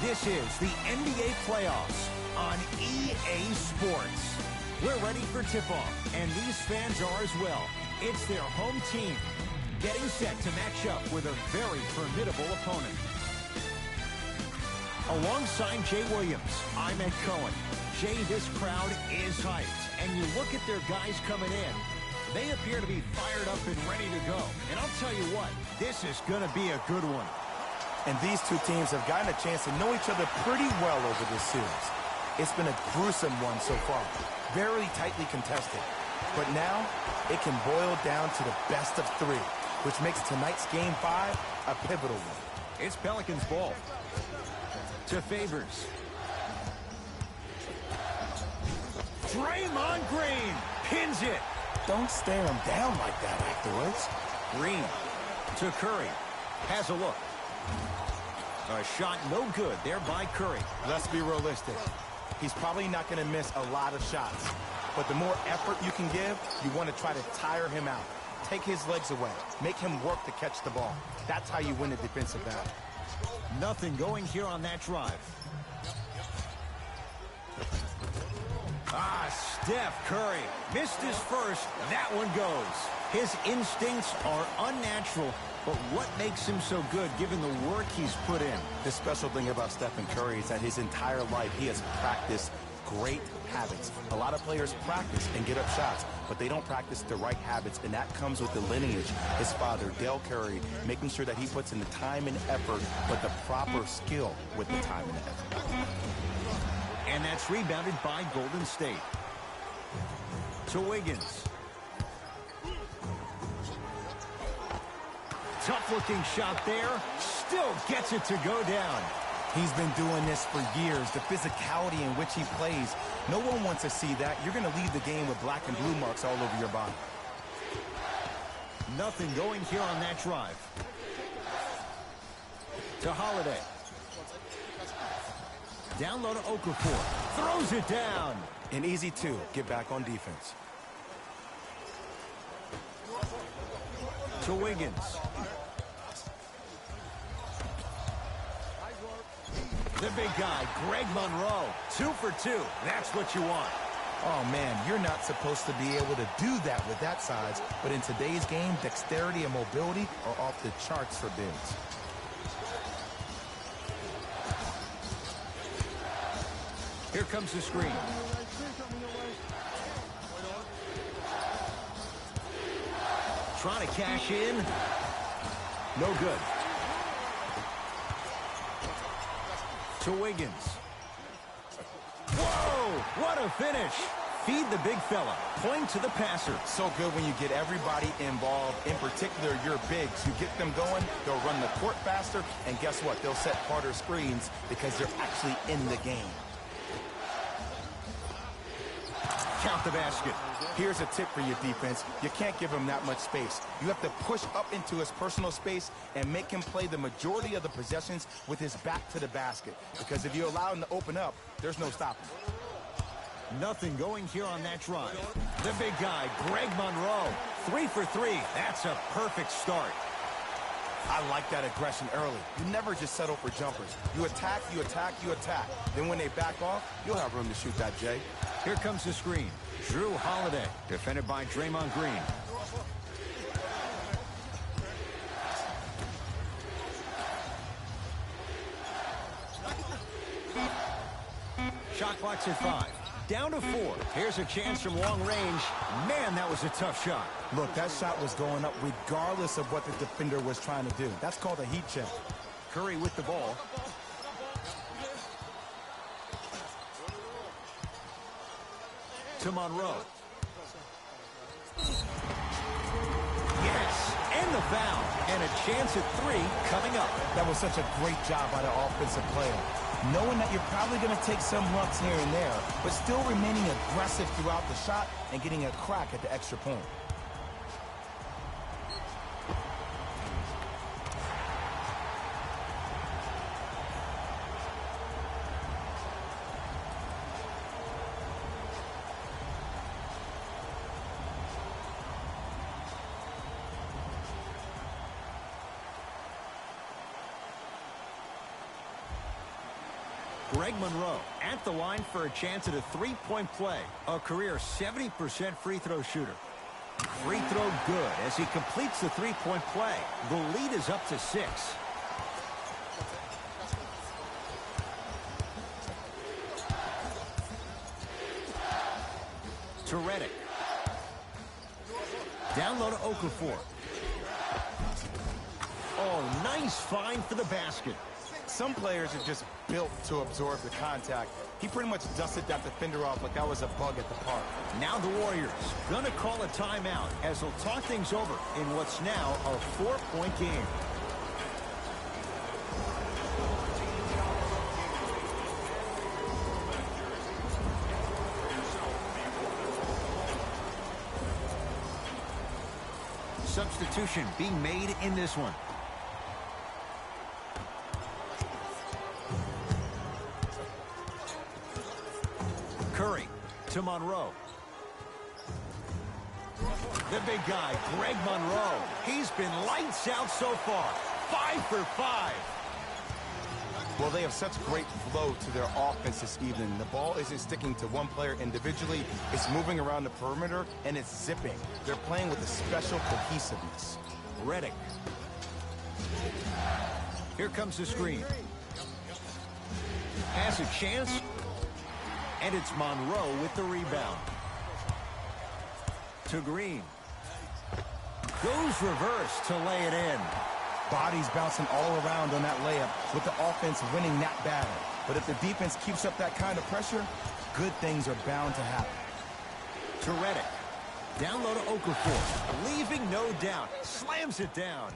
This is the NBA playoffs on EA Sports. We're ready for tip-off, and these fans are as well. It's their home team getting set to match up with a very formidable opponent. Alongside Jay Williams, I'm Ed Cohen. Jay, this crowd is hyped, and you look at their guys coming in. They appear to be fired up and ready to go. And I'll tell you what, this is going to be a good one. And these two teams have gotten a chance to know each other pretty well over this series. It's been a gruesome one so far, very tightly contested. But now, it can boil down to the best of three, which makes tonight's Game 5 a pivotal one. It's Pelicans ball. To Favors. Draymond Green pins it. Don't stare him down like that afterwards. Green to Curry. Has a look. A shot no good there by Curry. Let's be realistic. He's probably not going to miss a lot of shots. But the more effort you can give, you want to try to tire him out. Take his legs away. Make him work to catch the ball. That's how you win a defensive battle. Nothing going here on that drive. Steph Curry missed his first. That one goes. His instincts are unnatural, but what makes him so good given the work he's put in? The special thing about Stephen Curry is that his entire life he has practiced great habits. A lot of players practice and get up shots, but they don't practice the right habits, and that comes with the lineage. His father, Dell Curry, making sure that he puts in the time and effort, but the proper skill with the time and effort. And that's rebounded by Golden State. To Wiggins. Tough-looking shot there. Still gets it to go down. He's been doing this for years. The physicality in which he plays. No one wants to see that. You're going to leave the game with black and blue marks all over your body. Nothing going here on that drive. To Holiday. Down low to Okafor. Throws it down. An easy two. Get back on defense. To Wiggins. The big guy, Greg Monroe. 2 for 2. That's what you want. Oh, man, you're not supposed to be able to do that with that size. But in today's game, dexterity and mobility are off the charts for bigs. Here comes the screen. Trying to cash in. No good. To Wiggins. Whoa! What a finish! Feed the big fella. Point to the passer. So good when you get everybody involved. In particular, your bigs. You get them going, they'll run the court faster, and guess what? They'll set harder screens because they're actually in the game. Count the basket. Here's a tip for your defense. You can't give him that much space. You have to push up into his personal space and make him play the majority of the possessions with his back to the basket. Because if you allow him to open up, there's no stopping. Nothing going here on that drive. The big guy, Greg Monroe. 3 for 3. That's a perfect start. I like that aggression early. You never just settle for jumpers. You attack, you attack, you attack. Then when they back off, you'll have room to shoot that, Jay. Here comes the screen. Drew Holiday, defended by Draymond Green. Shot clock's at 5. Down to 4. Here's a chance from long range. Man, that was a tough shot. Look, that shot was going up regardless of what the defender was trying to do. That's called a heat check. Curry with the ball. To Monroe. Yes, and the foul. And a chance at 3 coming up. That was such a great job by the offensive player. Knowing that you're probably going to take some lumps here and there, but still remaining aggressive throughout the shot and getting a crack at the extra point. Greg Monroe at the line for a chance at a three-point play. A career 70% free throw shooter. Free throw good as he completes the three-point play. The lead is up to 6. To Redick. Down low to Okafor. Oh, nice find for the basket. Some players are just built to absorb the contact. He pretty much dusted that defender off like that was a bug at the park. Now the Warriors gonna call a timeout as they'll talk things over in what's now a 4-point game. Substitution being made in this one. Curry to Monroe. The big guy, Greg Monroe. He's been lights out so far. 5 for 5. Well, they have such great flow to their offense this evening. The ball isn't sticking to one player individually. It's moving around the perimeter, and it's zipping. They're playing with a special cohesiveness. Redick. Here comes the screen. Has a chance. And it's Monroe with the rebound. To Green. Goes reverse to lay it in. Bodies bouncing all around on that layup with the offense winning that battle. But if the defense keeps up that kind of pressure, good things are bound to happen. To Redick. Down low to Okafor. Leaving no doubt. Slams it down.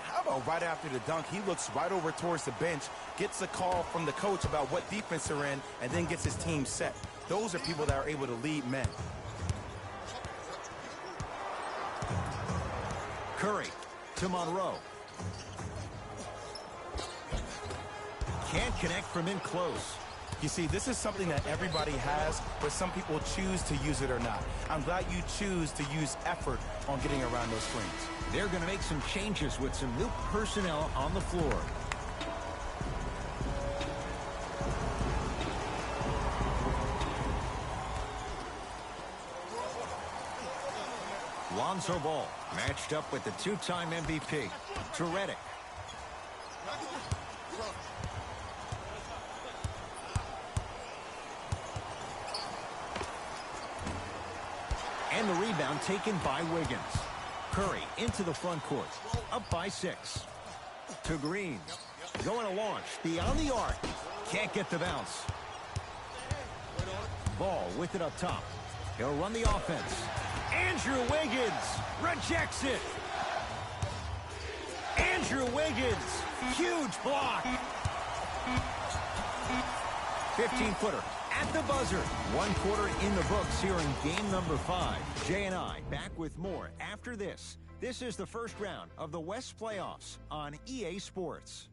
How about right after the dunk, he looks right over towards the bench, gets a call from the coach about what defense they're in, and then gets his team set. Those are people that are able to lead men. Curry to Monroe. Can't connect from in close. You see, this is something that everybody has, but some people choose to use it or not. I'm glad you choose to use effort on getting around those screens. They're going to make some changes with some new personnel on the floor. Lonzo Ball matched up with the two-time MVP. To Redick. And the rebound taken by Wiggins. Curry into the front court. Up by 6. To Green. Going to launch. Beyond the arc. Can't get the bounce. Ball with it up top. He'll run the offense. Andrew Wiggins rejects it. Andrew Wiggins. Huge block. 15-footer. At the buzzer. 1 quarter in the books here in game number 5. Jay and I back with more after this. This is the first round of the West Playoffs on EA Sports.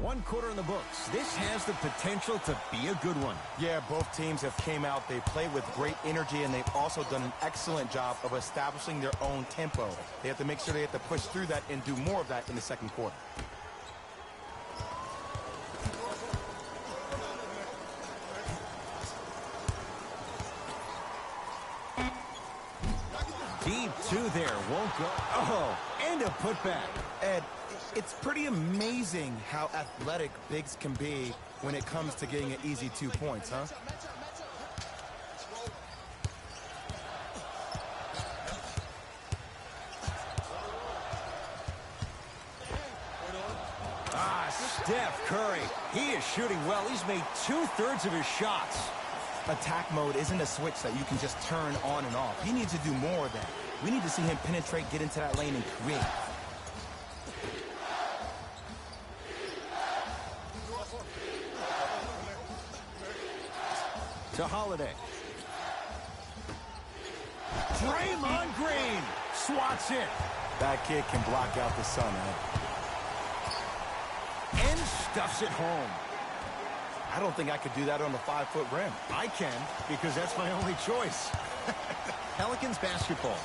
One quarter in the books. This has the potential to be a good one. Yeah, both teams have came out. They played with great energy, and they've also done an excellent job of establishing their own tempo. They have to make sure they have to push through that and do more of that in the second quarter. Deep 2 there. Won't go. Oh, and a putback. Ed, it's pretty amazing how athletic bigs can be when it comes to getting an easy 2 points, huh? Steph Curry. He is shooting well. He's made 2/3 of his shots. Attack mode isn't a switch that you can just turn on and off. He needs to do more of that. We need to see him penetrate, get into that lane, and create. To Holiday. Draymond Green swats it. That kid can block out the sun, Ed. And stuffs it home. I don't think I could do that on the 5-foot rim. I can, because that's my only choice. Pelicans basketball.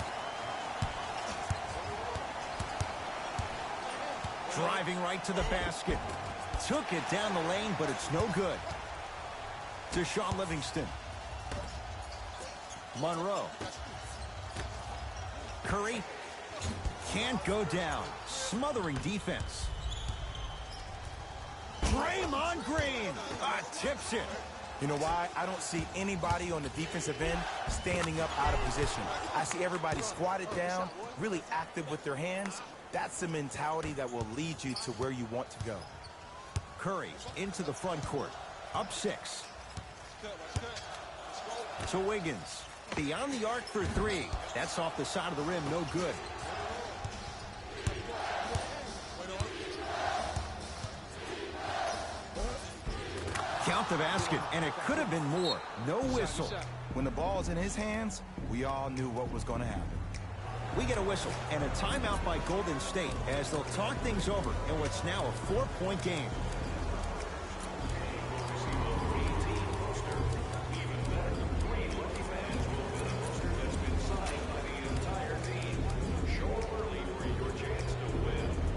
Driving right to the basket. Took it down the lane, but it's no good. To Shaun Livingston. Monroe. Curry. Can't go down. Smothering defense. Draymond Green tips it. You know why? I don't see anybody on the defensive end standing up out of position. I see everybody squatted down, really active with their hands. That's the mentality that will lead you to where you want to go. Curry into the front court. Up 6. To Wiggins. Beyond the arc for 3. That's off the side of the rim. No good. Count the basket, and it could have been more. No whistle. When the ball's in his hands, we all knew what was going to happen. We get a whistle and a timeout by Golden State as they'll talk things over in what's now a 4-point game.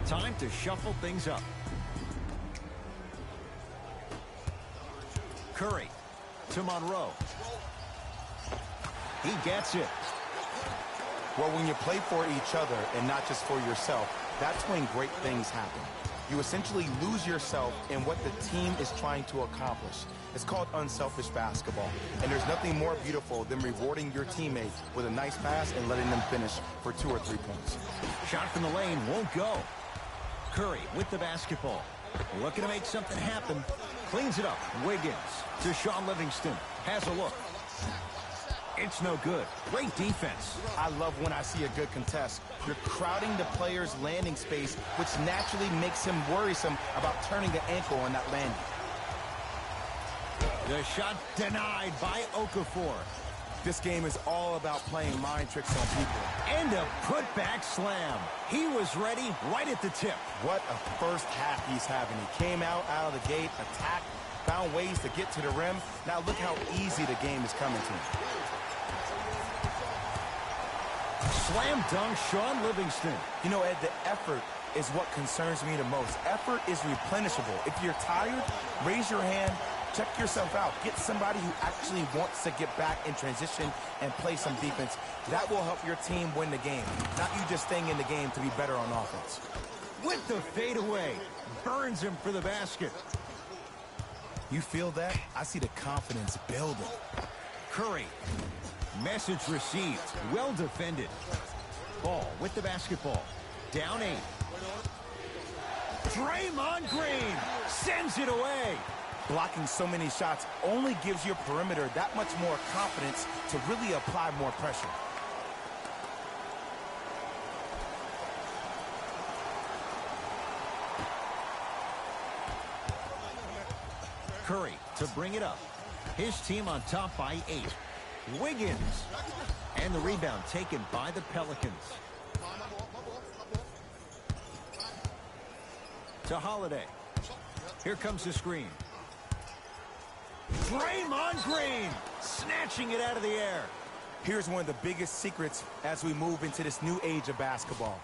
Time to shuffle things up. Curry to Monroe. He gets it. Well, when you play for each other and not just for yourself, that's when great things happen. You essentially lose yourself in what the team is trying to accomplish. It's called unselfish basketball. And there's nothing more beautiful than rewarding your teammate with a nice pass and letting them finish for 2 or 3 points. Shot from the lane won't go. Curry with the basketball. Looking to make something happen. Cleans it up. Wiggins to Shaun Livingston. Has a look. It's no good. Great defense. I love when I see a good contest. You're crowding the player's landing space, which naturally makes him worrisome about turning the ankle on that landing. The shot denied by Okafor. This game is all about playing mind tricks on people. And a putback slam. He was ready right at the tip. What a first half he's having. He came out of the gate, attacked, found ways to get to the rim. Now look how easy the game is coming to him. Slam dunk, Shaun Livingston. You know, Ed, the effort is what concerns me the most. Effort is replenishable. If you're tired, raise your hand, check yourself out. Get somebody who actually wants to get back in transition and play some defense. That will help your team win the game, not you just staying in the game to be better on offense. With the fadeaway, burns him for the basket. You feel that? I see the confidence building. Curry. Message received. Well defended. Ball with the basketball. Down 8. Draymond Green sends it away. Blocking so many shots only gives your perimeter that much more confidence to really apply more pressure. Curry to bring it up. His team on top by 8. Wiggins. And the rebound taken by the Pelicans. To Holiday. Here comes the screen. Draymond Green snatching it out of the air. Here's one of the biggest secrets as we move into this new age of basketball,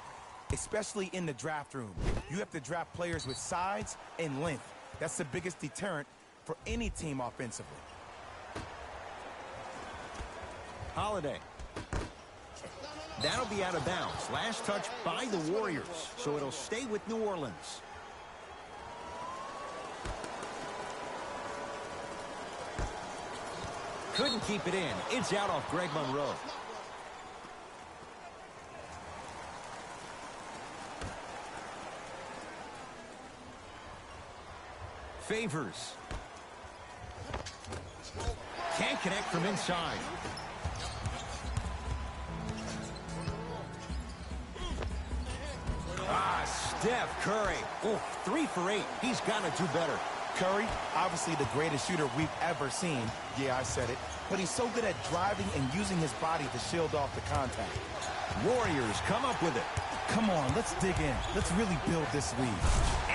especially in the draft room. You have to draft players with size and length. That's the biggest deterrent for any team offensively. Holiday. That'll be out of bounds. Last touch by the Warriors, so it'll stay with New Orleans. Couldn't keep it in. It's out off Greg Monroe. Favors. Can't connect from inside. Steph Curry. Oh, 3 for 8. He's got to do better. Curry, obviously the greatest shooter we've ever seen. Yeah, I said it. But he's so good at driving and using his body to shield off the contact. Warriors come up with it. Come on, let's dig in. Let's really build this lead.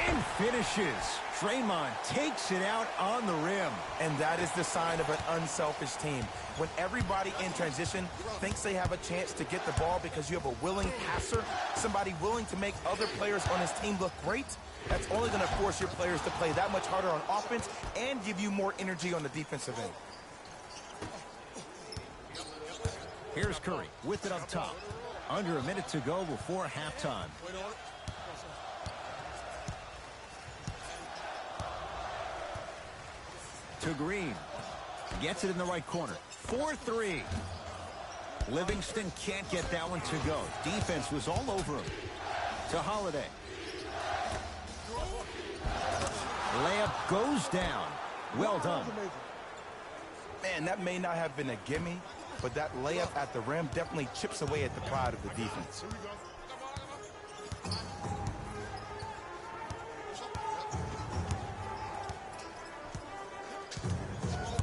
And finishes. Draymond takes it out on the rim. And that is the sign of an unselfish team. When everybody in transition thinks they have a chance to get the ball because you have a willing passer, somebody willing to make other players on his team look great, that's only going to force your players to play that much harder on offense and give you more energy on the defensive end. Here's Curry with it up top. Under a minute to go before halftime. To Green. Gets it in the right corner. 4-3. Livingston can't get that one to go. Defense was all over him. To Holiday. Layup goes down. Well done. Man, that may not have been a gimme, but that layup at the rim definitely chips away at the pride of the defense.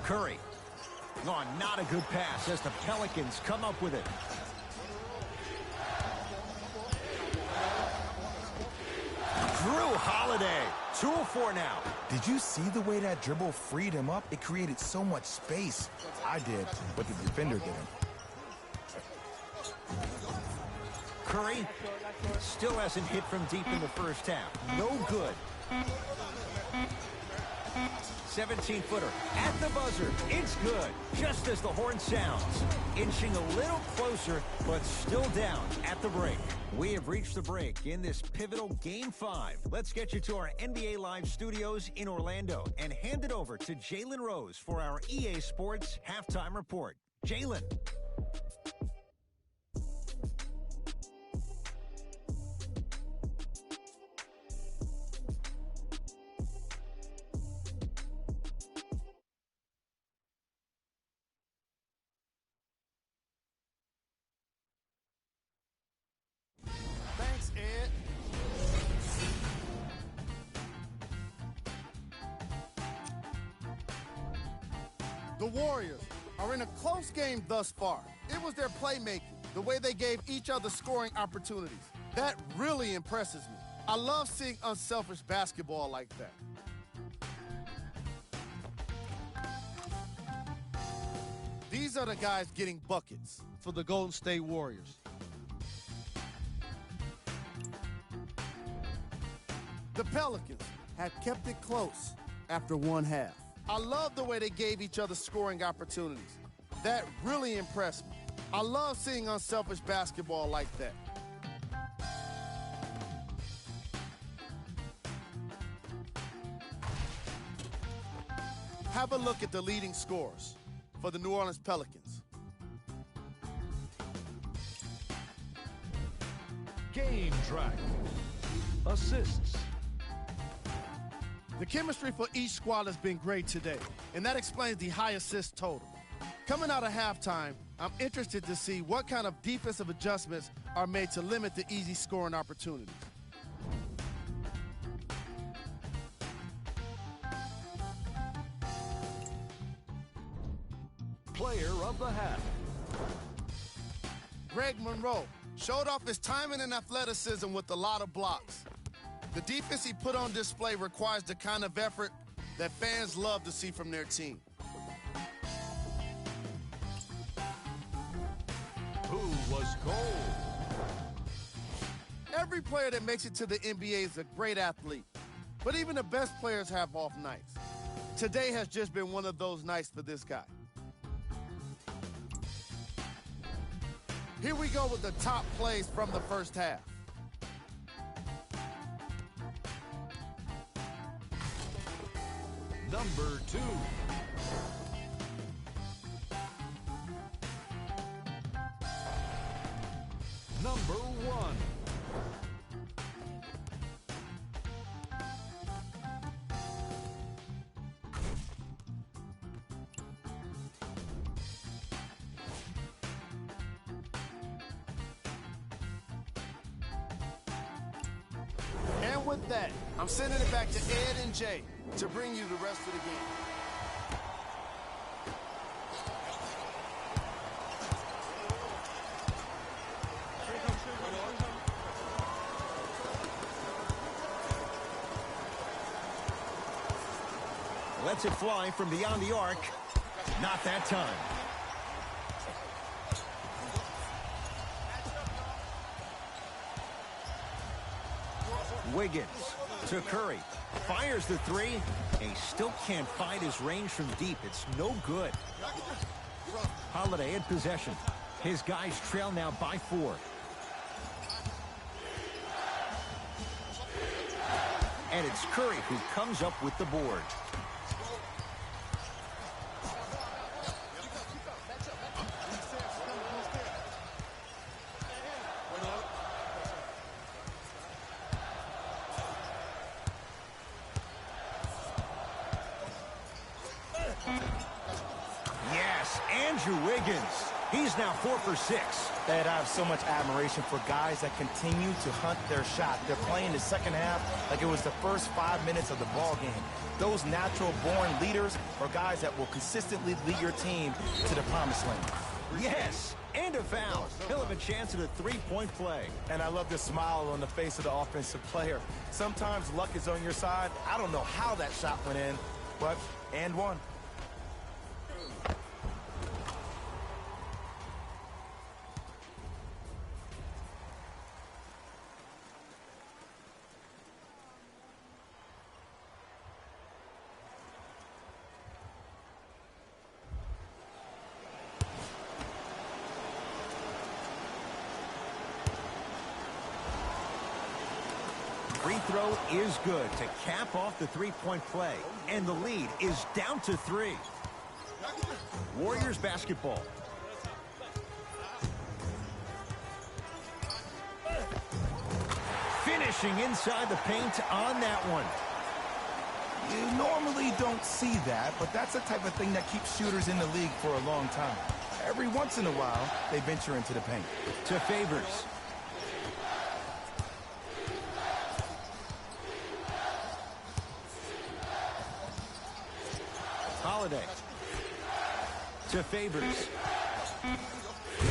Curry. Oh, not a good pass as the Pelicans come up with it. Drew Holiday. 2-4 now. Did you see the way that dribble freed him up? It created so much space. I did, but the defender didn't. Curry still hasn't hit from deep in the first half. No good. 17-footer at the buzzer. It's good, just as the horn sounds. Inching a little closer, but still down at the break. We have reached the break in this pivotal Game 5. Let's get you to our NBA Live studios in Orlando and hand it over to Jalen Rose for our EA Sports Halftime Report. Jalen. Thanks, Ed. The Warriors are in a close game thus far. It was their playmaking, the way they gave each other scoring opportunities. That really impresses me. I love seeing unselfish basketball like that. These are the guys getting buckets for the Golden State Warriors. The Pelicans had kept it close after one half. I love the way they gave each other scoring opportunities. That really impressed me. I love seeing unselfish basketball like that. Have a look at the leading scorers for the New Orleans Pelicans. Game track. Assists. The chemistry for each squad has been great today, and that explains the high assist total. Coming out of halftime, I'm interested to see what kind of defensive adjustments are made to limit the easy scoring opportunities. Player of the half. Greg Monroe showed off his timing and athleticism with a lot of blocks. The defense he put on display requires the kind of effort that fans love to see from their team. Who was cold? Every player that makes it to the NBA is a great athlete, but even the best players have off nights. Today has just been one of those nights for this guy. Here we go with the top plays from the first half. Number 2. Number 1. And with that, I'm sending it back to Ed and Jay to bring you the rest of the game. lets it fly from beyond the arc. Not that time. Wiggins to Curry. Fires the three. He still can't find his range from deep. It's no good. Holiday in possession. His guys trail now by 4. And it's Curry who comes up with the board. Yes, Andrew Wiggins. He's now 4 for 6. Ed, I have so much admiration for guys that continue to hunt their shot. They're playing the second half like it was the first 5 minutes of the ball game. Those natural-born leaders are guys that will consistently lead your team to the promised land. Yes, and a foul. He'll have a chance at a three-point play. And I love the smile on the face of the offensive player. Sometimes luck is on your side. I don't know how that shot went in, but and one. Free throw is good to cap off the three-point play. And the lead is down to 3. Warriors basketball. Finishing inside the paint on that one. You normally don't see that, but that's the type of thing that keeps shooters in the league for a long time. Every once in a while, they venture into the paint. To Favors. Holiday. To Favors.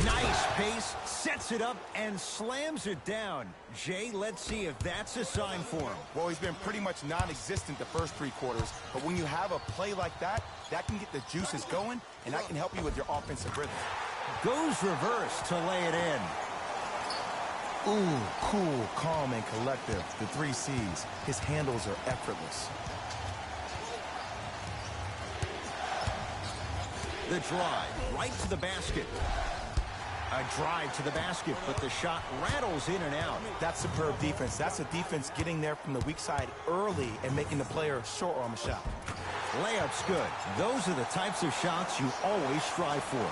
Nice pace, sets it up, and slams it down. Jay, let's see if that's a sign for him. Well, he's been pretty much non-existent the first 3 quarters, but when you have a play like that, that can get the juices going, and that can help you with your offensive rhythm. Goes reverse to lay it in. Ooh, cool, calm, and collective. The 3 C's. His handles are effortless. The drive right to the basket. A drive to the basket, but the shot rattles in and out. That's superb defense. That's a defense getting there from the weak side early and making the player short arm a shot. Layup's good. Those are the types of shots you always strive for.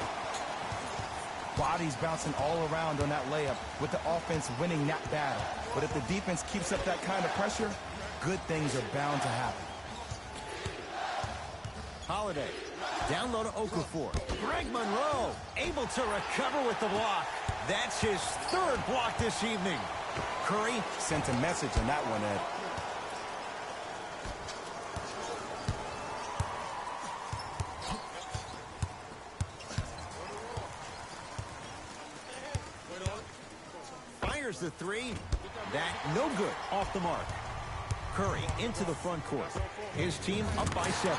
Bodies bouncing all around on that layup with the offense winning that battle. But if the defense keeps up that kind of pressure, good things are bound to happen. Holiday. Down low to Okafor. Greg Monroe able to recover with the block. That's his 3rd block this evening. Curry sent a message on that one, Ed. Fires the 3. That no good. Off the mark. Curry into the front court. His team up by 7.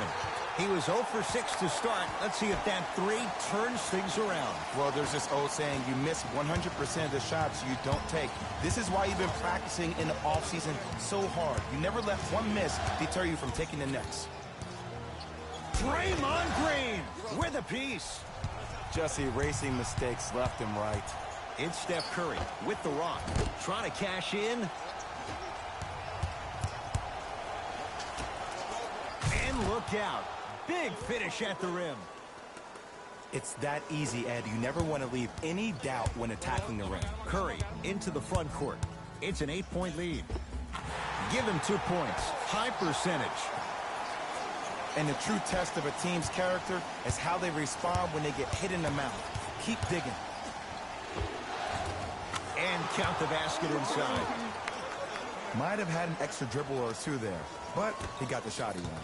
He was 0 for 6 to start. Let's see if that 3 turns things around. Well, there's this old saying, you miss 100% of the shots you don't take. This is why you've been practicing in the offseason so hard. You never let one miss deter you from taking the next. Draymond Green with a piece. Just erasing mistakes left and right. It's Steph Curry with the rock. Trying to cash in. And look out. Big finish at the rim. It's that easy, Ed. You never want to leave any doubt when attacking the rim. Curry into the front court. It's an 8-point lead. Give him 2 points. High percentage. And the true test of a team's character is how they respond when they get hit in the mouth. Keep digging. And count the basket inside. Might have had an extra dribble or 2 there, but he got the shot he wanted.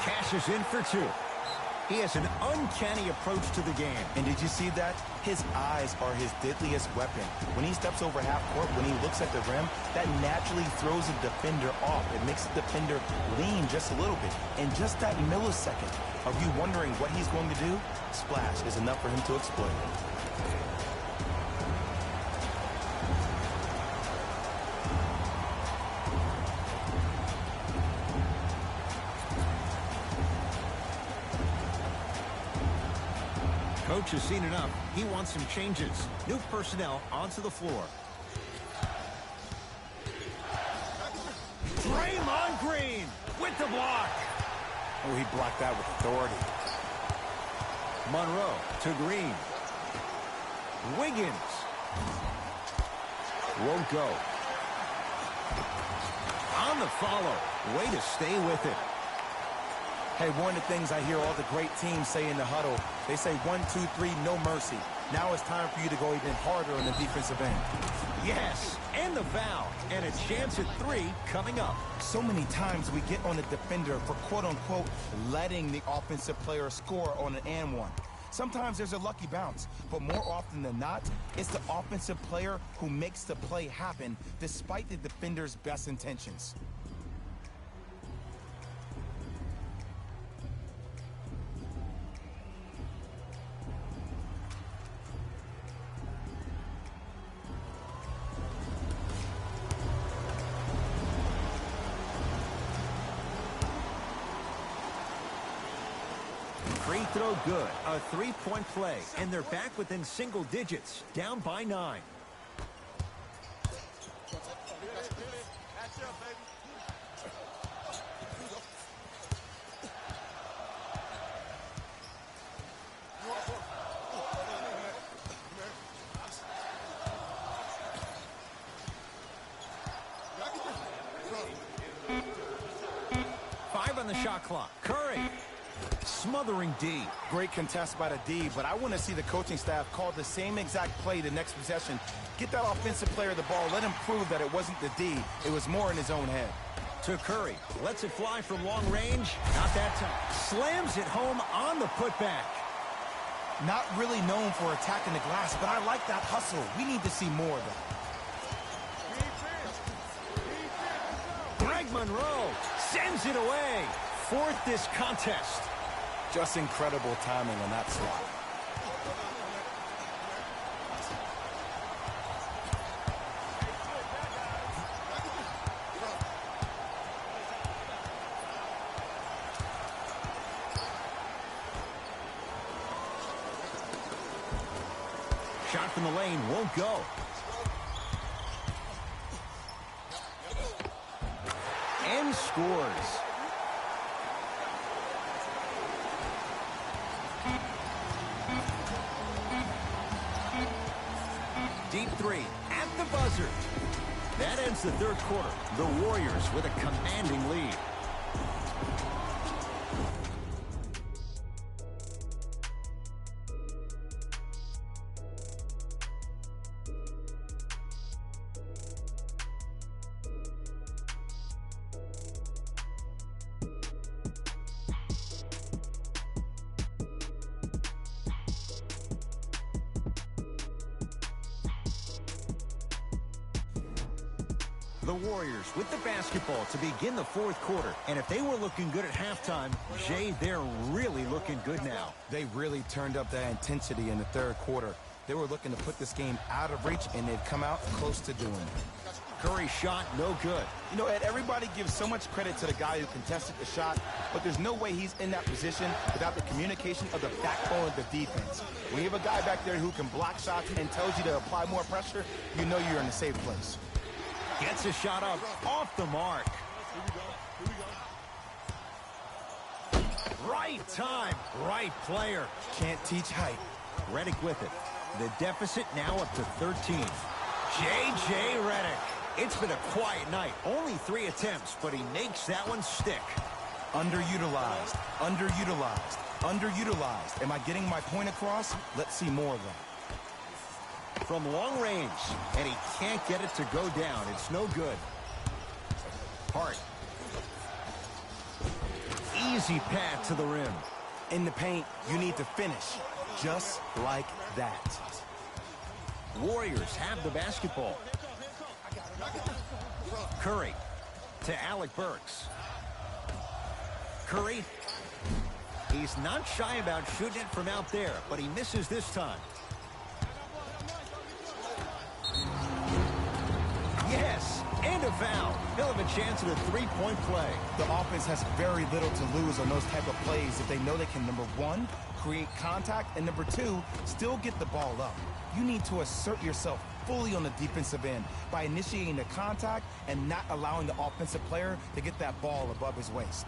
Cashes in for 2. He has an uncanny approach to the game. And did you see that? His eyes are his deadliest weapon. When he steps over half court, when he looks at the rim, that naturally throws the defender off. It makes the defender lean just a little bit. And just that millisecond of you wondering what he's going to do, splash is enough for him to exploit. Coach has seen enough. He wants some changes. New personnel onto the floor. Draymond Green with the block. Oh, he blocked that with authority. Monroe to Green. Wiggins. Won't go. On the follow. Way to stay with it. Hey, one of the things I hear all the great teams say in the huddle, they say 1, 2, 3, no mercy. Now it's time for you to go even harder on the defensive end. Yes, and the foul. And a chance at 3 coming up. So many times we get on the defender for quote-unquote letting the offensive player score on an and one. Sometimes there's a lucky bounce, but more often than not, it's the offensive player who makes the play happen despite the defender's best intentions. Free throw good. A 3-point play. And they're back within single digits. Down by 9. On the shot clock. Curry. Smothering D. Great contest by the D, but I want to see the coaching staff call the same exact play the next possession. Get that offensive player the ball. Let him prove that it wasn't the D. It was more in his own head. To Curry. Lets it fly from long range. Not that time. Slams it home on the putback. Not really known for attacking the glass, but I like that hustle. We need to see more of that. Greg Monroe sends it away. Fourth this contest. Just incredible timing on that slot. Shot from the lane won't go. And scores. Deep 3 at the buzzer. That ends the third quarter. The Warriors with a commanding lead. The Warriors with the basketball to begin the fourth quarter. And if they were looking good at halftime, Jay, they're really looking good now. They really turned up that intensity in the third quarter. They were looking to put this game out of reach, and they've come out close to doing it. Curry shot, no good. You know, Ed, everybody gives so much credit to the guy who contested the shot, but there's no way he's in that position without the communication of the backbone of the defense. When you have a guy back there who can block shots and tells you to apply more pressure, you know you're in a safe place. Gets a shot up off the mark. Right time, right player. Can't teach height. Redick with it. The deficit now up to 13. J.J. Redick. It's been a quiet night. Only 3 attempts, but he makes that one stick. Underutilized, underutilized, underutilized. Am I getting my point across? Let's see more of that. From long range, and he can't get it to go down. It's no good. Hart. Easy path to the rim. In the paint, you need to finish just like that. Warriors have the basketball. Curry to Alec Burks. Curry. He's not shy about shooting it from out there, but he misses this time. Yes, and a foul. He'll have a chance at a three-point play. The offense has very little to lose on those type of plays if they know they can, number one, create contact, and number two, still get the ball up. You need to assert yourself fully on the defensive end by initiating the contact and not allowing the offensive player to get that ball above his waist.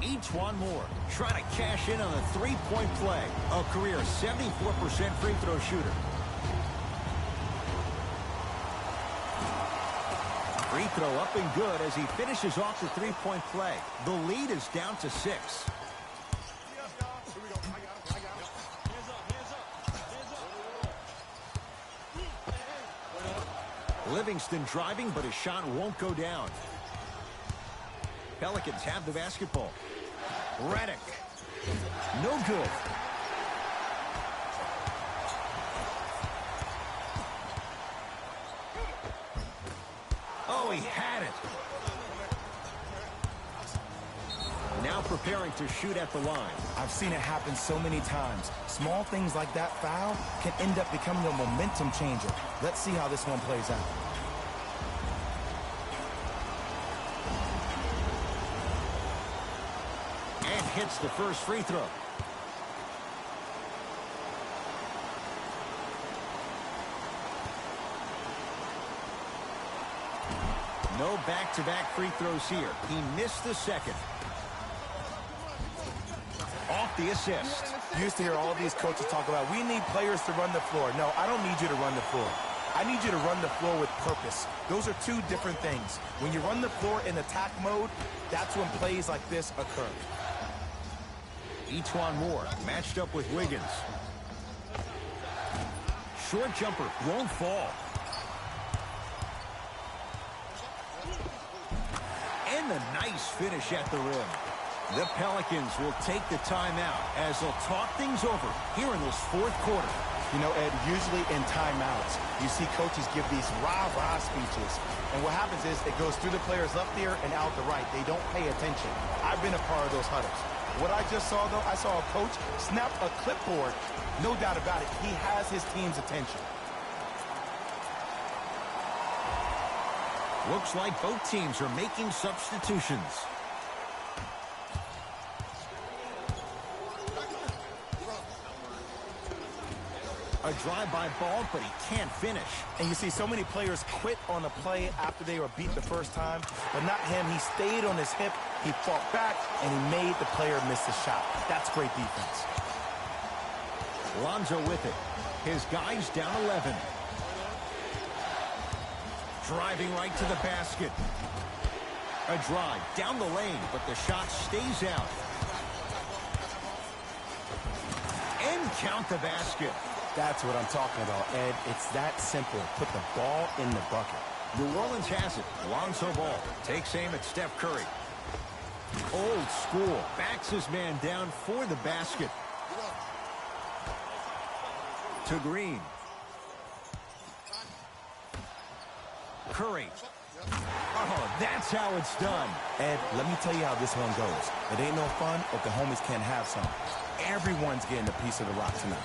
Ejuan Moore trying to cash in on a three-point play. A career 74% free throw shooter. Free throw up and good as he finishes off the three-point play. The lead is down to 6. Livingston driving, but his shot won't go down. Pelicans have the basketball. Redick. No good. Oh, he had it. Now preparing to shoot at the line. I've seen it happen so many times. Small things like that foul can end up becoming a momentum changer. Let's see how this one plays out. And hits the first free throw. No back-to-back free throws here. He missed the second. Off the assist. You used to hear all these coaches talk about, we need players to run the floor. No, I don't need you to run the floor. I need you to run the floor with purpose. Those are two different things. When you run the floor in attack mode, that's when plays like this occur. Ejuan Moore matched up with Wiggins. Short jumper won't fall. And a nice finish at the rim. The Pelicans will take the timeout as they'll talk things over here in this fourth quarter. You know, Ed, usually in timeouts, you see coaches give these rah-rah speeches. And what happens is it goes through the players left ear and out the right. They don't pay attention. I've been a part of those huddles. What I just saw, though, I saw a coach snap a clipboard. No doubt about it, he has his team's attention. Looks like both teams are making substitutions. A drive-by ball, but he can't finish. And you see so many players quit on a play after they were beat the first time, but not him. He stayed on his hip, he fought back, and he made the player miss the shot. That's great defense. Lonzo with it. His guy's down 11. Driving right to the basket. A drive down the lane, but the shot stays out. And count the basket. That's what I'm talking about, Ed. It's that simple. Put the ball in the bucket. New Orleans has it. Lonzo Ball takes aim at Steph Curry. Old school. Backs his man down for the basket. To Green. Curry. Oh, that's how it's done. Ed, let me tell you how this one goes. It ain't no fun if the homies can't have some. Everyone's getting a piece of the rock tonight.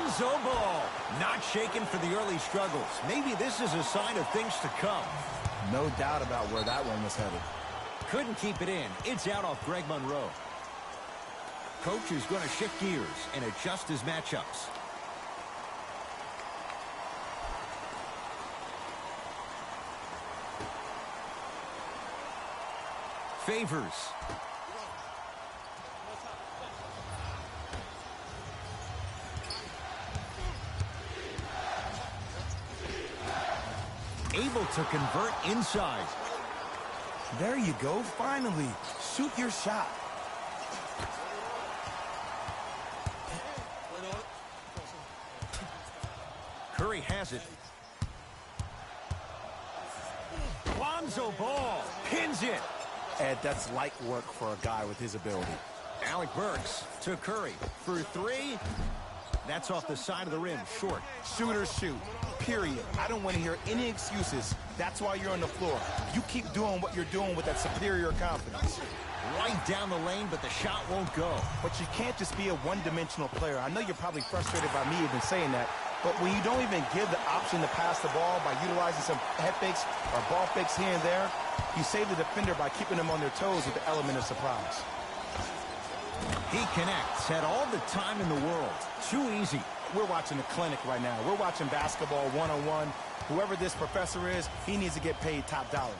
Lonzo Ball. Not shaken for the early struggles. Maybe this is a sign of things to come. No doubt about where that one was headed. Couldn't keep it in. It's out off Greg Monroe. Coach is going to shift gears and adjust his matchups. Favors. Able to convert inside. There you go, finally. Shoot your shot. Curry has it. Lonzo Ball pins it. And that's light work for a guy with his ability. Alec Burks to Curry for three. That's off the side of the rim, short. Shooters shoot, period. I don't want to hear any excuses. That's why you're on the floor. You keep doing what you're doing with that superior confidence. Right down the lane, but the shot won't go. But you can't just be a one-dimensional player. I know you're probably frustrated by me even saying that, but when you don't even give the option to pass the ball by utilizing some head fakes or ball fakes here and there, you save the defender by keeping them on their toes with the element of surprise. He connects, had all the time in the world. Too easy. We're watching a clinic right now. We're watching basketball one-on-one. Whoever this professor is, he needs to get paid top dollar.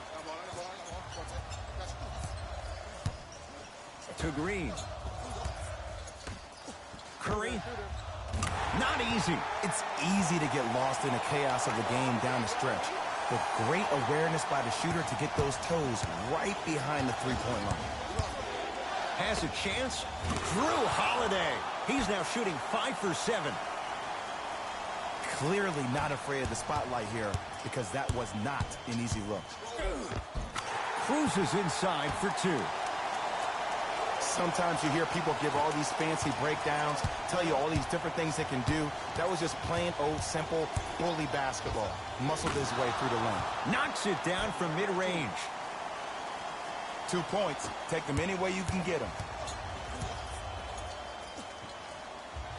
To Green. Curry. Not easy. It's easy to get lost in the chaos of the game down the stretch. But great awareness by the shooter to get those toes right behind the three-point line. Has a chance. Drew Holiday. He's now shooting 5 for 7. Clearly not afraid of the spotlight here because that was not an easy look. Cruises inside for 2. Sometimes you hear people give all these fancy breakdowns, tell you all these different things they can do. That was just plain old simple bully basketball. Muscled his way through the lane. Knocks it down from mid-range. 2 points. Take them any way you can get them.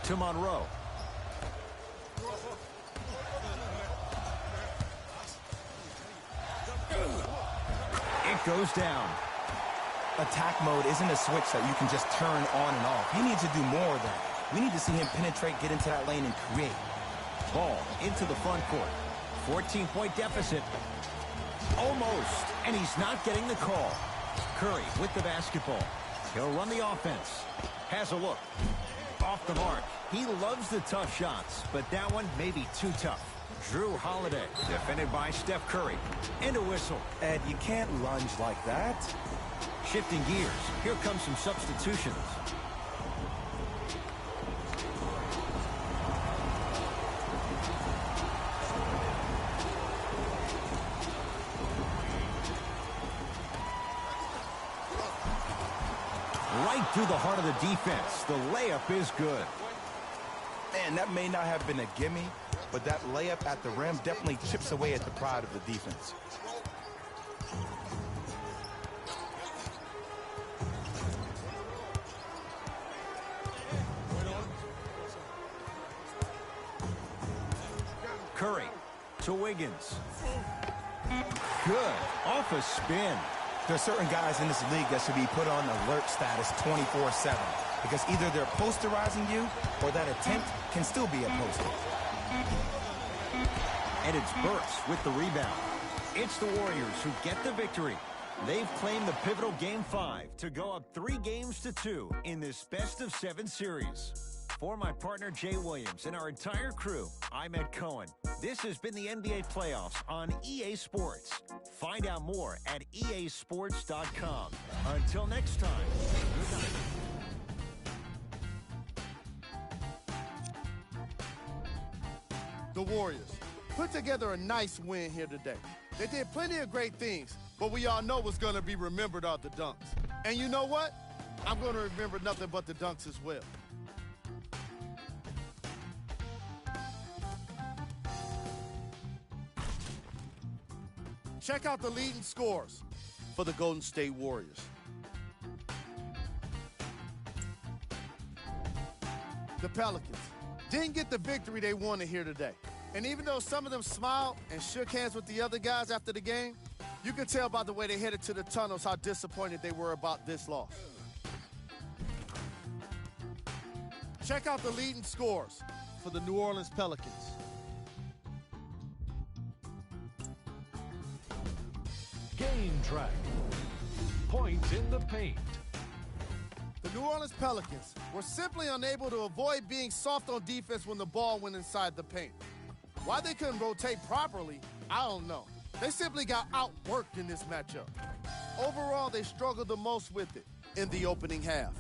To Monroe. It goes down. Attack mode isn't a switch that you can just turn on and off. He needs to do more of that. We need to see him penetrate, get into that lane, and create. Ball into the front court. 14-point deficit. Almost. And he's not getting the call. Curry with the basketball. He'll run the offense. Has a look. Off the mark. He loves the tough shots, but that one may be too tough. Drew Holiday, defended by Steph Curry. And a whistle. Ed, you can't lunge like that. Shifting gears. Here comes some substitutions. Right through the heart of the defense. The layup is good. Man, that may not have been a gimme, but that layup at the rim definitely chips away at the pride of the defense. Curry to Wiggins. Good. Off a spin. There are certain guys in this league that should be put on alert status 24/7 because either they're posterizing you or that attempt can still be a poster. And it's Burks with the rebound. It's the Warriors who get the victory. They've claimed the pivotal Game 5 to go up 3-2 in this best-of-7 series. For my partner Jay Williams and our entire crew, I'm Ed Cohen. This has been the NBA Playoffs on EA Sports. Find out more at easports.com. Until next time, good night. The Warriors put together a nice win here today. They did plenty of great things, but we all know what's going to be remembered are the dunks. And you know what? I'm going to remember nothing but the dunks as well. Check out the leading scores for the Golden State Warriors. The Pelicans didn't get the victory they wanted here today. And even though some of them smiled and shook hands with the other guys after the game, you can tell by the way they headed to the tunnels how disappointed they were about this loss. Check out the leading scores for the New Orleans Pelicans. Game track. Points in the paint. The New Orleans Pelicans were simply unable to avoid being soft on defense when the ball went inside the paint. Why they couldn't rotate properly, I don't know. They simply got outworked in this matchup. Overall, they struggled the most with it in the opening half.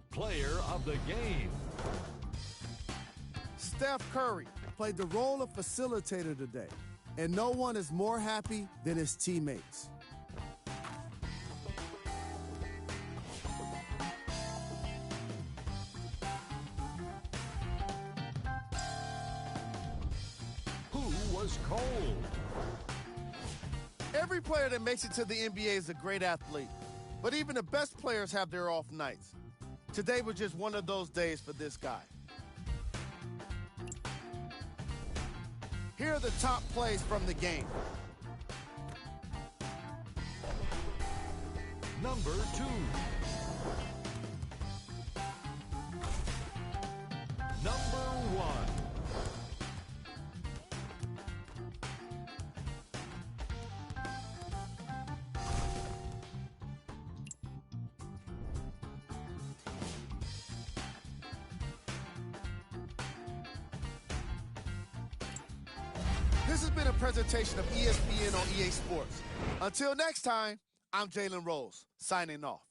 Player of the game. Steph Curry played the role of facilitator today, and no one is more happy than his teammates. Who was cold? Every player that makes it to the NBA is a great athlete, but even the best players have their off nights. Today was just one of those days for this guy. Here are the top plays from the game. Number 2. Number 1. This has been a presentation of ESPN on EA Sports. Until next time, I'm Jalen Rose, signing off.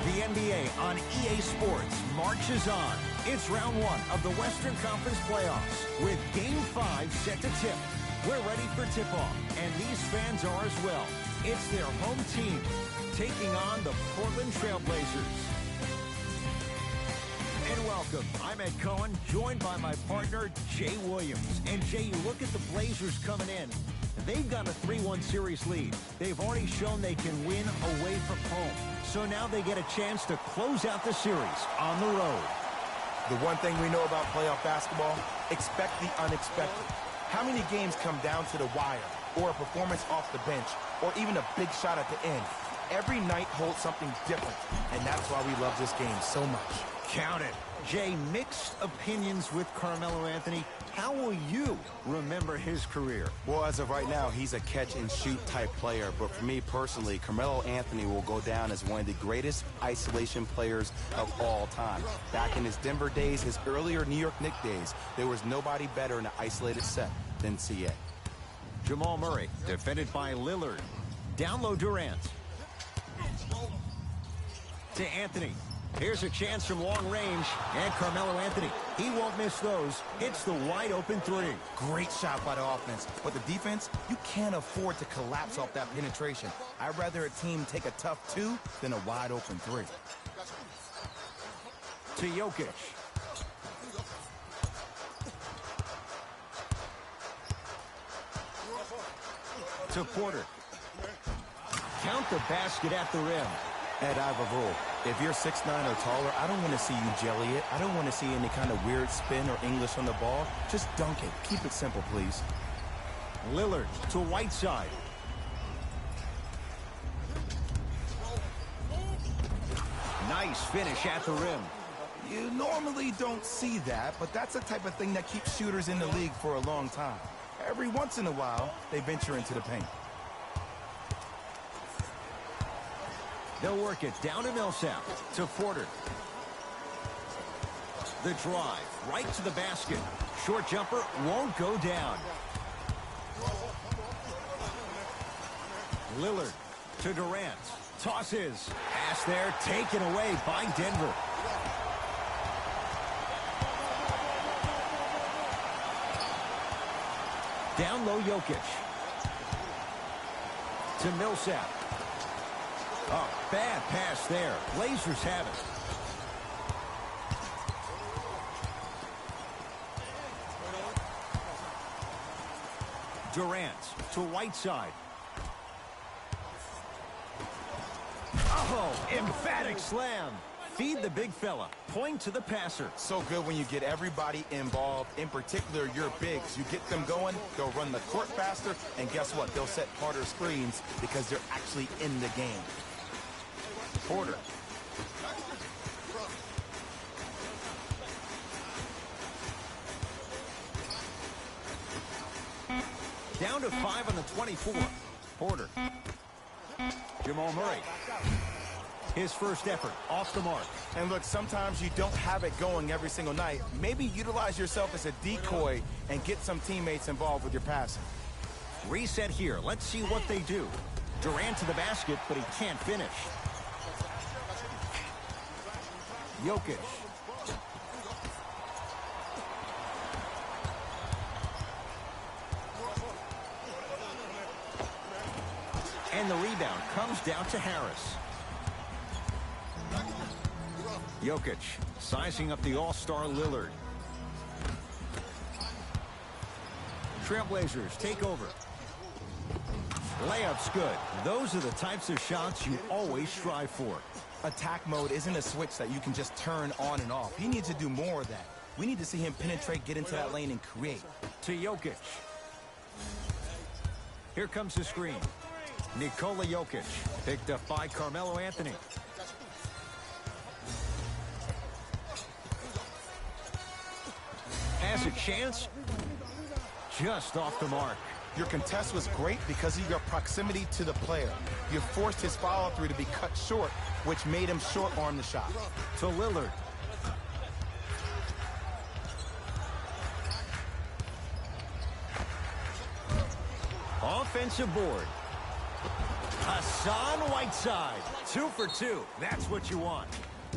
The NBA on EA Sports marches on. It's round one of the Western Conference playoffs with Game 5 set to tip. We're ready for tip-off, and these fans are as well. It's their home team taking on the Portland Trail Blazers. And welcome. I'm Ed Cohen, joined by my partner, Jay Williams. And Jay, you look at the Blazers coming in. They've got a 3-1 series lead. They've already shown they can win away from home. So now they get a chance to close out the series on the road. The one thing we know about playoff basketball, expect the unexpected. How many games come down to the wire, or a performance off the bench, or even a big shot at the end? Every night holds something different, and that's why we love this game so much. Count it. Jay, mixed opinions with Carmelo Anthony. How will you remember his career? Well, as of right now, he's a catch-and-shoot type player. But for me personally, Carmelo Anthony will go down as one of the greatest isolation players of all time. Back in his Denver days, his earlier New York Knicks days, there was nobody better in an isolated set than CA. Jamal Murray, defended by Lillard. Down low Durant. To Anthony. Here's a chance from long range, and Carmelo Anthony, he won't miss those. Hits the wide open three. Great shot by the offense, but the defense, you can't afford to collapse off that penetration. I'd rather a team take a tough 2 than a wide open 3. To Jokic. To Porter. Count the basket at the rim. Ed, I have a rule. If you're 6'9" or taller, I don't want to see you jelly it. I don't want to see any kind of weird spin or English on the ball. Just dunk it. Keep it simple, please. Lillard to Whiteside. Nice finish at the rim. You normally don't see that, but that's the type of thing that keeps shooters in the league for a long time. Every once in a while, they venture into the paint. They'll work it down to Millsap. To Porter. The drive right to the basket. Short jumper won't go down. Lillard to Durant. Tosses. Pass there taken away by Denver. Down low Jokic. To Millsap. Oh, bad pass there. Blazers have it. Durant to Whiteside. Oh, emphatic slam. Feed the big fella. Point to the passer. So good when you get everybody involved, in particular your bigs. You get them going, they'll run the court faster, and guess what? They'll set harder screens because they're actually in the game. Porter. Down to 5 on the 24. Porter. Jamal Murray. His first effort off the mark. And look, sometimes you don't have it going every single night. Maybe utilize yourself as a decoy and get some teammates involved with your passing. Reset here. Let's see what they do. Durant to the basket, but he can't finish. Jokic. And the rebound comes down to Harris. Jokic sizing up the all-star Lillard. Trailblazers take over. Layup's good. Those are the types of shots you always strive for. Attack mode isn't a switch that you can just turn on and off. He needs to do more of that. We need to see him penetrate, get into that lane, and create. To Jokic. Here comes the screen. Nikola Jokic, picked up by Carmelo Anthony. Has a chance. Just off the mark. Your contest was great because of your proximity to the player. You forced his follow-through to be cut short, which made him short-arm the shot. To Lillard. Offensive board. Hassan Whiteside. 2 for 2. That's what you want.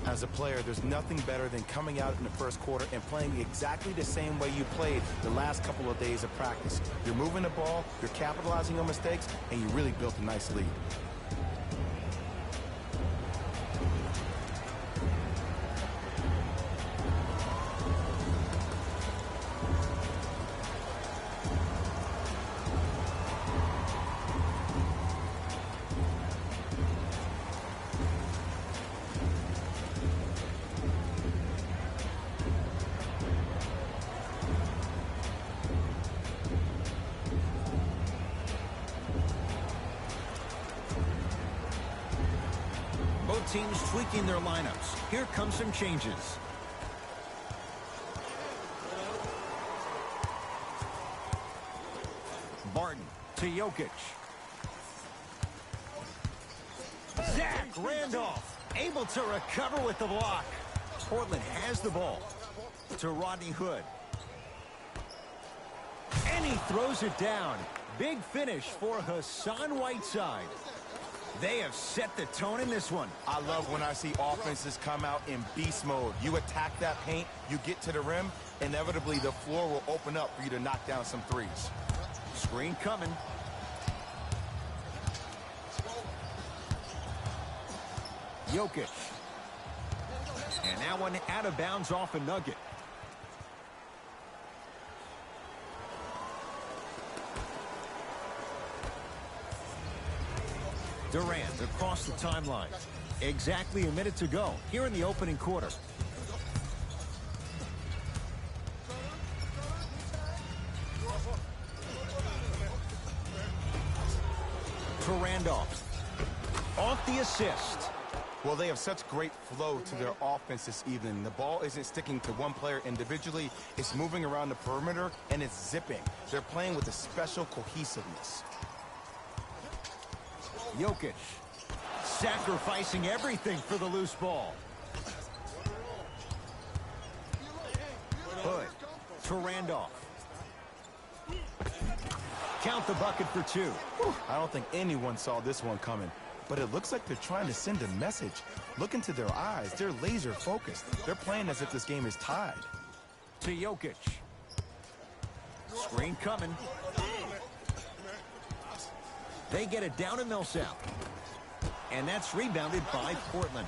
As a player, there's nothing better than coming out in the first quarter and playing exactly the same way you played the last couple of days of practice. You're moving the ball, you're capitalizing on mistakes, and you really built a nice lead. Both teams tweaking their lineups. Here come some changes. Barton to Jokic. Zach Randolph able to recover with the block. Portland has the ball to Rodney Hood. And he throws it down. Big finish for Hassan Whiteside. They have set the tone in this one. I love when I see offenses come out in beast mode. You attack that paint, you get to the rim, inevitably the floor will open up for you to knock down some threes. Screen coming. Jokic. And that one out of bounds off a nugget. Durant across the timeline. Exactly a minute to go here in the opening quarter. To Randolph. Off the assist. Well, they have such great flow to their offense this evening. The ball isn't sticking to one player individually. It's moving around the perimeter, and it's zipping. They're playing with a special cohesiveness. Jokic sacrificing everything for the loose ball. Hood to Randolph. Count the bucket for two. I don't think anyone saw this one coming, but it looks like they're trying to send a message. Look into their eyes. They're laser focused. They're playing as if this game is tied. To Jokic. Screen coming. They get it down to Millsap. And that's rebounded by Portland.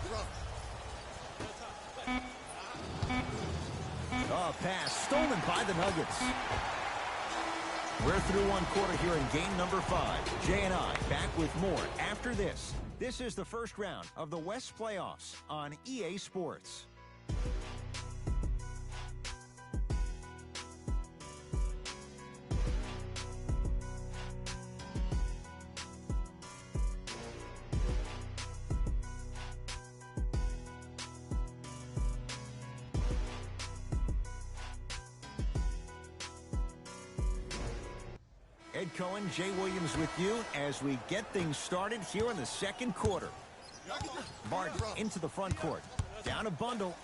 Oh, pass stolen by the Nuggets. We're through one quarter here in game number 5. Jay and I back with more after this. This is the first round of the West playoffs on EA Sports. Ed Cohen, Jay Williams with you as we get things started here in the second quarter. Barton into the front court. Down a bundle.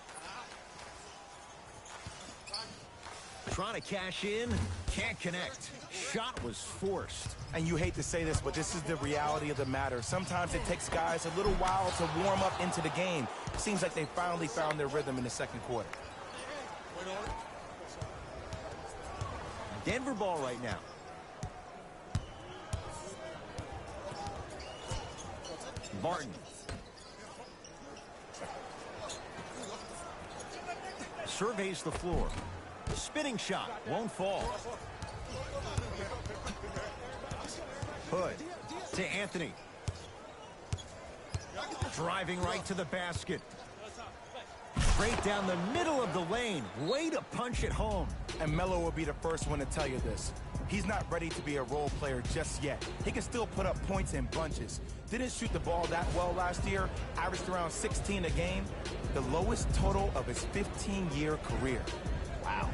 Trying to cash in. Can't connect. Shot was forced. And you hate to say this, but this is the reality of the matter. Sometimes it takes guys a little while to warm up into the game. Seems like they finally found their rhythm in the second quarter. Denver ball right now. Barton. Surveys the floor. Spinning shot. Won't fall. Hood to Anthony. Driving right to the basket. Straight down the middle of the lane. Way to punch it home. And Melo will be the first one to tell you this. He's not ready to be a role player just yet. He can still put up points in bunches. Didn't shoot the ball that well last year. Averaged around 16 a game. The lowest total of his 15-year career. Wow.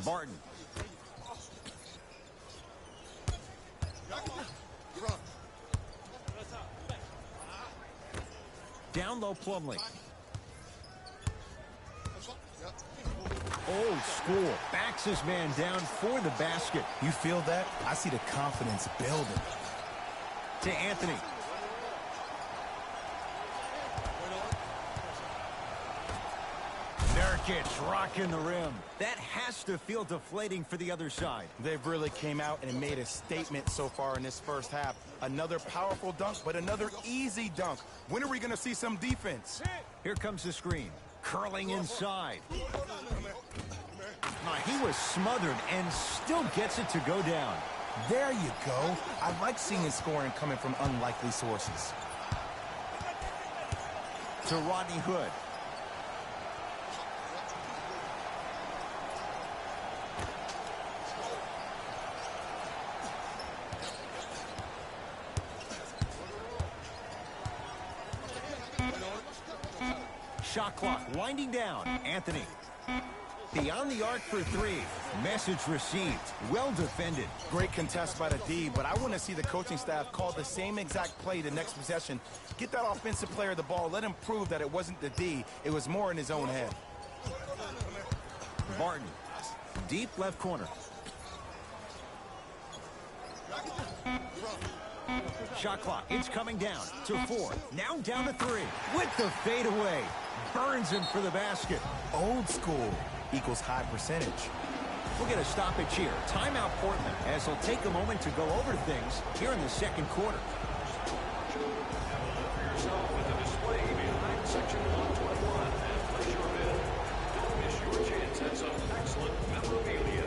Barton. Down low, Plumlee. Old school. Backs his man down for the basket. You feel that? I see the confidence building. To Anthony. Nurkic rocking the rim. That has to feel deflating for the other side. They've really came out and made a statement so far in this first half. Another powerful dunk, but another easy dunk. When are we going to see some defense? Here comes the screen. Curling inside. He was smothered and still gets it to go down. There you go. I like seeing scoring coming from unlikely sources. To Rodney Hood. Shot clock winding down. Anthony. Beyond the arc for three. Message received. Well defended. Great contest by the D, but I want to see the coaching staff call the same exact play the next possession. Get that offensive player the ball. Let him prove that it wasn't the D. It was more in his own head. Martin. Deep left corner. Shot clock. It's coming down to 4. Now down to 3. With the fadeaway. Burns him for the basket. Old school equals high percentage. We'll get a stoppage here. Timeout Portland as he'll take a moment to go over things here in the second quarter. Yourself with the display behind section 121 at Pleasureville. Don't miss your chance at some excellent memorabilia.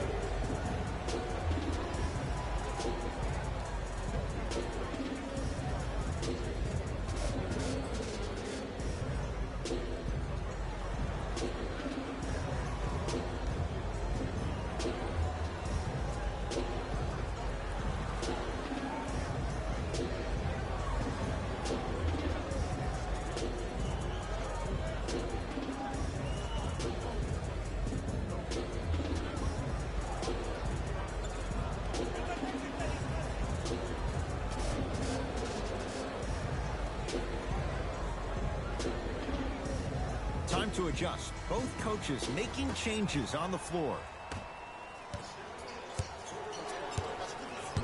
Time to adjust. Both coaches making changes on the floor.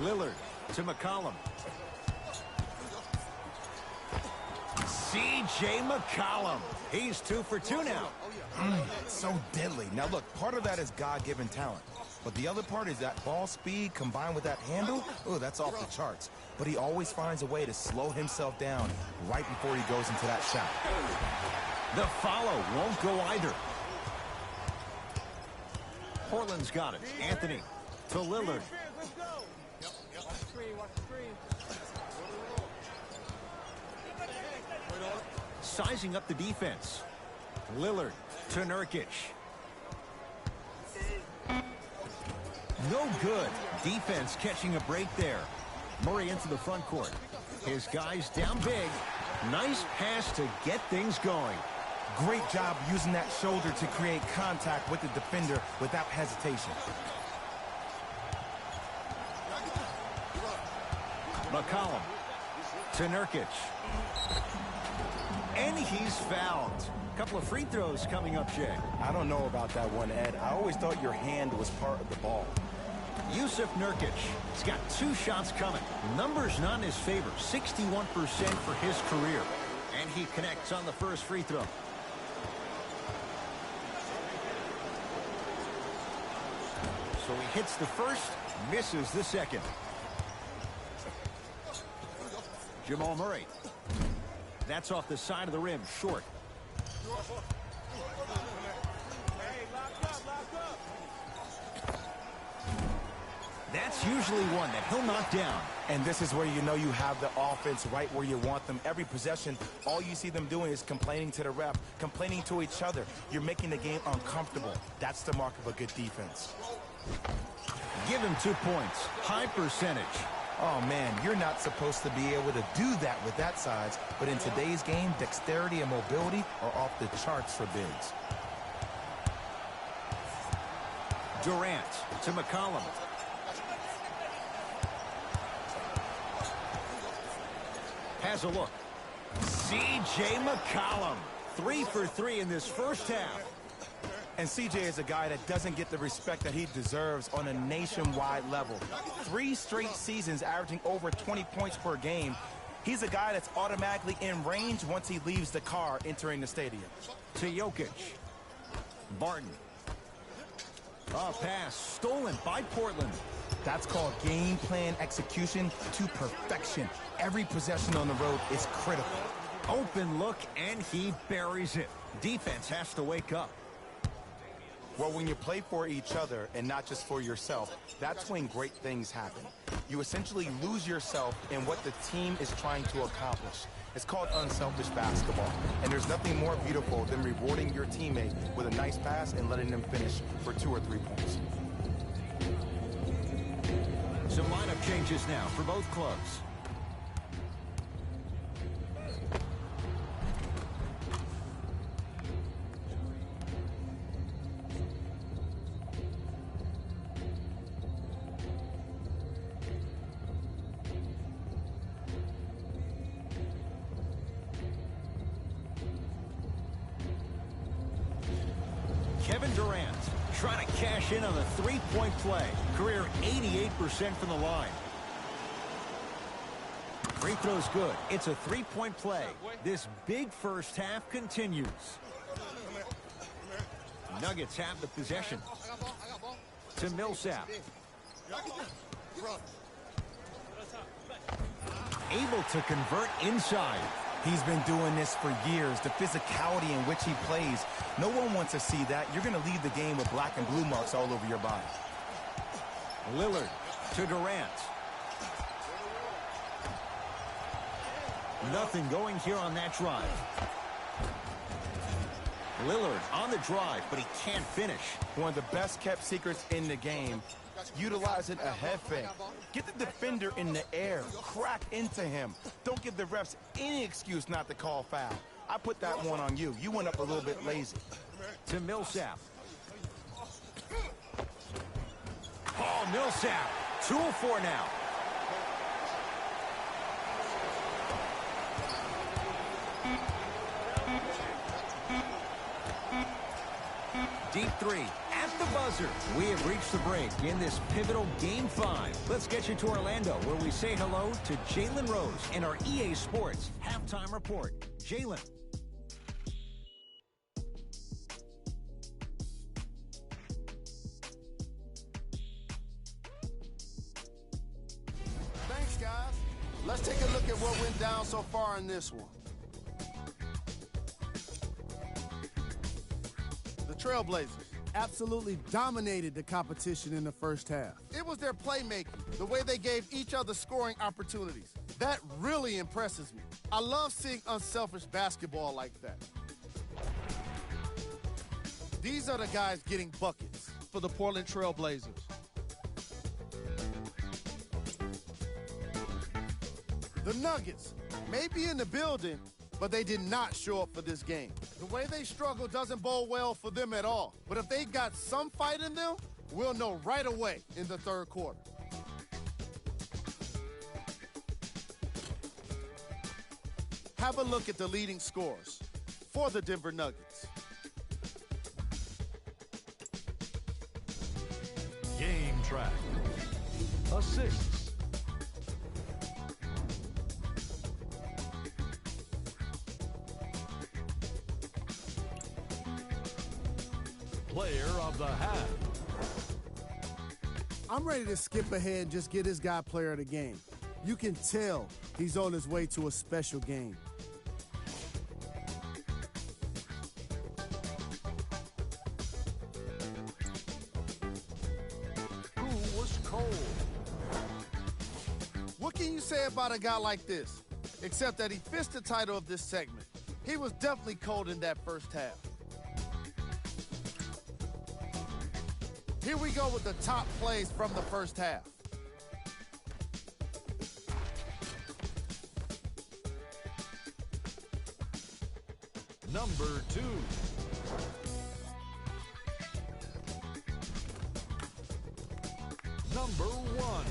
Lillard to McCollum. C.J. McCollum. He's 2 for 2 now. So deadly. Now look, part of that is God-given talent. But the other part is that ball speed combined with that handle. Oh, that's off the charts. But he always finds a way to slow himself down right before he goes into that shot. The follow won't go either. Portland's got it. Anthony to Lillard. Sizing up the defense. Lillard to Nurkic. No good. Defense catching a break there. Murray into the front court. His guys down big. Nice pass to get things going. Great job using that shoulder to create contact with the defender without hesitation. McCollum to Nurkic. And he's fouled. A couple of free throws coming up, Jay. I don't know about that one, Ed. I always thought your hand was part of the ball. Jusuf Nurkic. He's got 2 shots coming. Numbers not in his favor. 61% for his career. And he connects on the first free throw. So he hits the first, misses the second. Jamal Murray. That's off the side of the rim, short. That's usually one that he'll knock down. And this is where you know you have the offense right where you want them. Every possession, all you see them doing is complaining to the ref, complaining to each other. You're making the game uncomfortable. That's the mark of a good defense. Give him 2 points. High percentage. Oh, man, you're not supposed to be able to do that with that size. But in today's game, dexterity and mobility are off the charts for bigs. Durant to McCollum. Has a look. C.J. McCollum, 3 for 3 in this first half. And CJ is a guy that doesn't get the respect that he deserves on a nationwide level. 3 straight seasons averaging over 20 points per game. He's a guy that's automatically in range once he leaves the car entering the stadium. To Jokic. Barton. A pass stolen by Portland. That's called game plan execution to perfection. Every possession on the road is critical. Open look, and he buries it. Defense has to wake up. Well, when you play for each other and not just for yourself, that's when great things happen. You essentially lose yourself in what the team is trying to accomplish. It's called unselfish basketball. And there's nothing more beautiful than rewarding your teammate with a nice pass and letting them finish for 2 or 3 points. Some lineup changes now for both clubs. Kevin Durant trying to cash in on the three-point play. Career 88% from the line. Free throw's good. It's a three-point play. This big first half continues. Nuggets have the possession. To Millsap. Able to convert inside. He's been doing this for years. The physicality in which he plays. No one wants to see that. You're going to leave the game with black and blue marks all over your body. Lillard to Durant. Nothing going here on that drive. Lillard on the drive, but he can't finish. One of the best kept secrets in the game. Utilizing a head fake. Get the defender in the air. Crack into him. Don't give the refs any excuse not to call foul. I put that one on you. You went up a little bit lazy. To Millsap. Oh, Millsap. 2 of 4 now. Deep 3 at the buzzer. We have reached the break in this pivotal Game 5. Let's get you to Orlando, where we say hello to Jalen Rose and our EA Sports Halftime Report. Jalen. Thanks, guys. Let's take a look at what went down so far in this one. The Trailblazers absolutely dominated the competition in the first half. It was their playmaking, the way they gave each other scoring opportunities. That really impresses me. I love seeing unselfish basketball like that. These are the guys getting buckets for the Portland Trailblazers. The Nuggets may be in the building, but they did not show up for this game. The way they struggle doesn't bode well for them at all. But if they got some fight in them, we'll know right away in the third quarter. Have a look at the leading scorers for the Denver Nuggets. Game track. Assists. Player of the half. I'm ready to skip ahead and just get this guy player of the game. You can tell he's on his way to a special game. Who was cold? What can you say about a guy like this? Except that he fits the title of this segment. He was definitely cold in that first half. Here we go with the top plays from the first half. Number 2. Number 1.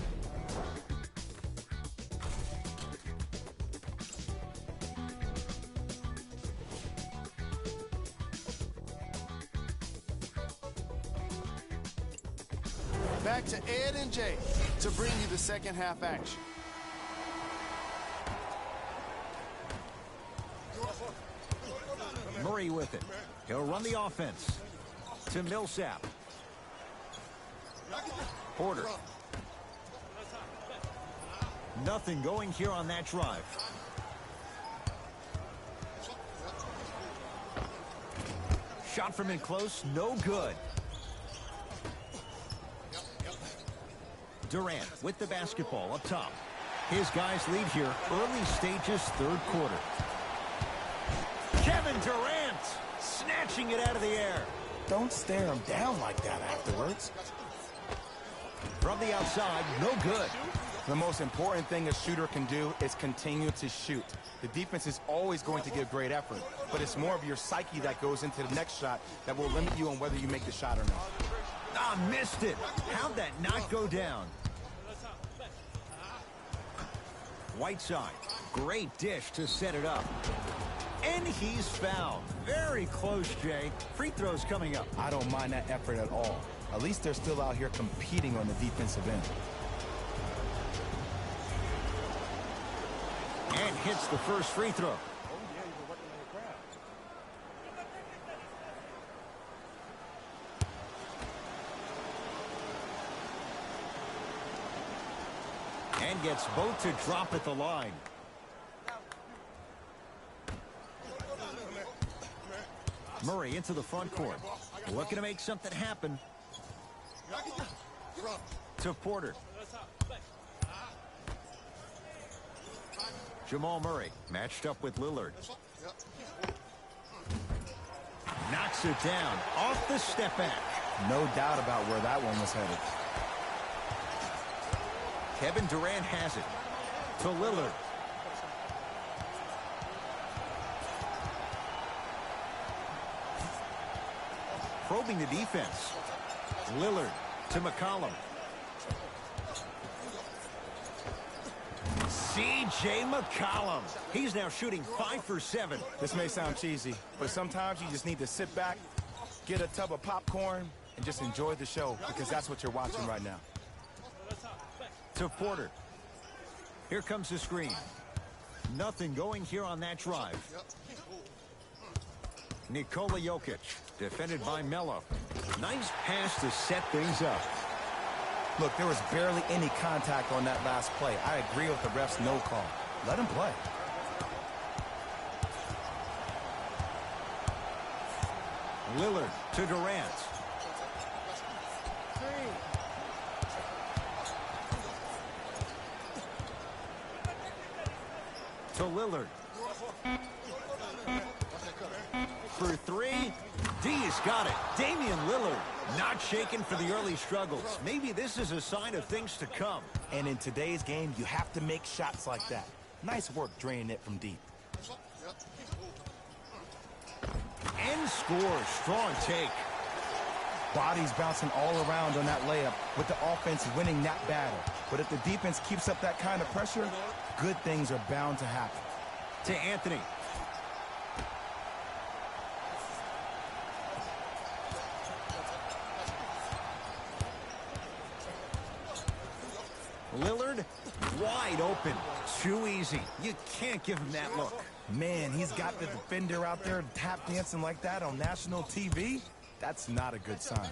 Back to Ed and Jay to bring you the second half action. Murray with it. He'll run the offense. To Millsap. Porter. Nothing going here on that drive. Shot from in close, no good. Durant with the basketball up top. His guys lead here, early stages, third quarter. Kevin Durant snatching it out of the air. Don't stare him down like that afterwards. From the outside, no good. The most important thing a shooter can do is continue to shoot. The defense is always going to give great effort, but it's more of your psyche that goes into the next shot that will limit you on whether you make the shot or not. Ah, missed it. How'd that not go down? Whiteside, great dish to set it up. And he's fouled. Very close, Jay. Free throws coming up. I don't mind that effort at all. At least they're still out here competing on the defensive end. And hits the first free throw. And gets both to drop at the line. Murray into the front court. Looking to make something happen. To Porter. Jamal Murray matched up with Lillard. Knocks it down off the step back. No doubt about where that one was headed. Kevin Durant has it. To Lillard. Probing the defense. Lillard to McCollum. C.J. McCollum. He's now shooting 5 for 7. This may sound cheesy, but sometimes you just need to sit back, get a tub of popcorn, and just enjoy the show, because that's what you're watching right now. To Porter. Here comes the screen. Nothing going here on that drive. Nikola Jokic, defended by Melo. Nice pass to set things up. Look, there was barely any contact on that last play. I agree with the ref's no call. Let him play. Lillard to Durant. To Lillard. For three. D's got it. Damian Lillard not shaken for the early struggles. Maybe this is a sign of things to come. And in today's game, you have to make shots like that. Nice work draining it from deep. And scores. Strong take. Bodies bouncing all around on that layup with the offense winning that battle. But if the defense keeps up that kind of pressure, good things are bound to happen. To Anthony. Lillard, wide open. Too easy. You can't give him that look. Man, he's got the defender out there tap dancing like that on national TV. That's not a good sign.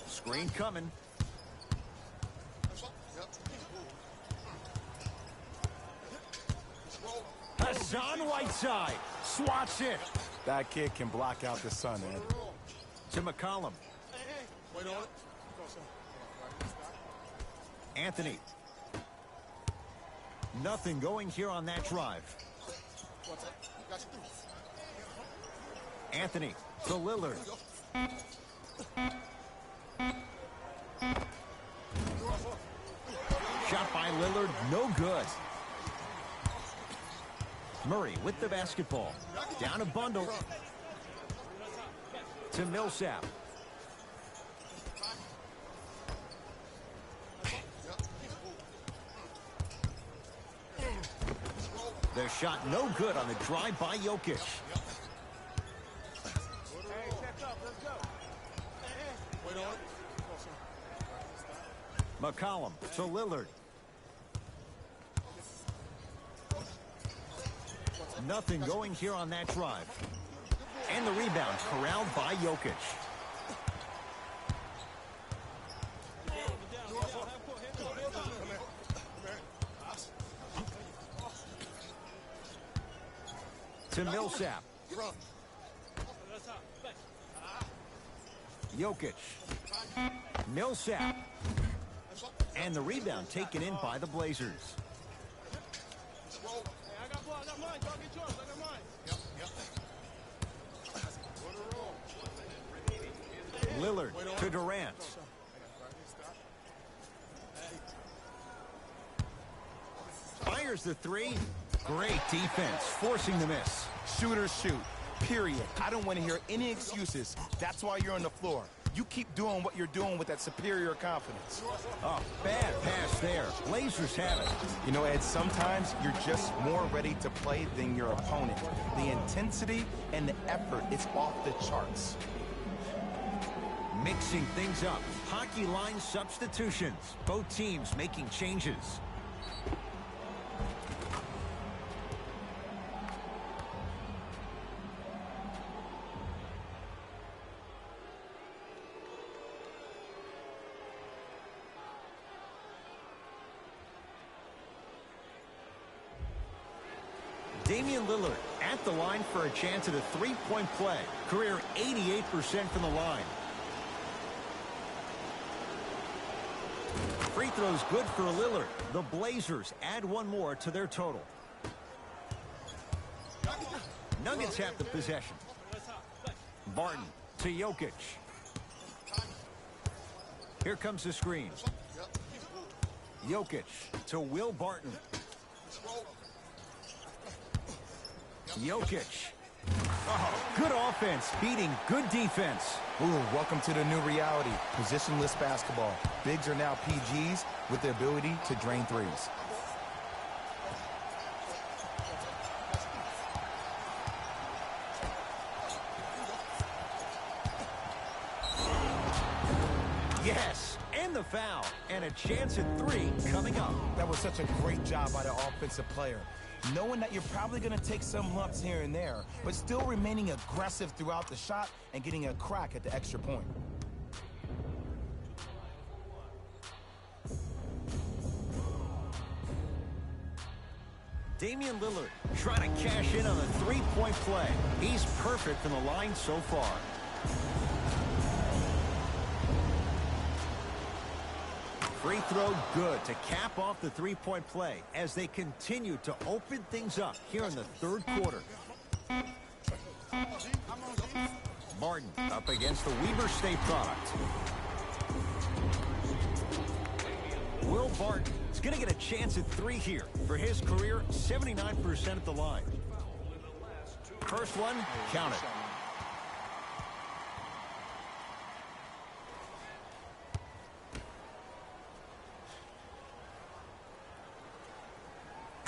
Screen coming. Hassan Whiteside swats it. That kid can block out the sun, Ed. To McCollum. Anthony. Nothing going here on that drive. Anthony to Lillard. Shot by Lillard, no good. Murray with the basketball. Down a bundle. To Millsap. The shot no good on the drive by Jokic. McCollum to Lillard. Nothing going here on that drive. And the rebound corralled by Jokic. To Millsap. Jokic. Millsap. And the rebound taken in by the Blazers. Lillard to Durant. Fires the three. Great defense, forcing the miss. Shooters shoot, period. I don't want to hear any excuses. That's why you're on the floor. You keep doing what you're doing with that superior confidence. Oh, bad pass there. Blazers have it. You know, Ed, sometimes you're just more ready to play than your opponent. The intensity and the effort, it's off the charts. Mixing things up. Hockey line substitutions. Both teams making changes. Damian Lillard at the line for a chance at a three-point play. Career 88% from the line. Free throw's good for Lillard. The Blazers add one more to their total. Nuggets have the possession. Barton to Jokic. Here comes the screen. Jokic to Will Barton. Jokic. Oh, good offense, beating good defense. Ooh, welcome to the new reality. Positionless basketball. Bigs are now PGs with the ability to drain threes. Yes, and the foul. And a chance at three coming up. That was such a great job by the offensive player. Knowing that you're probably going to take some lumps here and there, but still remaining aggressive throughout the shot and getting a crack at the extra point. Damian Lillard trying to cash in on a three-point play. He's perfect from the line so far. Free throw good to cap off the three-point play as they continue to open things up here in the third quarter. Barton up against the Weber State product. Will Barton is going to get a chance at three here for his career, 79% at the line. First one, count it.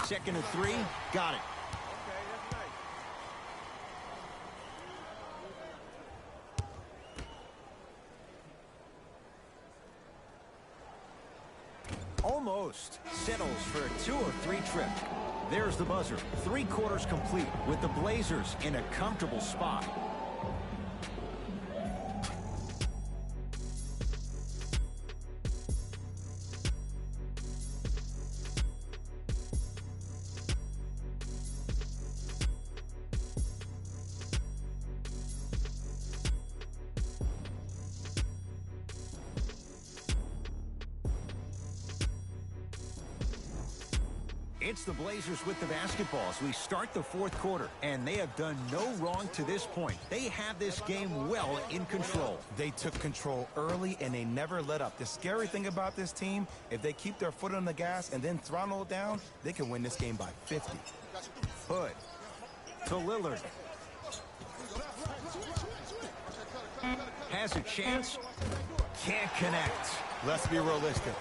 Second and three, got it. Almost settles for a 2-3 trip. There's the buzzer. 3 quarters complete with the Blazers in a comfortable spot. It's the Blazers with the basketball as we start the fourth quarter, and they have done no wrong to this point. They have this game well in control. They took control early, and they never let up. The scary thing about this team, if they keep their foot on the gas and then throttle it down, they can win this game by 50. Hood to Lillard. Has a chance. Can't connect. Let's be realistic.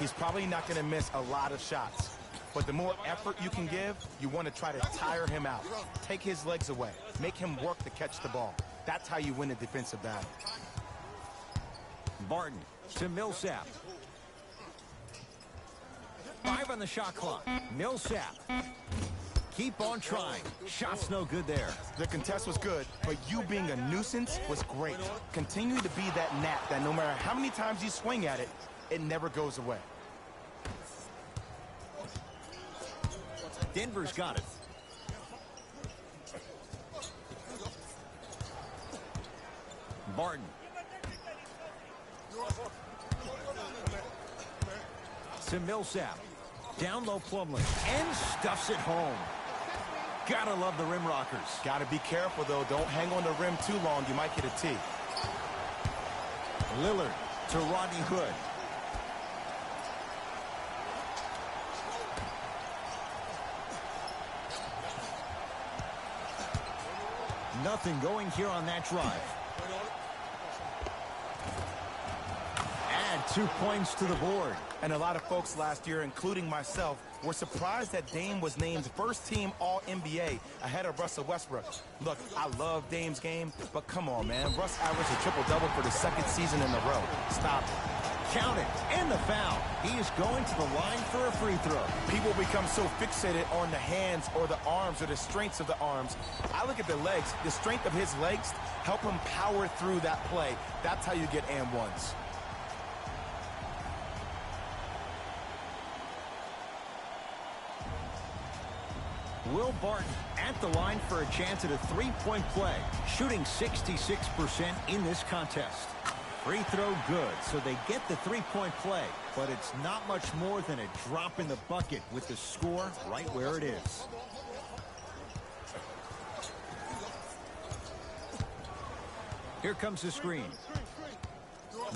He's probably not going to miss a lot of shots. But the more effort you can give, you want to try to tire him out. Take his legs away. Make him work to catch the ball. That's how you win a defensive battle. Barton to Millsap. 5 on the shot clock. Millsap. Keep on trying. Shot's no good there. The contest was good, but you being a nuisance was great. Continue to be that gnat that no matter how many times you swing at it, it never goes away. Denver's got it. Barton. To Millsap. Down low Plumlee. And stuffs it home. Gotta love the rim rockers. Gotta be careful, though. Don't hang on the rim too long. You might get a tee. Lillard to Rodney Hood. Nothing going here on that drive. Add 2 points to the board. And a lot of folks last year, including myself, were surprised that Dame was named first-team All-NBA ahead of Russell Westbrook. Look, I love Dame's game, but come on, man. Russ averaged a triple-double for the 2nd season in a row. Stop it. Count it. And the foul. He is going to the line for a free throw. People become so fixated on the hands or the arms or the strengths of the arms. I look at the legs. The strength of his legs help him power through that play. That's how you get and ones. Will Barton at the line for a chance at a three-point play, shooting 66% in this contest. Free throw good, so they get the three-point play, but it's not much more than a drop in the bucket with the score right where it is. Here comes the screen.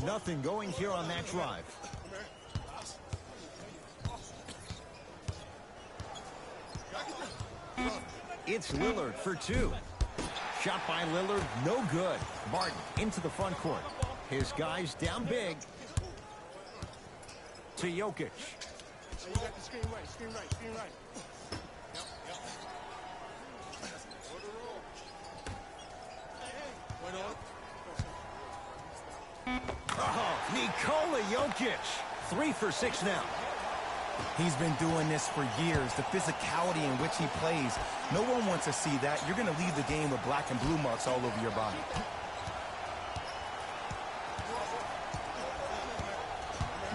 Nothing going here on that drive. It's Lillard for 2. Shot by Lillard, no good. Barton into the front court. His guys down big. To Jokic. You got the screen right. Oh, Nikola Jokic. 3 for 6 now. He's been doing this for years. The physicality in which he plays. No one wants to see that. You're going to leave the game with black and blue marks all over your body.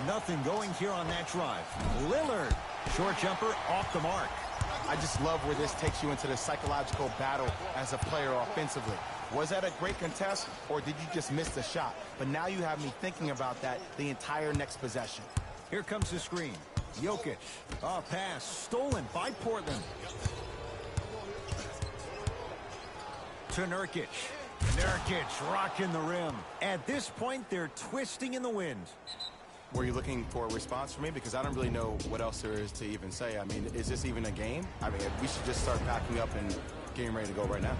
Nothing going here on that drive. Lillard. Short jumper off the mark. I just love where this takes you into the psychological battle as a player offensively. Was that a great contest, or did you just miss the shot? But now you have me thinking about that the entire next possession. Here comes the screen. Jokic. Oh, pass stolen by Portland. To Nurkic. Nurkic rocking the rim. At this point, they're twisting in the wind. Were you looking for a response from me? Because I don't really know what else there is to even say. I mean, is this even a game? I mean, we should just start packing up and getting ready to go right now.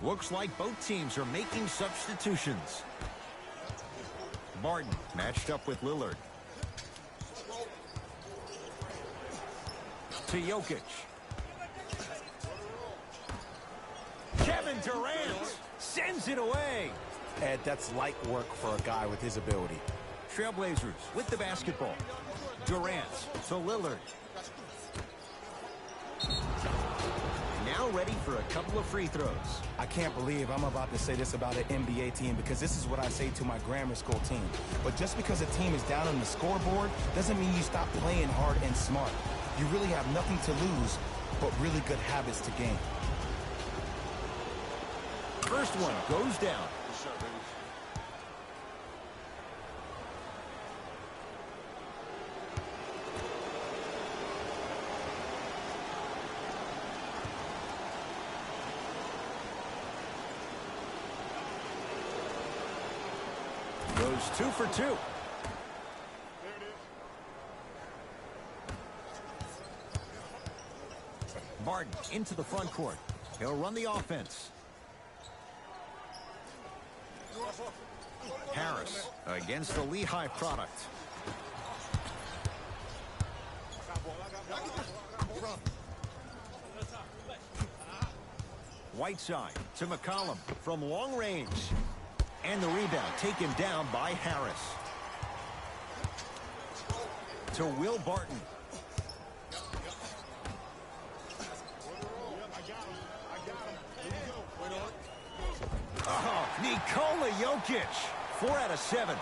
Looks like both teams are making substitutions. Barton matched up with Lillard. To Jokic. Kevin Durant sends it away. Ed, that's light work for a guy with his ability. Trailblazers with the basketball. Durant to Lillard. Now now ready for a couple of free throws. I can't believe I'm about to say this about an NBA team because this is what I say to my grammar school team. But just because a team is down on the scoreboard doesn't mean you stop playing hard and smart. You really have nothing to lose, but really good habits to gain. First one goes down. Goes 2 for 2. Martin into the front court. He'll run the offense. Harris against the Lehigh product. Whiteside to McCollum from long range. And the rebound taken down by Harris. To Will Barton. Oh, Nikola Jokic. 4 out of 7.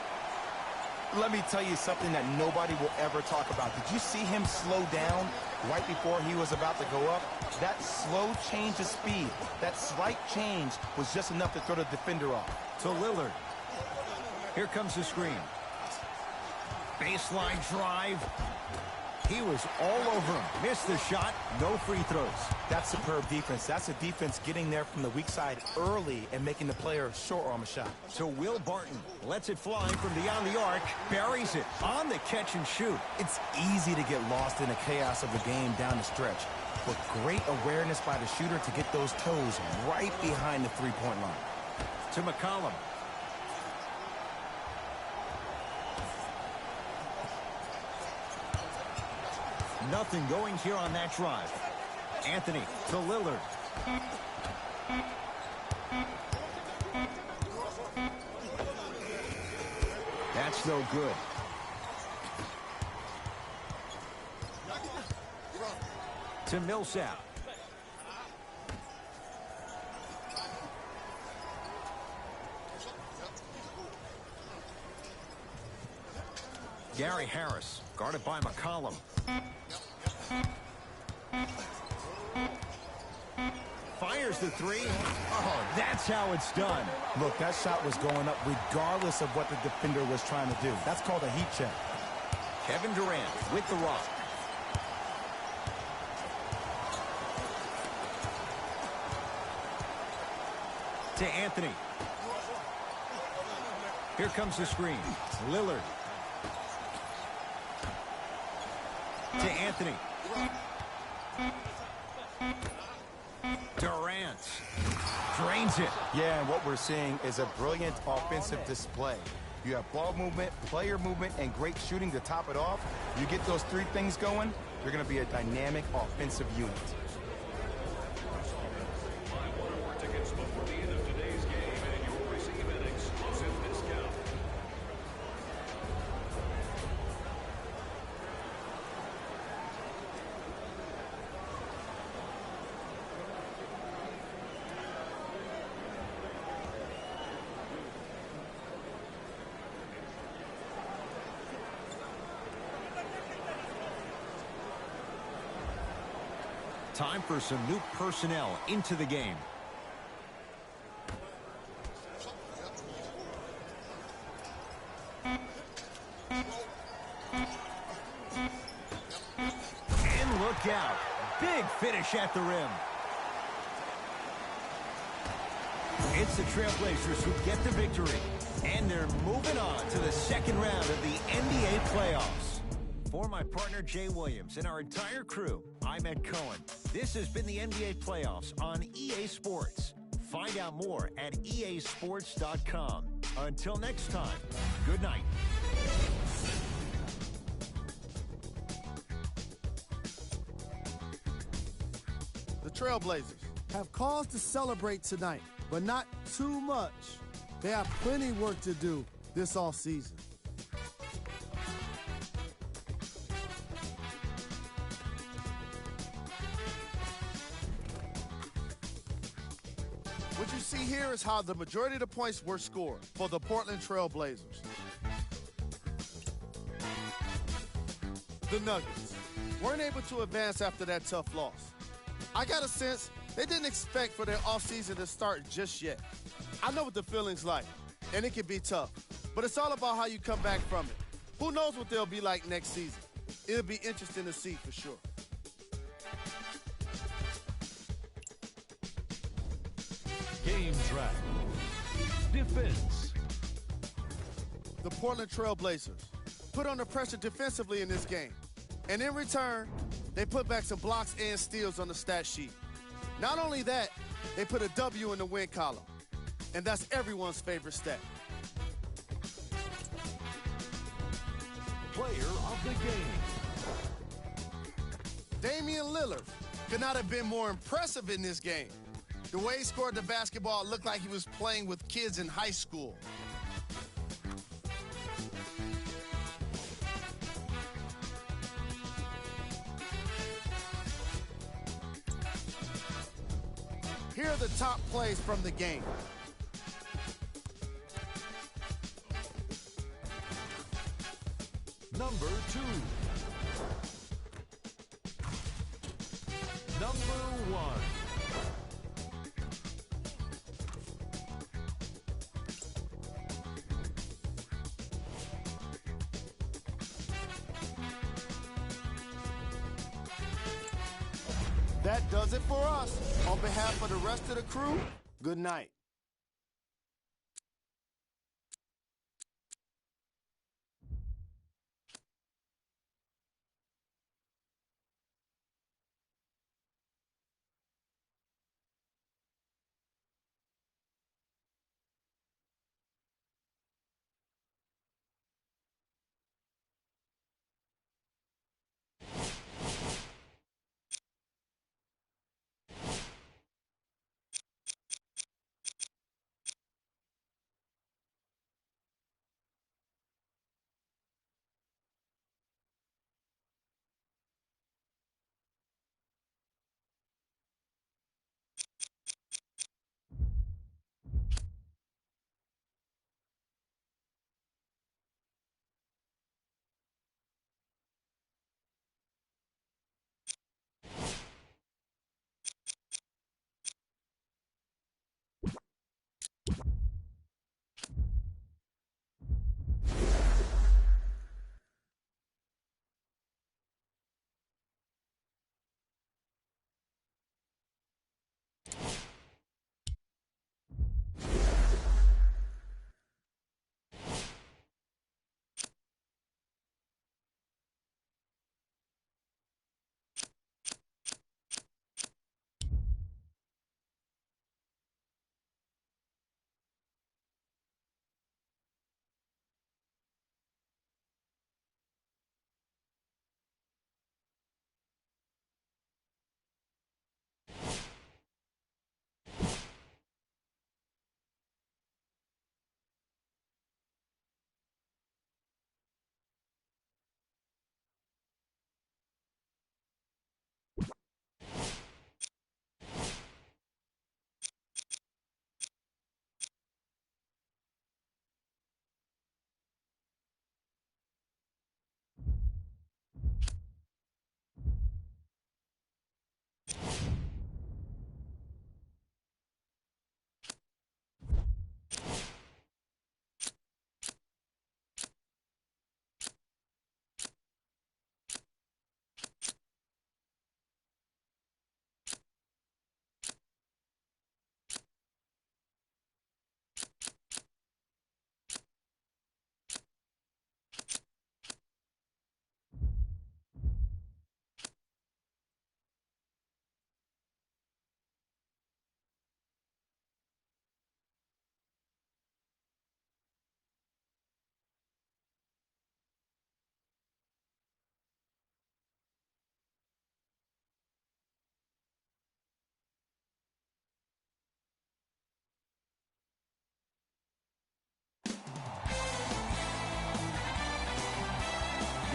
Let me tell you something that nobody will ever talk about. Did you see him slow down right before he was about to go up? That slow change of speed, that slight change was just enough to throw the defender off. To Lillard. Here comes the screen. Baseline drive. He was all over him. Missed the shot. No free throws. That's superb defense. That's a defense getting there from the weak side early and making the player short arm a shot. To Will Barton. Lets it fly from beyond the arc. Buries it on the catch and shoot. It's easy to get lost in the chaos of the game down the stretch. But great awareness by the shooter to get those toes right behind the three-point line. To McCollum. Nothing going here on that drive. Anthony to Lillard. That's no good. To Millsap. Gary Harris, guarded by McCollum. Fires the three. Oh, that's how it's done. Look, that shot was going up regardless of what the defender was trying to do. That's called a heat check. Kevin Durant with the rock. To Anthony. Here comes the screen. Lillard. To Anthony. Durant. Drains it. Yeah, and what we're seeing is a brilliant offensive display. You have ball movement, player movement, and great shooting to top it off. You get those three things going, you're going to be a dynamic offensive unit. Buy one or more tickets before the end of today's game, and you'll receive an exclusive discount. Time for some new personnel into the game. And look out. Big finish at the rim. It's the Trailblazers who get the victory. And they're moving on to the second round of the NBA playoffs. For my partner, Jay Williams, and our entire crew, I'm Ed Cohen. This has been the NBA playoffs on EA Sports. Find out more at easports.com. Until next time, good night. The Trailblazers have cause to celebrate tonight, but not too much. They have plenty work to do this offseason. What you see here is how the majority of the points were scored for the Portland Trail Blazers. The Nuggets weren't able to advance after that tough loss. I got a sense they didn't expect for their offseason to start just yet. I know what the feeling's like, and it can be tough, but it's all about how you come back from it. Who knows what they'll be like next season? It'll be interesting to see for sure. Game track. Defense. The Portland Trail Blazers put under pressure defensively in this game. And in return, they put back some blocks and steals on the stat sheet. Not only that, they put a W in the win column. And that's everyone's favorite stat. Player of the game. Damian Lillard could not have been more impressive in this game. The way he scored the basketball looked like he was playing with kids in high school. Here are the top plays from the game. Number 2. Number 1. That does it for us. On behalf of the rest of the crew, good night.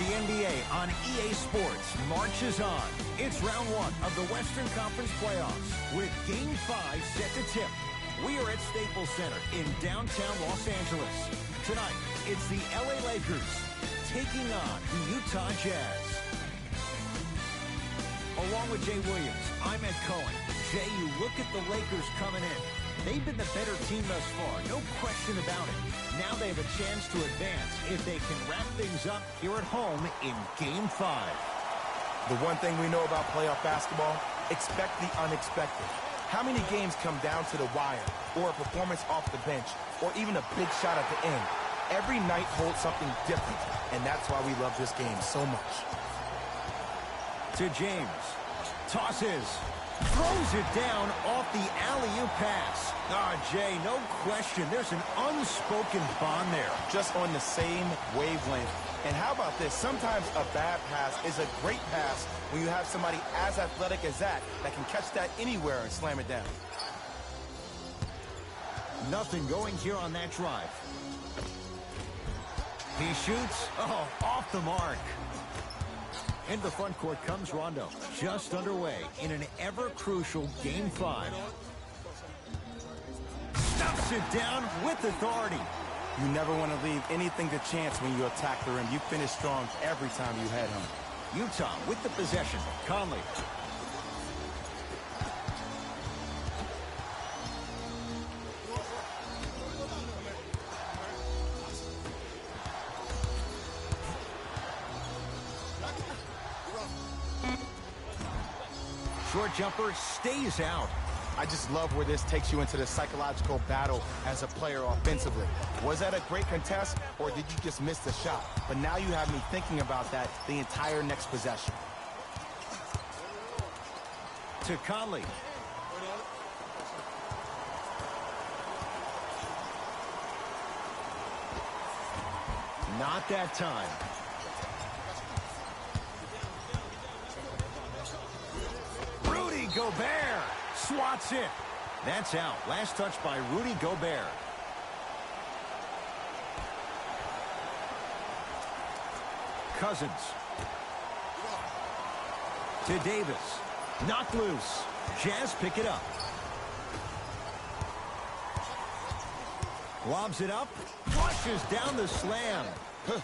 The NBA on EA Sports marches on. It's round one of the Western Conference playoffs with Game 5 set to tip. We are at Staples Center in downtown Los Angeles. Tonight, it's the LA Lakers taking on the Utah Jazz. Along with Jay Williams, I'm Ed Cohen. Jay, you look at the Lakers coming in. They've been the better team thus far, no question about it. Now they have a chance to advance if they can wrap things up here at home in Game 5. The one thing we know about playoff basketball, expect the unexpected. How many games come down to the wire, or a performance off the bench, or even a big shot at the end? Every night holds something different, and that's why we love this game so much. To James. Tosses. Throws it down off the alley-oop pass. Jay, no question. There's an unspoken bond there. Just on the same wavelength. And how about this? Sometimes a bad pass is a great pass when you have somebody as athletic as that can catch that anywhere and slam it down. Nothing going here on that drive. He shoots. Off the mark. Into the front court comes Rondo. Just underway in an ever-crucial Game 5. Stuffs it down with authority. You never want to leave anything to chance when you attack the rim. You finish strong every time you head home. Utah with the possession. Conley. Short jumper stays out. I just love where this takes you into the psychological battle as a player offensively. Was that a great contest, or did you just miss the shot? But now you have me thinking about that the entire next possession. To Conley. Not that time. Rudy Gobert swats it. That's out. Last touch by Rudy Gobert. Cousins. To Davis. Knocked loose. Jazz pick it up. Lobs it up. Flushes down the slam.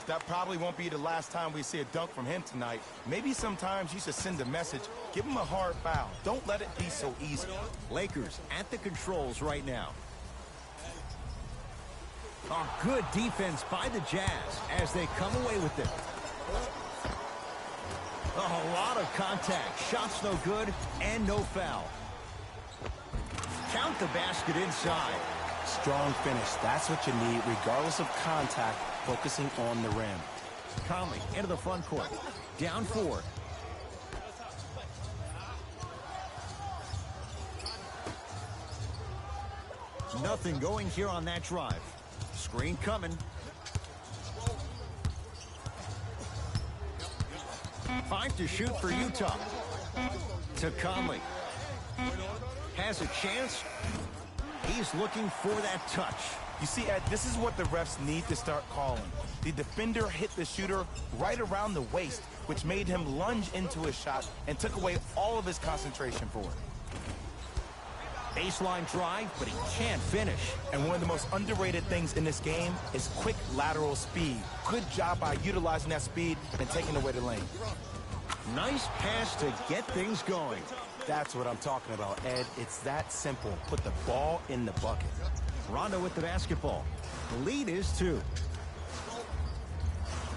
That probably won't be the last time we see a dunk from him tonight. Maybe sometimes you should send a message. Give him a hard foul. Don't let it be so easy. Lakers at the controls right now. Good defense by the Jazz as they come away with it. A lot of contact. Shots no good and no foul. Count the basket inside. Strong finish. That's what you need, regardless of contact, focusing on the rim. Conley into the front court. Down 4. Nothing going here on that drive. Screen coming. Five to shoot for Utah. To Conley. Has a chance. He's looking for that touch. You see, Ed, this is what the refs need to start calling. The defender hit the shooter right around the waist, which made him lunge into his shot and took away all of his concentration for it. Baseline drive, but he can't finish. And one of the most underrated things in this game is quick lateral speed. Good job by utilizing that speed and taking away the lane. Nice pass to get things going. That's what I'm talking about, Ed. It's that simple. Put the ball in the bucket. Rondo with the basketball. The lead is 2.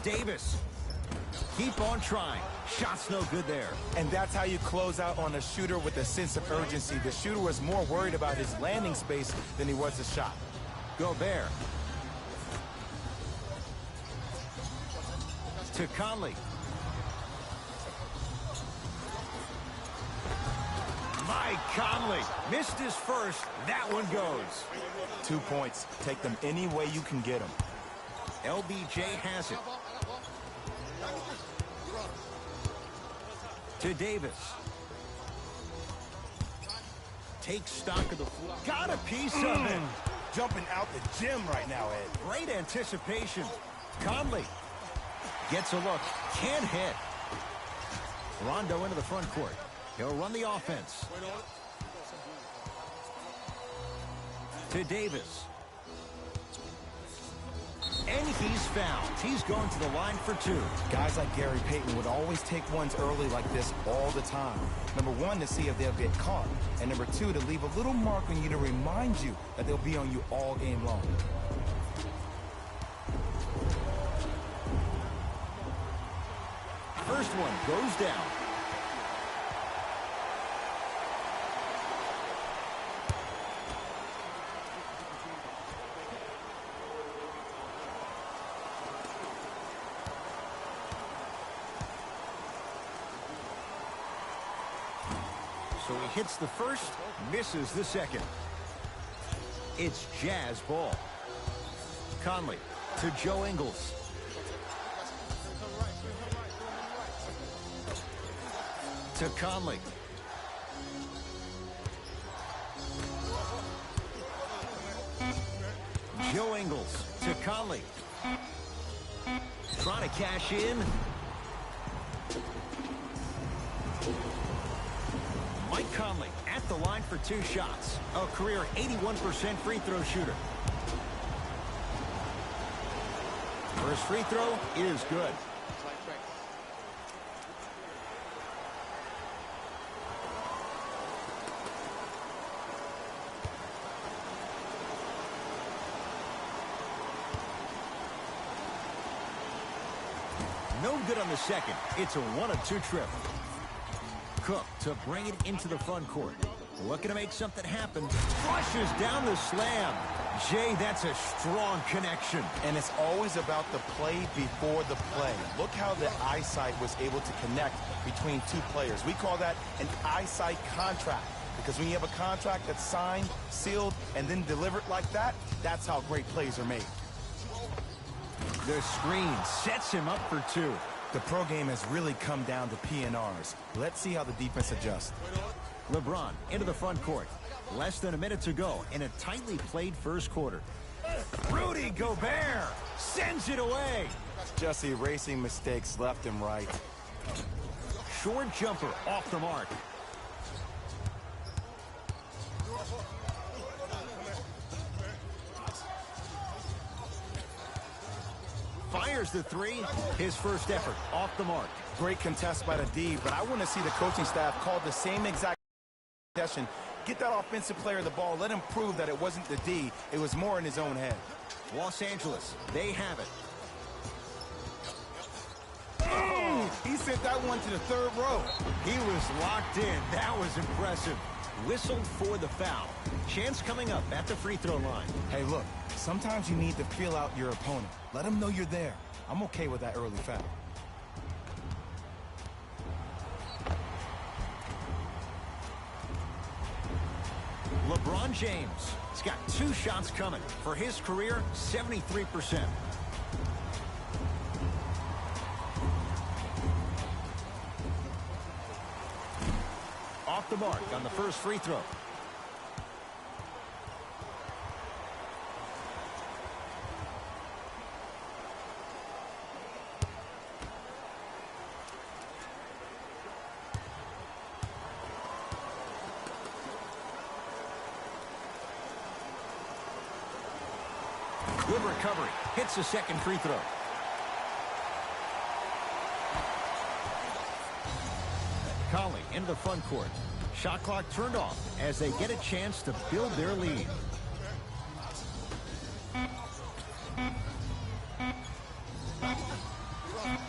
Davis. Keep on trying. Shot's no good there. And that's how you close out on a shooter with a sense of urgency. The shooter was more worried about his landing space than he was the shot. Gobert. To Conley. Mike Conley missed his first. That one goes. 2 points. Take them any way you can get them. LBJ has it. To Davis. Takes stock of the floor. Got a piece of it. Jumping out the gym right now, Ed. Great anticipation. Conley gets a look. Can't hit. Rondo into the front court. He'll run the offense. to Davis. And he's fouled. He's going to the line for 2. Guys like Gary Payton would always take ones early like this all the time. Number 1, to see if they'll get caught. And number 2, to leave a little mark on you to remind you that they'll be on you all game long. First one goes down. So he hits the first, misses the second. It's Jazz ball. Conley to Joe Ingles. To Conley. Joe Ingles to Conley. Trying to cash in. Mike Conley at the line for 2 shots. A career 81% free throw shooter. First free throw is good. No good on the second. It's a 1-of-2 trip. Cook to bring it into the front court. Looking to make something happen. Flushes down the slam. Jay, that's a strong connection. And it's always about the play before the play. Look how the eyesight was able to connect between 2 players. We call that an eyesight contract. Because when you have a contract that's signed, sealed, and then delivered like that, that's how great plays are made. The screen sets him up for 2. The pro game has really come down to PNRs. Let's see how the defense adjusts. LeBron into the front court. Less than a minute to go in a tightly played first quarter. Rudy Gobert sends it away. Just erasing mistakes left and right. Short jumper off the mark. Fires the 3. His first effort off the mark. Great contest by the D, but I want to see the coaching staff call the same exact session. Get that offensive player the ball. Let him prove that it wasn't the D. It was more in his own head. Los Angeles, they have it. Oh, he sent that one to the 3rd row. He was locked in. That was impressive. Whistled for the foul. Chance coming up at the free throw line. Hey, look, sometimes you need to feel out your opponent. Let him know you're there. I'm okay with that early foul. LeBron James has got 2 shots coming. For his career, 73%. Off the mark on the first free throw. Good recovery. Hits the second free throw. Conley into the front court. Shot clock turned off as they get a chance to build their lead.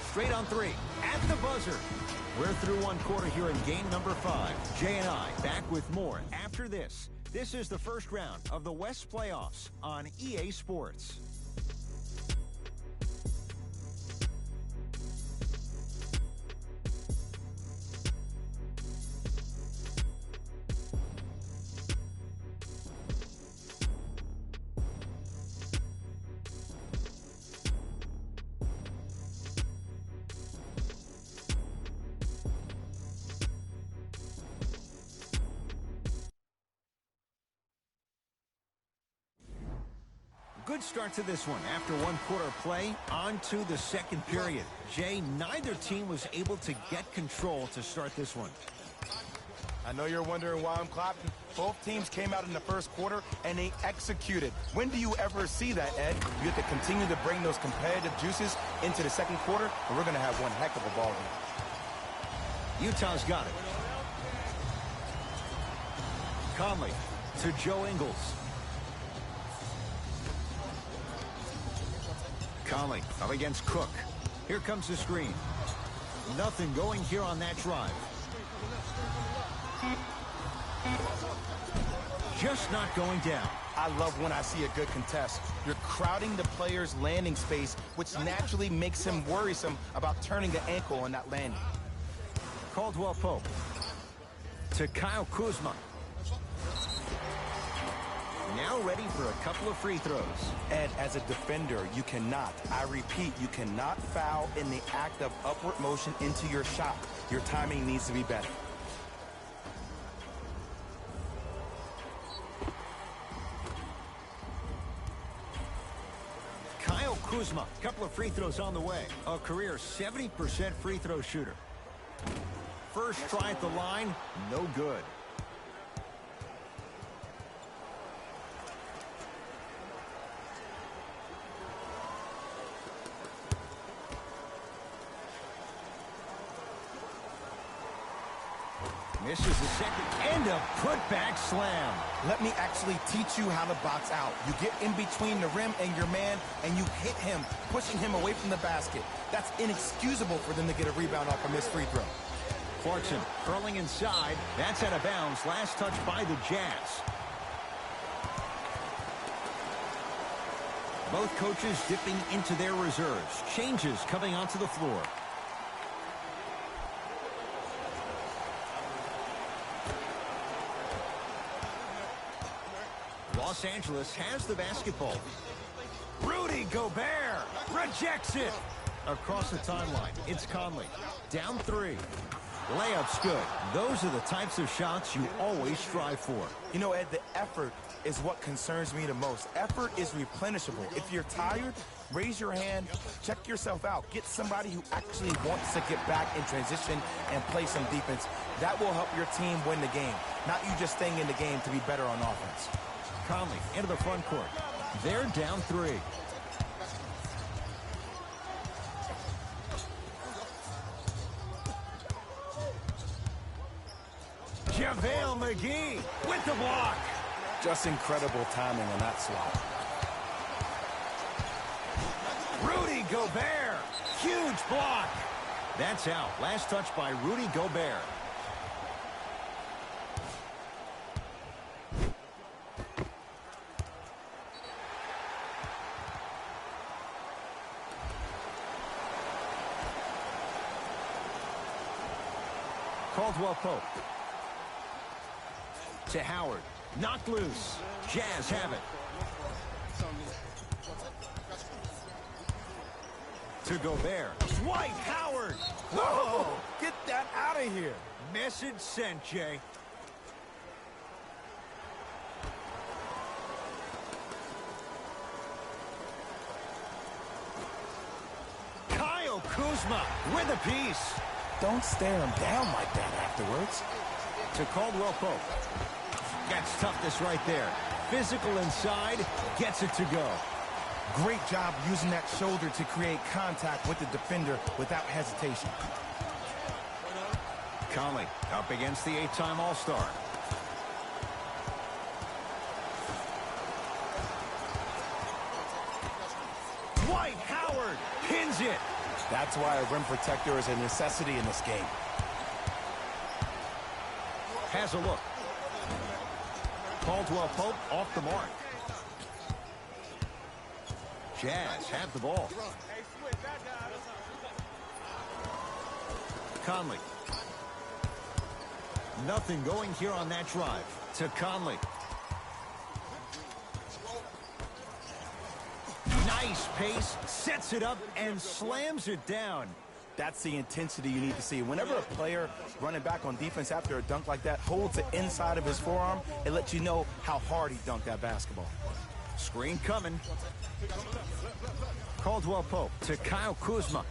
Straight on 3. At the buzzer. We're through 1 quarter here in game number 5. Jay and I back with more after this. This is the first round of the West Playoffs on EA Sports. Good start to this one. After 1 quarter play, on to the second period. Jay, neither team was able to get control to start this one. I know you're wondering why I'm clapping. Both teams came out in the first quarter, and they executed. When do you ever see that, Ed? You have to continue to bring those competitive juices into the second quarter, and we're going to have one heck of a ball game. Utah's got it. Conley to Joe Ingles. Conley up against Cook. Here comes the screen. Nothing going here on that drive. Just not going down. I love when I see a good contest. You're crowding the player's landing space, which naturally makes him worrisome about turning the ankle on that landing. Caldwell Pope to Kyle Kuzma. Now ready for a couple of free throws. Ed, as a defender, you cannot, I repeat, you cannot foul in the act of upward motion into your shot. Your timing needs to be better. Kyle Kuzma, couple of free throws on the way. A career 70% free throw shooter. First try at the line, no good. Misses the second and a putback slam. Let me actually teach you how to box out. You get in between the rim and your man, and you hit him, pushing him away from the basket. That's inexcusable for them to get a rebound off a missed free throw. Clarkson curling inside. That's out of bounds. Last touch by the Jazz. Both coaches dipping into their reserves. Changes coming onto the floor. Los Angeles has the basketball. Rudy Gobert rejects it. Across the timeline, it's Conley. Down 3. Layup's good. Those are the types of shots you always strive for. You know, Ed, the effort is what concerns me the most. Effort is replenishable. If you're tired, raise your hand, check yourself out. Get somebody who actually wants to get back in transition and play some defense. That will help your team win the game, not you just staying in the game to be better on offense. Conley into the front court. They're down 3. JaVale McGee with the block. Just incredible timing on that swap. Rudy Gobert. Huge block. That's out. Last touch by Rudy Gobert. Caldwell Pope to Howard. Knocked loose. Jazz have it. To Gobert. Dwight Howard. Whoa! Get that out of here. Message sent, Jay. Kyle Kuzma with a piece. Don't stare him down like that afterwards. To Caldwell Pope. That's toughness right there. Physical inside, gets it to go. Great job using that shoulder to create contact with the defender without hesitation. Conley up against the 8-time All-Star. Dwight Howard pins it. That's why a rim protector is a necessity in this game. Has a look. Caldwell Pope off the mark. Jazz have the ball. Conley. Nothing going here on that drive. To Conley. Nice pace, sets it up, and slams it down. That's the intensity you need to see. Whenever a player running back on defense after a dunk like that holds the inside of his forearm, it lets you know how hard he dunked that basketball. Screen coming. Caldwell Pope to Kyle Kuzma.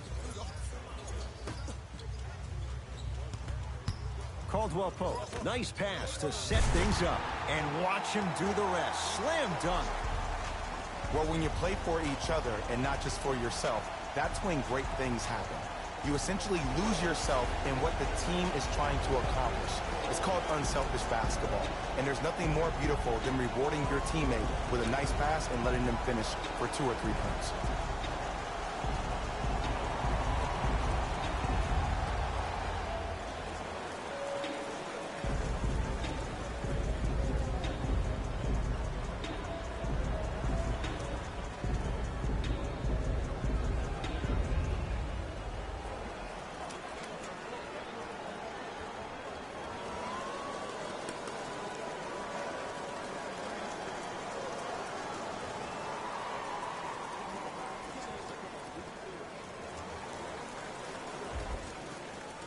Caldwell Pope, nice pass to set things up. And watch him do the rest. Slam dunk. Well, when you play for each other and not just for yourself, that's when great things happen. You essentially lose yourself in what the team is trying to accomplish. It's called unselfish basketball. And there's nothing more beautiful than rewarding your teammate with a nice pass and letting them finish for 2 or 3 points.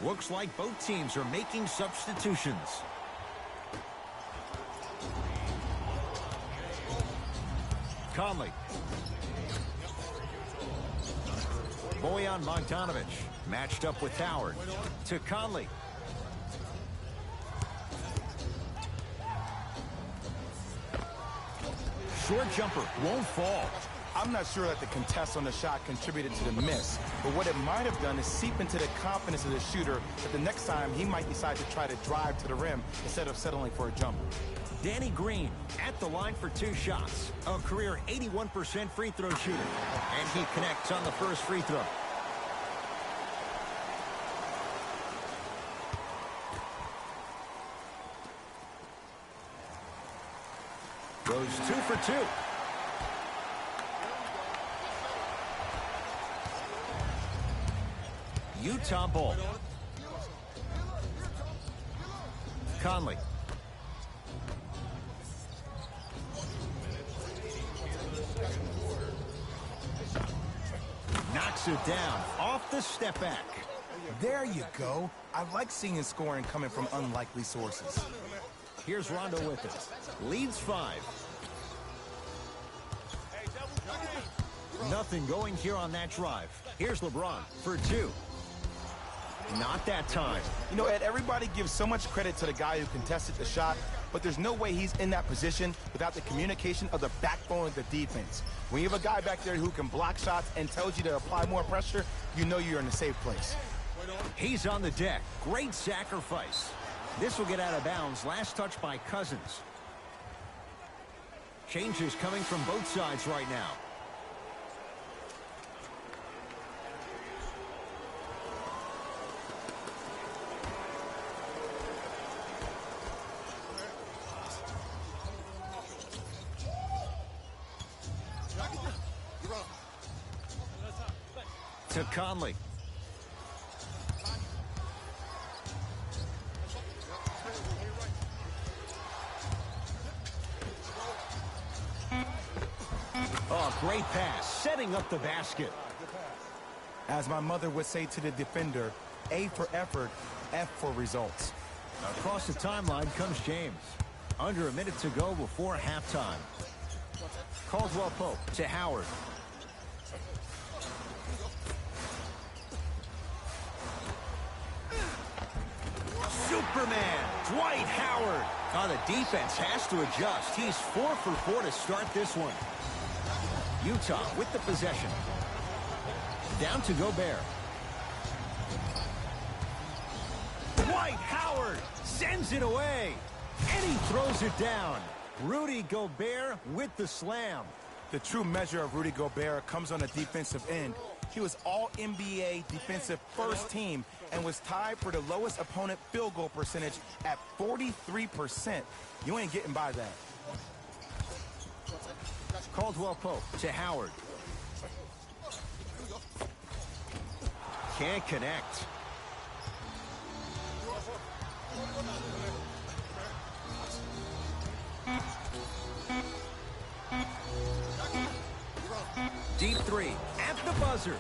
Looks like both teams are making substitutions. Conley. Bojan Bogdanovic matched up with Howard. To Conley. Short jumper won't fall. I'm not sure that the contest on the shot contributed to the miss, but what it might have done is seep into the confidence of the shooter that the next time he might decide to try to drive to the rim instead of settling for a jumper. Danny Green at the line for 2 shots. A career 81% free throw shooter. And he connects on the first free throw. Goes 2 for 2. Utah ball. Conley. Knocks it down off the step back. There you go. I like seeing scoring coming from unlikely sources. Here's Rondo with it. Leads 5. Nothing going here on that drive. Here's LeBron for 2. Not that time. You know, Ed, everybody gives so much credit to the guy who contested the shot, but there's no way he's in that position without the communication of the backbone of the defense. When you have a guy back there who can block shots and tells you to apply more pressure, you know you're in a safe place. He's on the deck. Great sacrifice. This will get out of bounds. Last touch by Cousins. Changes coming from both sides right now. To Conley. Oh, great pass, setting up the basket. As my mother would say to the defender, A for effort, F for results. Across the timeline comes James. Under a minute to go before halftime. Caldwell Pope to Howard. Superman, Dwight Howard. Oh, the defense has to adjust. He's 4 for 4 to start this one. Utah with the possession. Down to Gobert. Dwight Howard sends it away. And he throws it down. Rudy Gobert with the slam. The true measure of Rudy Gobert comes on the defensive end. He was all-NBA defensive first team and was tied for the lowest opponent field goal percentage at 43%. You ain't getting by that. Caldwell Pope to Howard. Can't connect. Deep 3 at the buzzer.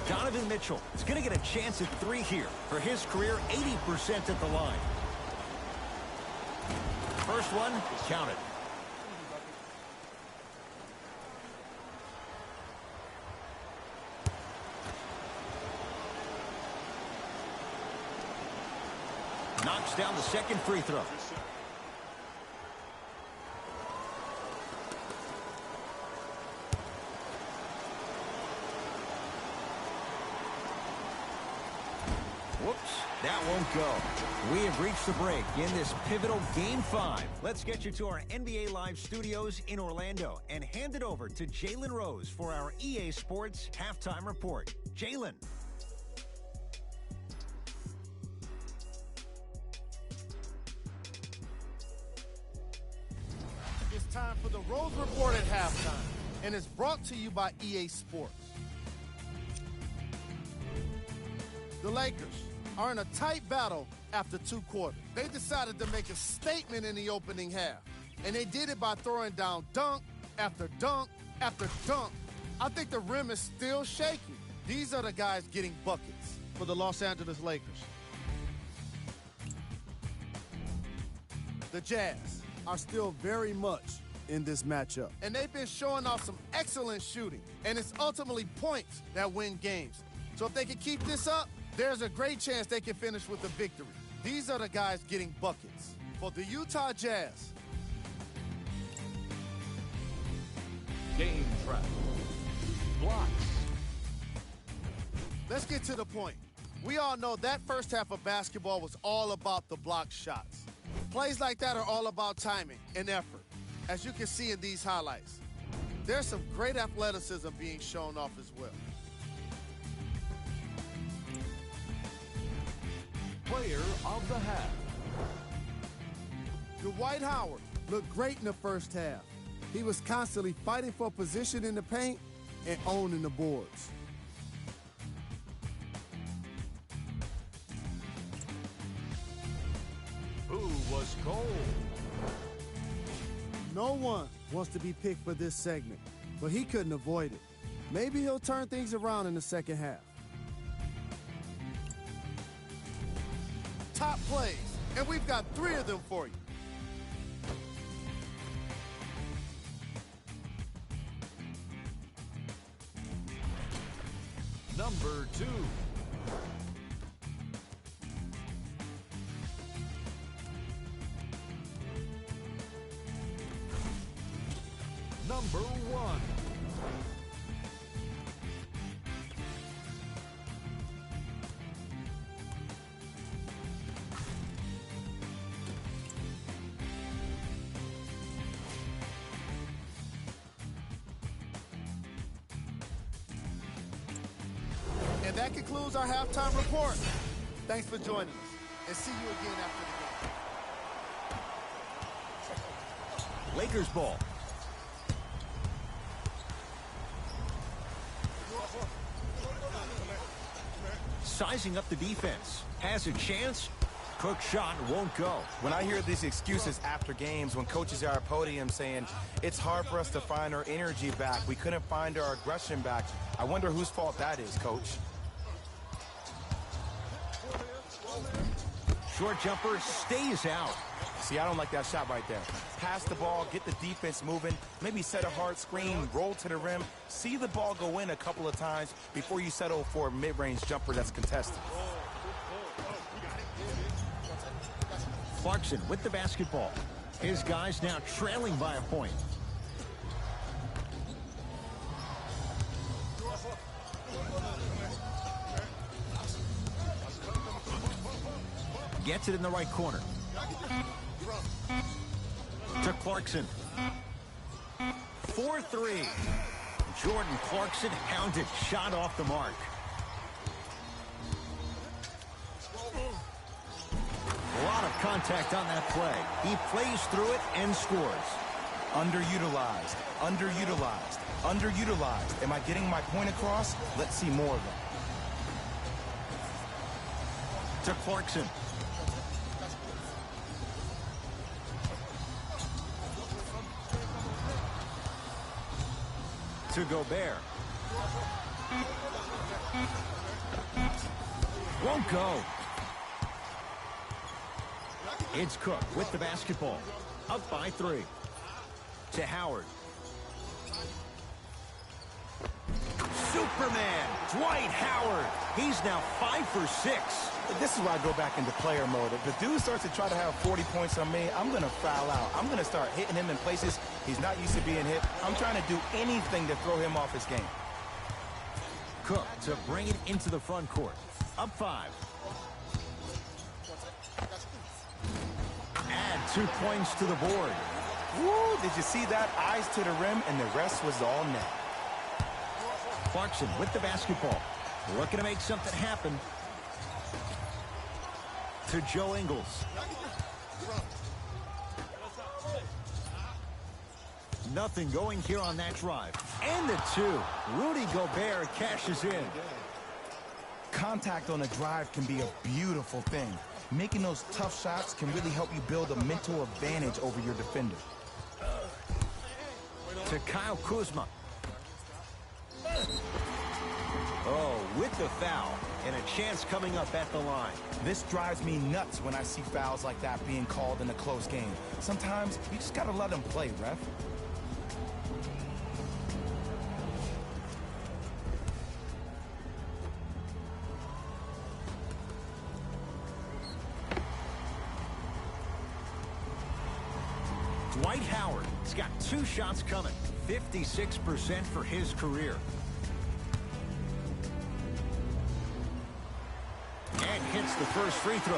Donovan Mitchell is going to get a chance at 3 here for his career 80% at the line. First one, count it. knocks down the second free throw. Whoops, that won't go. We have reached the break in this pivotal Game 5. Let's get you to our NBA Live studios in Orlando and hand it over to Jalen Rose for our EA Sports Halftime Report. Jalen. It's time for the Rose Report at halftime, and it's brought to you by EA Sports. The Lakers are in a tight battle after 2 quarters. They decided to make a statement in the opening half, and they did it by throwing down dunk after dunk after dunk. I think the rim is still shaking. These are the guys getting buckets for the Los Angeles Lakers. The Jazz are still very much in this matchup, and they've been showing off some excellent shooting, and it's ultimately points that win games. So if they can keep this up, there's a great chance they can finish with a victory. These are the guys getting buckets for the Utah Jazz. Game trap. Blocks. Let's get to the point. We all know that first half of basketball was all about the block shots. Plays like that are all about timing and effort, as you can see in these highlights. There's some great athleticism being shown off as well. Player of the half. Dwight Howard looked great in the first half. He was constantly fighting for position in the paint and owning the boards. Who was cold? No one wants to be picked for this segment, but he couldn't avoid it. Maybe he'll turn things around in the second half. Top plays, and we've got 3 of them for you. Number 2. Number 1. And that concludes our halftime report. Thanks for joining us, and see you again after the game. Lakers ball. Sizing up the defense. Has a chance. Cook shot won't go. When I hear these excuses after games, when coaches are at podium saying, it's hard for us to find our energy back, we couldn't find our aggression back, I wonder whose fault that is, Coach. Short jumper stays out. See, I don't like that shot right there. Pass the ball, get the defense moving, maybe set a hard screen, roll to the rim, see the ball go in a couple of times before you settle for a mid-range jumper that's contested. Clarkson with the basketball. His guys now trailing by a point. Gets it in the right corner. To Clarkson. 4-3. Jordan Clarkson hounded, shot off the mark. A lot of contact on that play. He plays through it and scores. Underutilized, underutilized, underutilized. Am I getting my point across? Let's see more of it. To Clarkson. To Gobert. Won't go. It's Cook with the basketball. Up by 3. To Howard. Super Superman, Dwight Howard. He's now 5 for 6. This is why I go back into player mode. If the dude starts to try to have 40 points on me, I'm going to foul out. I'm going to start hitting him in places he's not used to being hit. I'm trying to do anything to throw him off his game. Cook to bring it into the front court. Up 5. Add 2 points to the board. Woo, did you see that? Eyes to the rim, and the rest was all net. Clarkson with the basketball. Looking to make something happen. To Joe Ingles. Nothing going here on that drive. And the 2. Rudy Gobert cashes in. Contact on a drive can be a beautiful thing. Making those tough shots can really help you build a mental advantage over your defender. To Kyle Kuzma. Oh, with the foul. And a chance coming up at the line. This drives me nuts when I see fouls like that being called in a close game. Sometimes you just gotta let them play, ref. Dwight Howard has got 2 shots coming. 56% for his career. And hits the first free throw.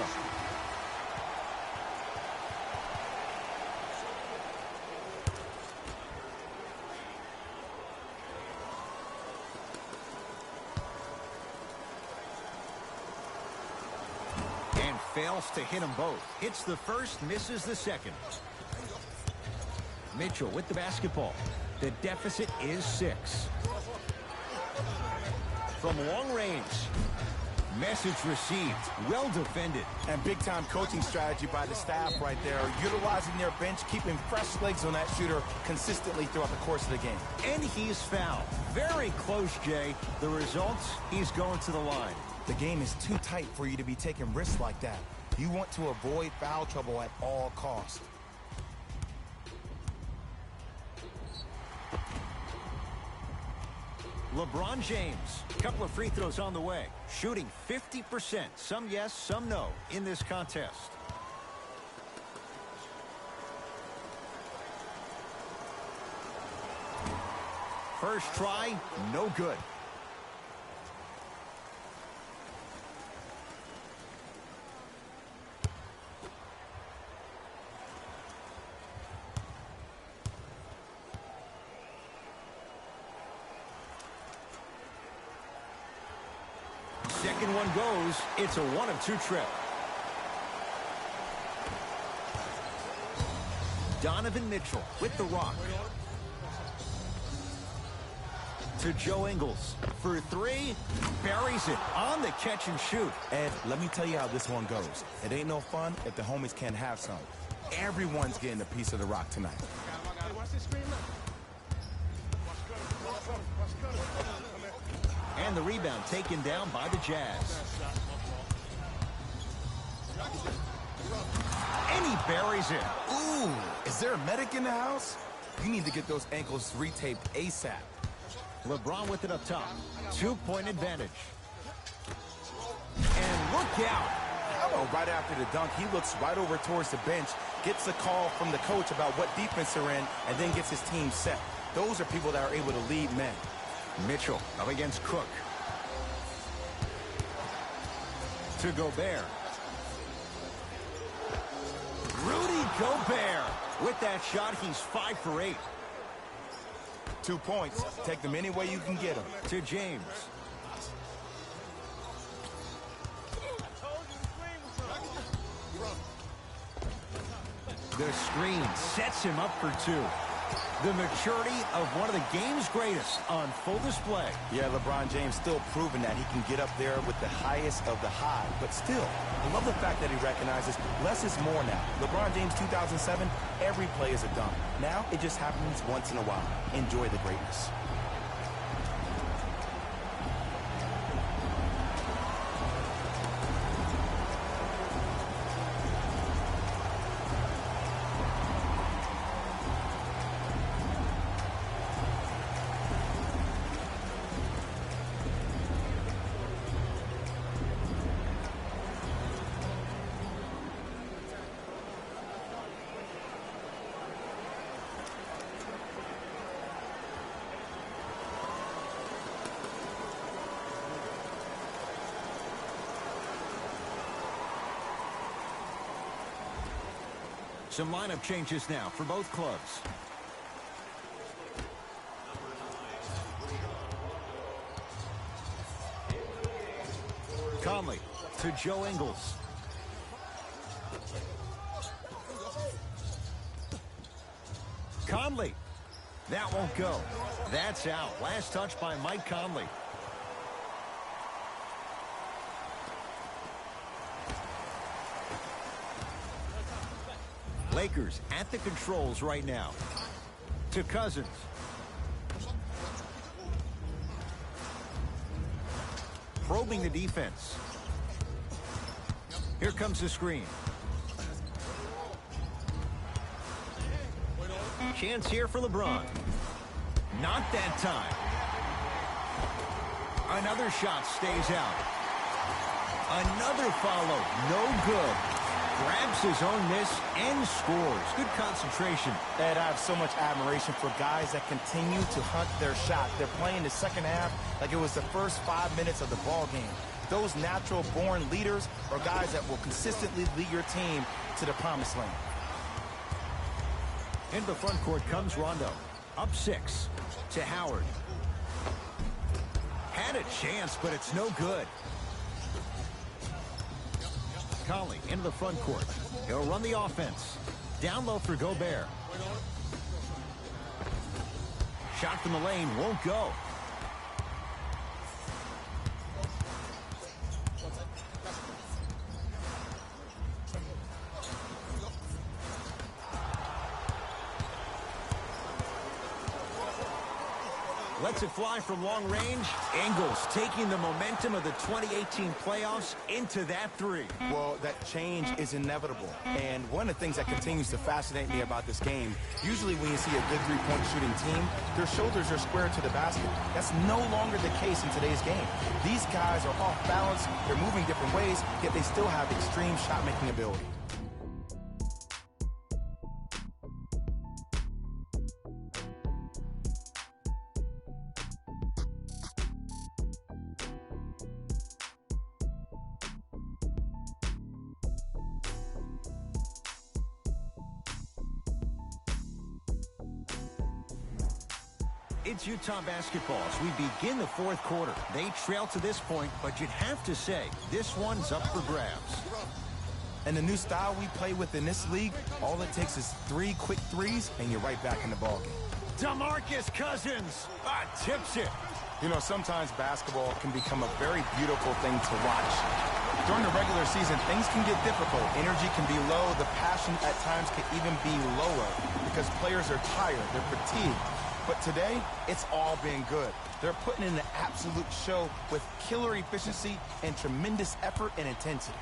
And fails to hit them both. Hits the first, misses the second. Mitchell with the basketball. The deficit is 6. From long range. Message received. Well defended. And big-time coaching strategy by the staff right there. Utilizing their bench, keeping fresh legs on that shooter consistently throughout the course of the game. And he's fouled. Very close, Jay. The results, he's going to the line. The game is too tight for you to be taking risks like that. You want to avoid foul trouble at all costs. LeBron James, a couple of free throws on the way. Shooting 50%. Some yes, some no in this contest. First try, no good. Second one goes. It's a 1 of 2 trip. Donovan Mitchell with the rock. To Joe Ingles for 3. Buries it on the catch and shoot. Ed, let me tell you how this one goes. It ain't no fun if the homies can't have some. Everyone's getting a piece of the rock tonight. And the rebound taken down by the Jazz. And he buries it. Ooh, is there a medic in the house? You need to get those ankles retaped ASAP. LeBron with it up top. 2-point advantage. And look out. Oh, right after the dunk, he looks right over towards the bench, gets a call from the coach about what defense they're in, and then gets his team set. Those are people that are able to lead men. Mitchell up against Cook. To Gobert. Rudy Gobert. With that shot, he's 5 for 8. 2 points. Take them any way you can get them. To James. The screen sets him up for 2. The maturity of one of the game's greatest on full display. Yeah, LeBron James still proving that he can get up there with the highest of the high. But still, I love the fact that he recognizes less is more now. LeBron James 2007, every play is a dunk. Now it just happens once in a while. Enjoy the greatness. Some lineup changes now for both clubs. Conley to Joe Ingles. Conley. That won't go. That's out. Last touch by Mike Conley. Lakers at the controls right now. To Cousins. Probing the defense. Here comes the screen. Chance here for LeBron. Not that time. Another shot stays out. Another follow. No good. Grabs his own miss and scores. Good concentration. Ed, I have so much admiration for guys that continue to hunt their shot. They're playing the second half like it was the first 5 minutes of the ball game. Those natural-born leaders are guys that will consistently lead your team to the promised land. Into the front court comes Rondo. Up 6 to Howard. Had a chance, but it's no good. Conley into the front court. He'll run the offense. Down low for Gobert. Shot from the lane won't go. Lets it fly from long range. Ingles taking the momentum of the 2018 playoffs into that three. Well, that change is inevitable. And one of the things that continues to fascinate me about this game, usually when you see a good three-point shooting team, their shoulders are square to the basket. That's no longer the case in today's game. These guys are off balance, they're moving different ways, yet they still have extreme shot-making ability. It's Utah basketball as we begin the fourth quarter. They trail to this point, but you'd have to say this one's up for grabs. And the new style we play with in this league, all it takes is 3 quick threes, and you're right back in the ballgame. DeMarcus Cousins tips it. You know, sometimes basketball can become a very beautiful thing to watch. During the regular season, things can get difficult. Energy can be low. The passion at times can even be lower because players are tired. They're fatigued. But today, it's all been good. They're putting in an absolute show with killer efficiency and tremendous effort and intensity.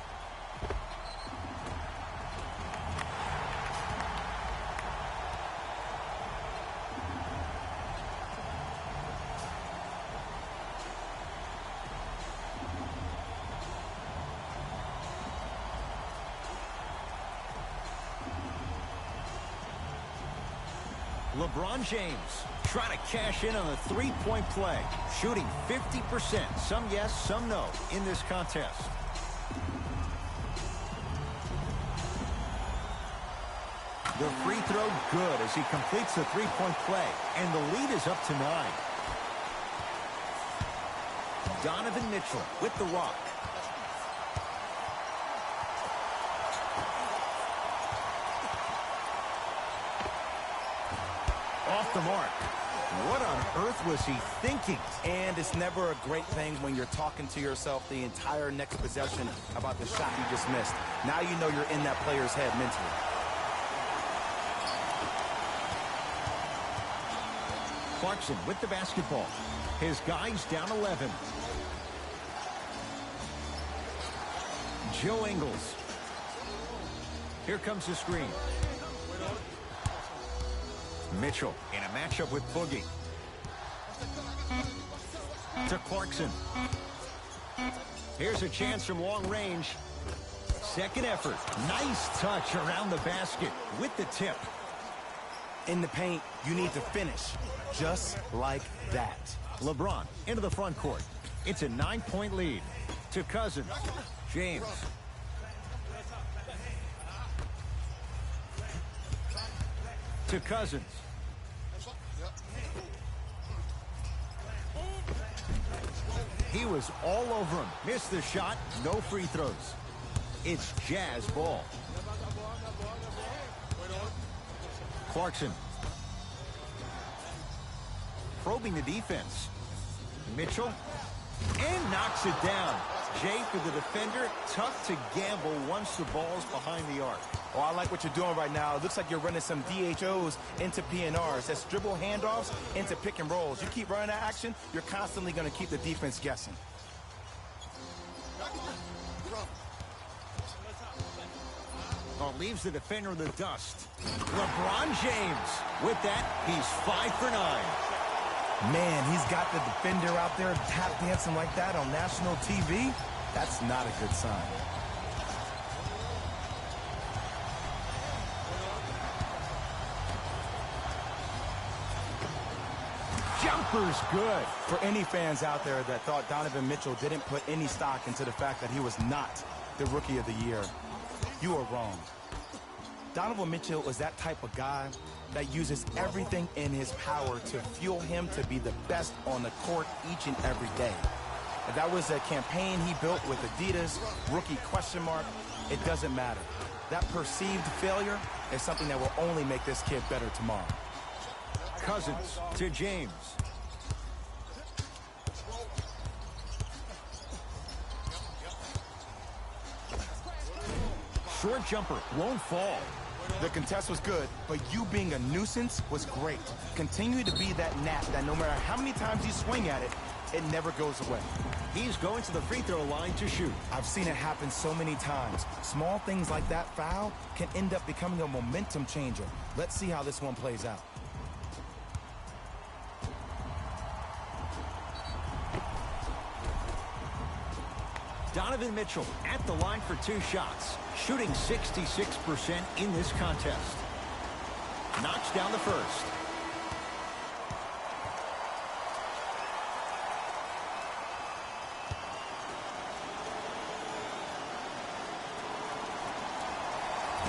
LeBron James trying to cash in on a three-point play. Shooting 50%. Some yes, some no in this contest. The free throw good as he completes the three-point play. And the lead is up to 9. Donovan Mitchell with the rock. Off the mark. What on earth was he thinking? And it's never a great thing when you're talking to yourself the entire next possession about the shot you just missed. Now you know you're in that player's head mentally. Clarkson with the basketball. His guys down 11. Joe Ingles. Here comes the screen. Mitchell in a matchup with Boogie. To Clarkson. Here's a chance from long range. Second effort. Nice touch around the basket with the tip. In the paint, you need to finish just like that. LeBron into the front court. It's a 9-point lead. To Cousins. James. to Cousins. He was all over him. Missed the shot. No free throws. It's Jazz ball. Clarkson. Probing the defense. Mitchell. And knocks it down. Jay, for the defender, tough to gamble once the ball's behind the arc. Oh, I like what you're doing right now. It looks like you're running some DHOs into PNRs. That's dribble handoffs into pick and rolls. You keep running that action, you're constantly going to keep the defense guessing. Oh, leaves the defender in the dust. LeBron James. With that, he's 5 for 9. Man, he's got the defender out there tap dancing like that on national TV. That's not a good sign. Jumper's good. For any fans out there that thought Donovan Mitchell didn't put any stock into the fact that he was not the Rookie of the Year, you are wrong. Donovan Mitchell is that type of guy that uses everything in his power to fuel him to be the best on the court each and every day. If that was a campaign he built with Adidas, rookie question mark, it doesn't matter. That perceived failure is something that will only make this kid better tomorrow. Cousins to James. Short jumper won't fall. The contest was good, but you being a nuisance was great. Continue to be that gnat that no matter how many times you swing at it, it never goes away. He's going to the free throw line to shoot. I've seen it happen so many times. Small things like that foul can end up becoming a momentum changer. Let's see how this one plays out. Donovan Mitchell at the line for 2 shots, shooting 66% in this contest. Knocks down the first.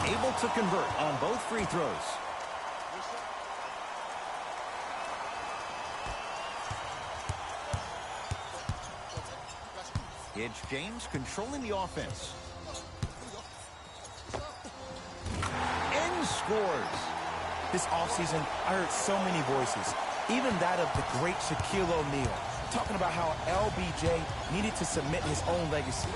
Able to convert on both free throws. It's James controlling the offense. And scores. This offseason, I heard so many voices, even that of the great Shaquille O'Neal, talking about how LBJ needed to submit his own legacy.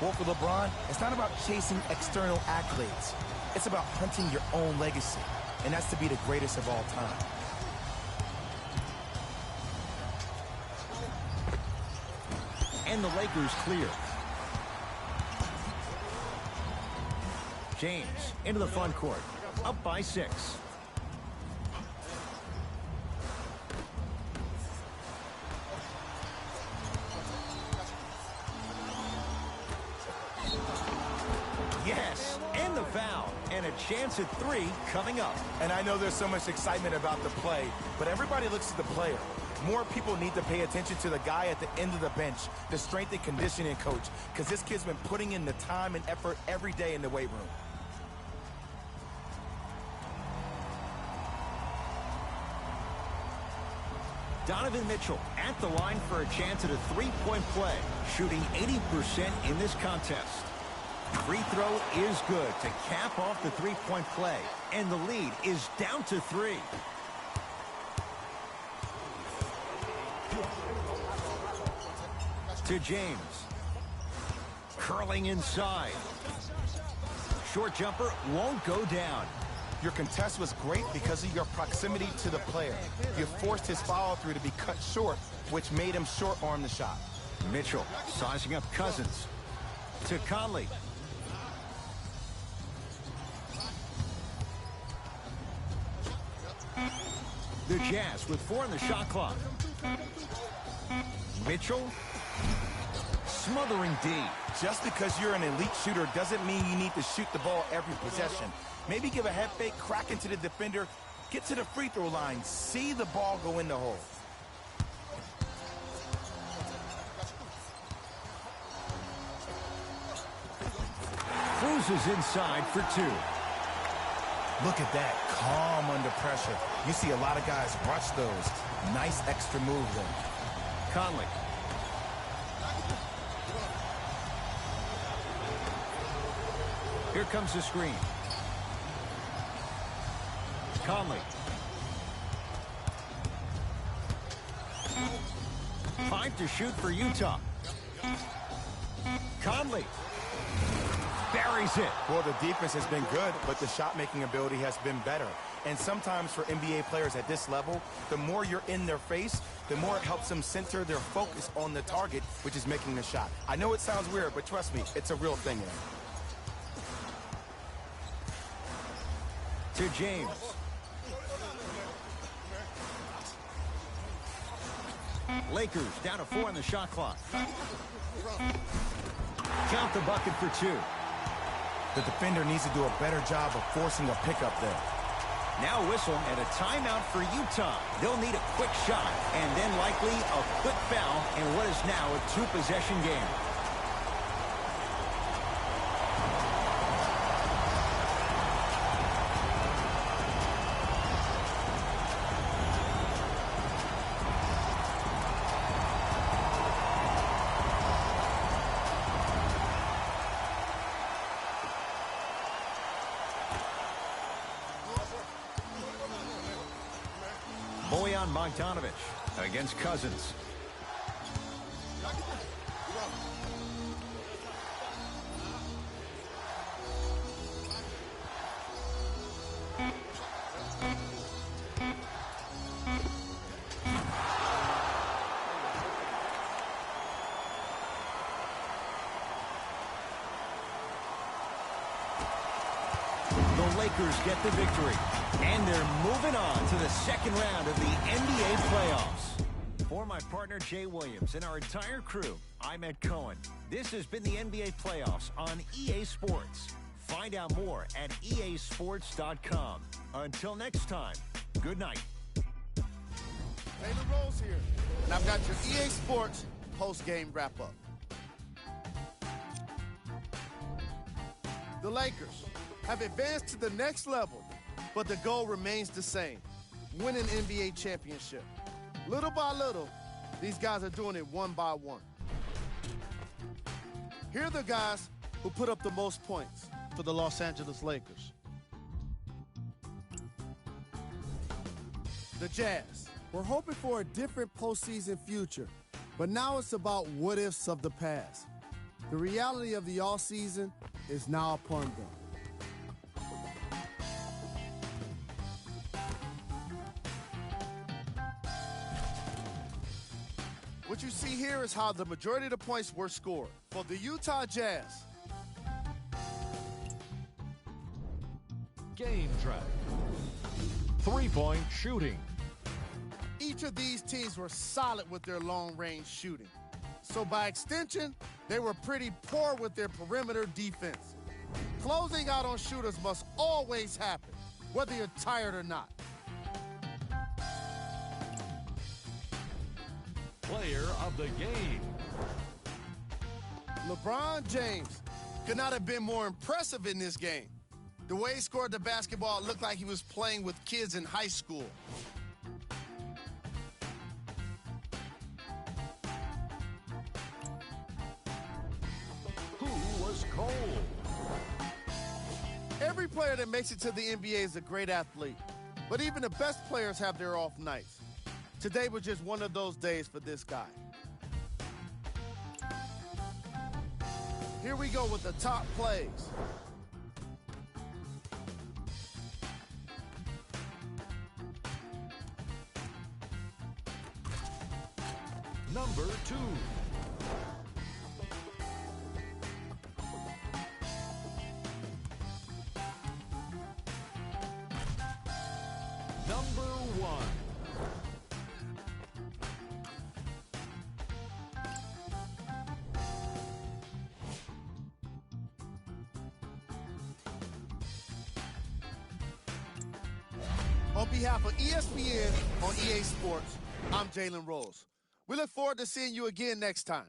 Well, for LeBron, it's not about chasing external accolades. It's about hunting your own legacy, and that's to be the greatest of all time. And the Lakers clear. James into the front court, up by 6. Yes, and the foul, and a chance at 3 coming up. And I know there's so much excitement about the play, but everybody looks at the player. More people need to pay attention to the guy at the end of the bench, the strength and conditioning coach, because this kid's been putting in the time and effort every day in the weight room. Donovan Mitchell at the line for a chance at a 3-point play, shooting 80% in this contest. Free throw is good to cap off the 3-point play, and the lead is down to 3. To James. Curling inside. Short jumper won't go down. Your contest was great because of your proximity to the player. You forced his follow-through to be cut short, which made him short-arm the shot. Mitchell sizing up Cousins. To Conley. The Jazz with 4 on the shot clock. Mitchell. Smothering D. Just because you're an elite shooter doesn't mean you need to shoot the ball every possession. Maybe give a head fake, crack into the defender, get to the free throw line, see the ball go in the hole. Cruises inside for 2. Look at that, calm under pressure. You see a lot of guys rush those. Nice extra move there. Conley. Here comes the screen. Conley. 5 to shoot for Utah. Conley. Buries it. Well, the defense has been good, but the shot-making ability has been better. And sometimes for NBA players at this level, the more you're in their face, the more it helps them center their focus on the target, which is making the shot. I know it sounds weird, but trust me, it's a real thing there. To James. Lakers down to 4 on the shot clock. Count the bucket for 2. The defender needs to do a better job of forcing a pickup there. Now whistle and a timeout for Utah. They'll need a quick shot and then likely a quick foul in what is now a 2-possession game. Bojan Bogdanovic against Cousins. The Lakers get the victory. And they're moving on to the second round of the NBA playoffs. For my partner, Jay Williams, and our entire crew, I'm Ed Cohen. This has been the NBA playoffs on EA Sports. Find out more at easports.com. Until next time, good night. Taylor Rose here, and I've got your EA Sports post-game wrap-up. The Lakers have advanced to the next level, but the goal remains the same: win an NBA championship. Little by little, these guys are doing it one by one. Here are the guys who put up the most points for the Los Angeles Lakers. The Jazz. We're hoping for a different postseason future, but now it's about what-ifs of the past. The reality of the offseason is now upon them. What you see here is how the majority of the points were scored. For the Utah Jazz, Game track. 3-point shooting. each of these teams were solid with their long-range shooting. So by extension, they were pretty poor with their perimeter defense. Closing out on shooters must always happen, whether you're tired or not. Player of the game. LeBron James could not have been more impressive in this game. The way he scored the basketball looked like he was playing with kids in high school. Who was cold? Every player that makes it to the NBA is a great athlete, but even the best players have their off nights. Today was just one of those days for this guy. Here we go with the top plays. Number 2. Number 1. On behalf of ESPN on EA Sports, I'm Jalen Rose. We look forward to seeing you again next time.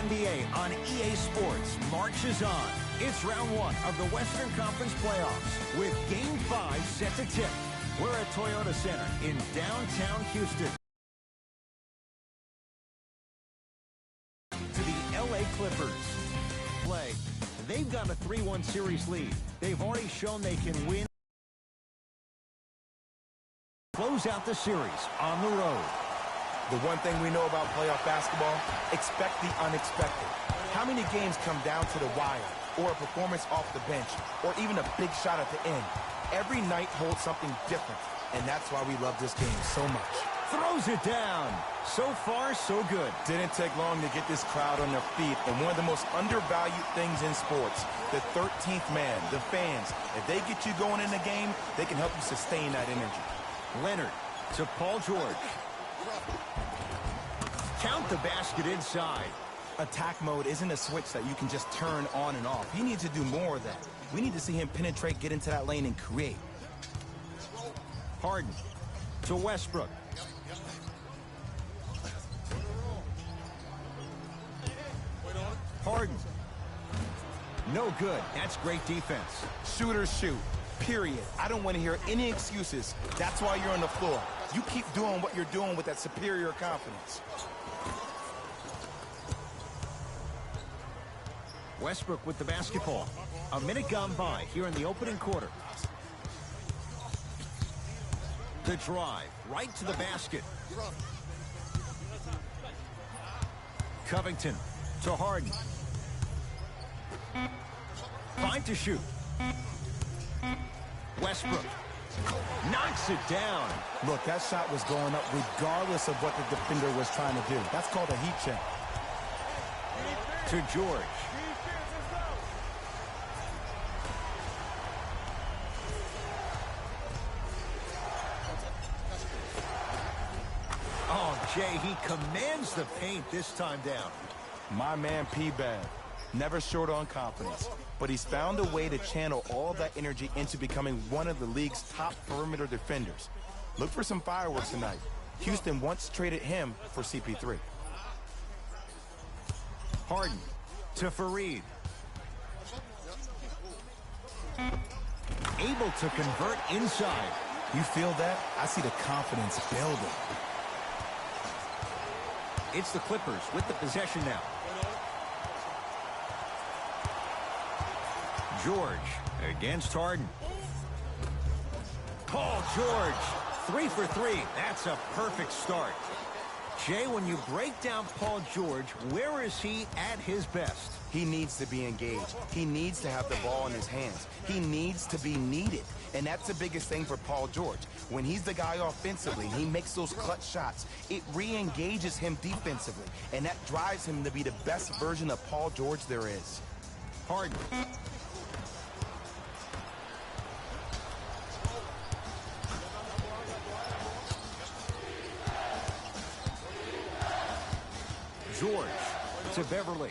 NBA on EA Sports marches on. It's round one of the Western Conference playoffs with Game 5 set to tip. We're at Toyota Center in downtown Houston. To the LA Clippers. Play. They've got a 3-1 series lead. They've already shown they can win. Close out the series on the road. The one thing we know about playoff basketball, expect the unexpected. How many games come down to the wire, or a performance off the bench, or even a big shot at the end? Every night holds something different, and that's why we love this game so much. Throws it down. So far, so good. Didn't take long to get this crowd on their feet, and one of the most undervalued things in sports, the 13th man, the fans. If they get you going in the game, they can help you sustain that energy. Leonard to Paul George. Count the basket inside. Attack mode isn't a switch that you can just turn on and off. He needs to do more of that. We need to see him penetrate, get into that lane, and create. Harden to Westbrook. Harden. No good. That's great defense. Shooters shoot. Period. I don't want to hear any excuses. That's why you're on the floor. You keep doing what you're doing with that superior confidence. Westbrook with the basketball. A minute gone by here in the opening quarter. The drive right to the basket. Covington to Harden. 5 to shoot. Westbrook knocks it down. Look, that shot was going up regardless of what the defender was trying to do. That's called a heat check. To George. Oh, Jay, he commands the paint this time down. My man P-Bad, never short on confidence, but he's found a way to channel all that energy into becoming one of the league's top perimeter defenders. Look for some fireworks tonight. Houston once traded him for CP3. Harden to Fareed. Able to convert inside. You feel that? I see the confidence building. It's the Clippers with the possession now. George against Harden. Paul George, 3 for 3. That's a perfect start. Jay, when you break down Paul George, where is he at his best? He needs to be engaged. He needs to have the ball in his hands. He needs to be needed. And that's the biggest thing for Paul George. When he's the guy offensively and he makes those clutch shots, it re-engages him defensively. And that drives him to be the best version of Paul George there is. Harden. George to Beverly.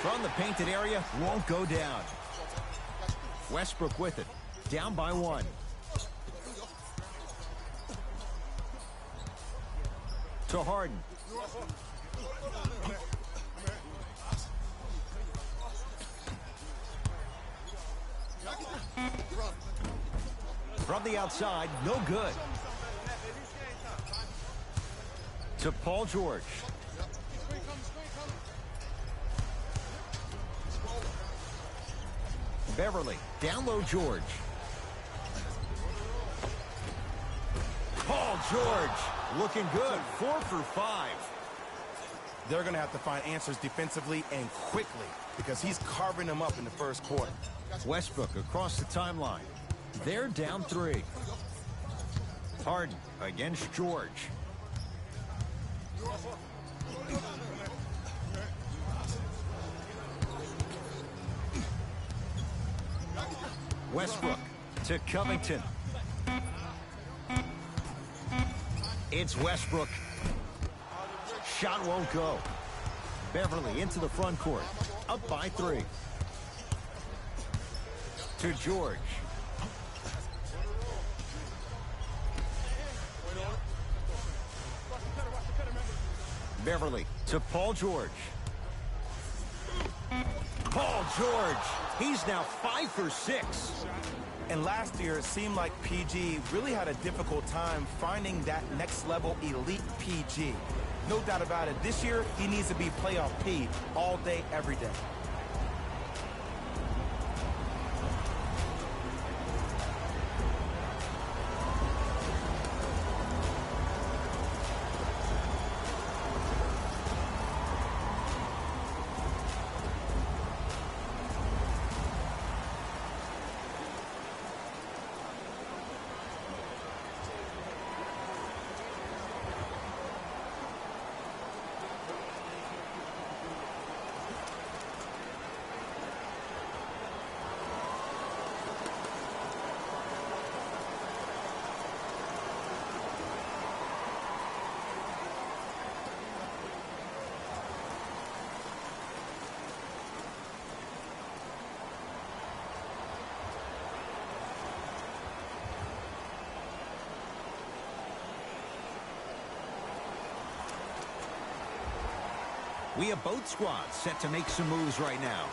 From the painted area, won't go down. Westbrook with it. Down by 1. To Harden. From the outside, no good. To Paul George. Beverly, down low George. Paul George, looking good, 4 for 5. They're going to have to find answers defensively and quickly because he's carving them up in the first quarter. Westbrook across the timeline. They're down 3. Harden against George. Westbrook to Covington. It's Westbrook. Shot won't go. Beverly into the front court. Up by 3. To George. Beverly to Paul George. Paul George, he's now 5 for 6. And last year, it seemed like PG really had a difficult time finding that next level elite PG. No doubt about it, this year, he needs to be playoff P all day, every day. We have both squads set to make some moves right now.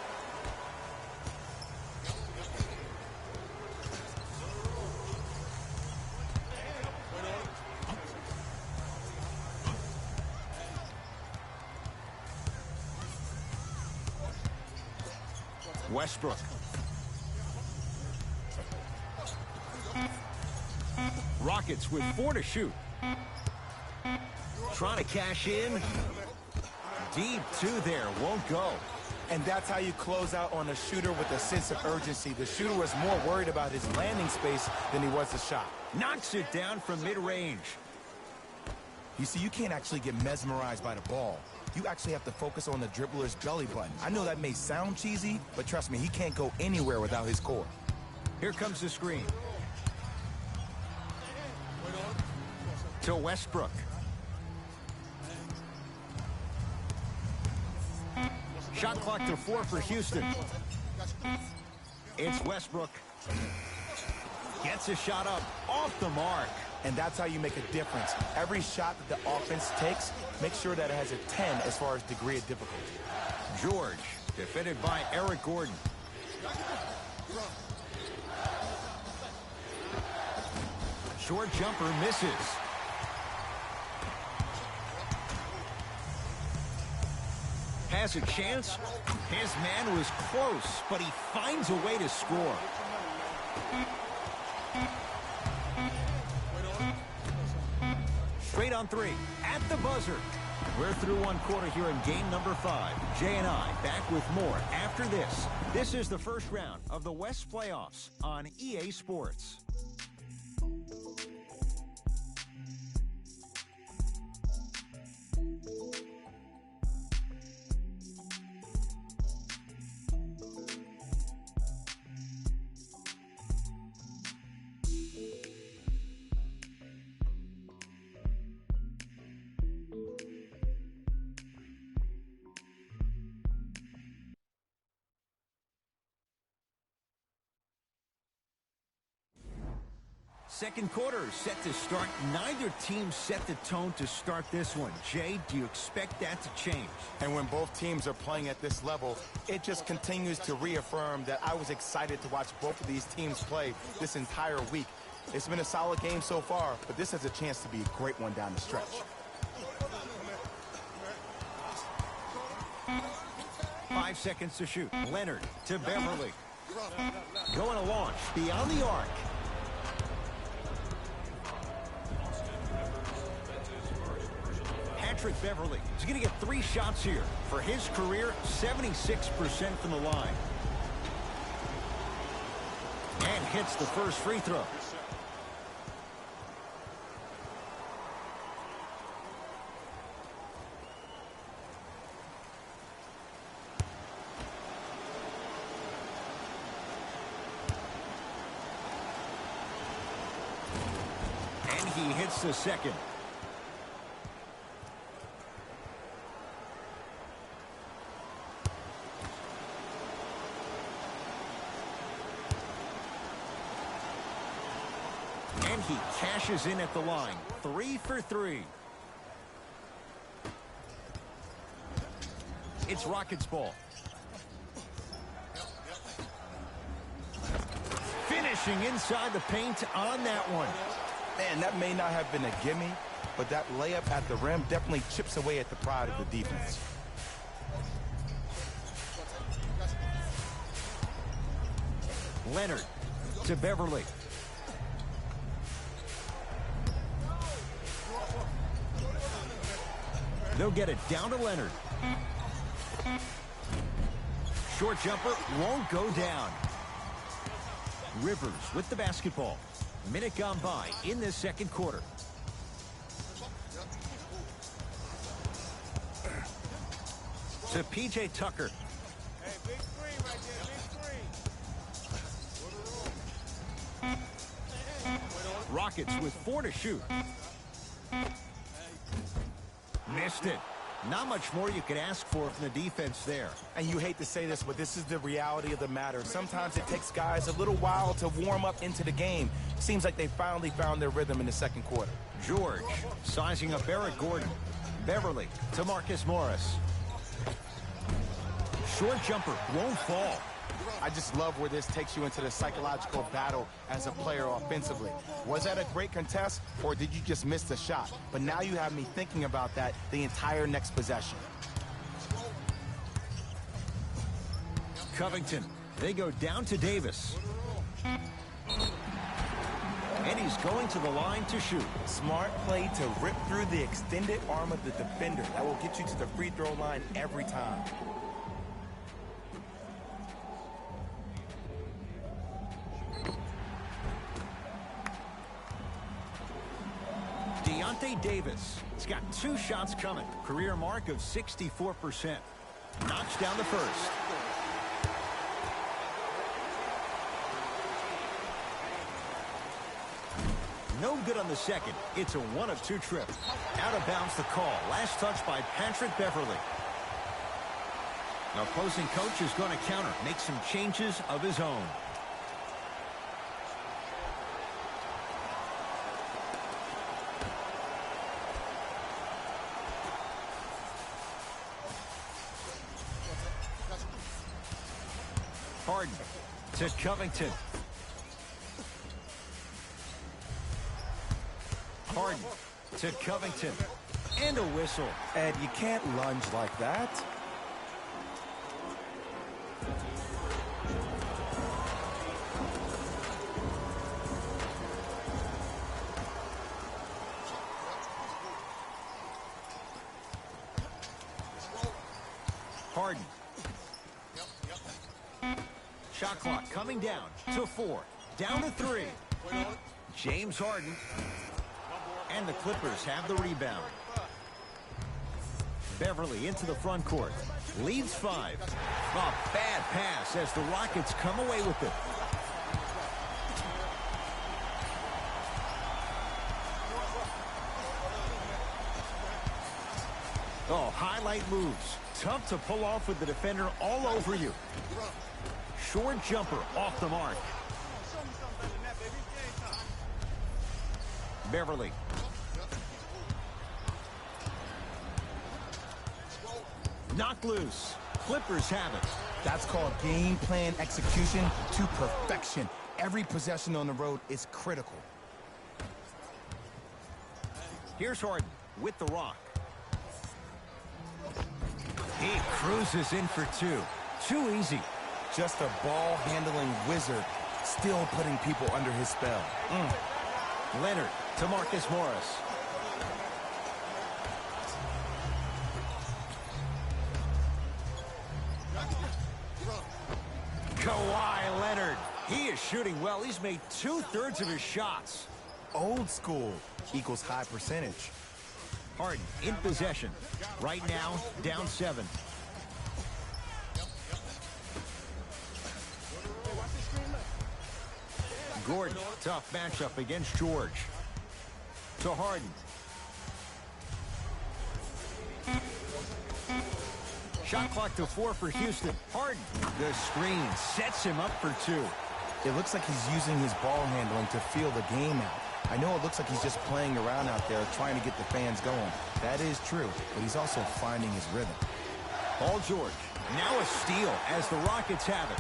Westbrook. Rockets with 4 to shoot. Trying to cash in. Deep two there, won't go. And that's how you close out on a shooter with a sense of urgency. The shooter was more worried about his landing space than he was the shot. Knocks it down from mid-range. You see, you can't actually get mesmerized by the ball. You actually have to focus on the dribbler's belly button. I know that may sound cheesy, but trust me, he can't go anywhere without his core. Here comes the screen. To Westbrook. Shot clock to 4 for Houston. It's Westbrook. Gets a shot up off the mark. And that's how you make a difference. Every shot that the offense takes, make sure that it has a 10 as far as degree of difficulty. George, defended by Eric Gordon. Short jumper misses. Has a chance. His man was close, but he finds a way to score. Straight on 3 at the buzzer. We're through one quarter here in game number 5. Jay and I back with more after this. This is the first round of the West playoffs on EA Sports. Second quarter set to start. Neither team set the tone to start this one. Jay, do you expect that to change? And when both teams are playing at this level, it just continues to reaffirm that I was excited to watch both of these teams play this entire week. It's been a solid game so far, but this has a chance to be a great one down the stretch. 5 seconds to shoot. Leonard to Beverly. Going to launch beyond the arc. Patrick Beverly is going to get 3 shots here. For his career, 76% from the line. And hits the first free throw. And he hits the second. And he cashes in at the line. 3 for 3. It's Rockets ball. Finishing inside the paint on that one. Man, that may not have been a gimme, but that layup at the rim definitely chips away at the pride of the defense. Leonard to Beverly. They'll get it down to Leonard. Short jumper won't go down. Rivers with the basketball. Minute gone by in this second quarter. To P.J. Tucker. Hey, big screen right there, big screen. Rockets with 4 to shoot. Missed it. Not much more you could ask for from the defense there. And you hate to say this, but this is the reality of the matter. Sometimes it takes guys a little while to warm up into the game. Seems like they finally found their rhythm in the second quarter. George sizing up Eric Gordon. Beverly to Marcus Morris. Short jumper won't fall. I just love where this takes you into the psychological battle as a player offensively. Was that a great contest, or did you just miss the shot? But now you have me thinking about that the entire next possession. Covington. They go down to Davis. And he's going to the line to shoot. Smart play to rip through the extended arm of the defender. That will get you to the free throw line every time. Deontay Davis. He's got 2 shots coming. Career mark of 64%. Knocks down the first. No good on the second. It's a 1 of 2 trip. Out of bounds the call. Last touch by Patrick Beverly. The opposing coach is going to counter. Make some changes of his own. Harden to Covington. Harden to Covington. And a whistle. Ed, you can't lunge like that. Harden. Shot clock coming down to 4. Down to 3. James Harden. And the Clippers have the rebound. Beverly into the front court. Leads 5. A bad pass as the Rockets come away with it. Oh, highlight moves. Tough to pull off with the defender all over you. Short jumper off the mark. Beverly. Knocked loose. Clippers have it. That's called game plan execution to perfection. Every possession on the road is critical. Here's Harden with the rock. He cruises in for 2. Too easy. Just a ball-handling wizard, still putting people under his spell. Leonard to Marcus Morris. Kawhi Leonard. He is shooting well. He's made 2/3 of his shots. Old school equals high percentage. Harden in possession. Right now, down 7. Gordon, tough matchup against George. To Harden. Shot clock to 4 for Houston. Harden. The screen sets him up for 2. It looks like he's using his ball handling to feel the game out. I know it looks like he's just playing around out there trying to get the fans going. That is true, but he's also finding his rhythm. Paul George. Now a steal as the Rockets have it.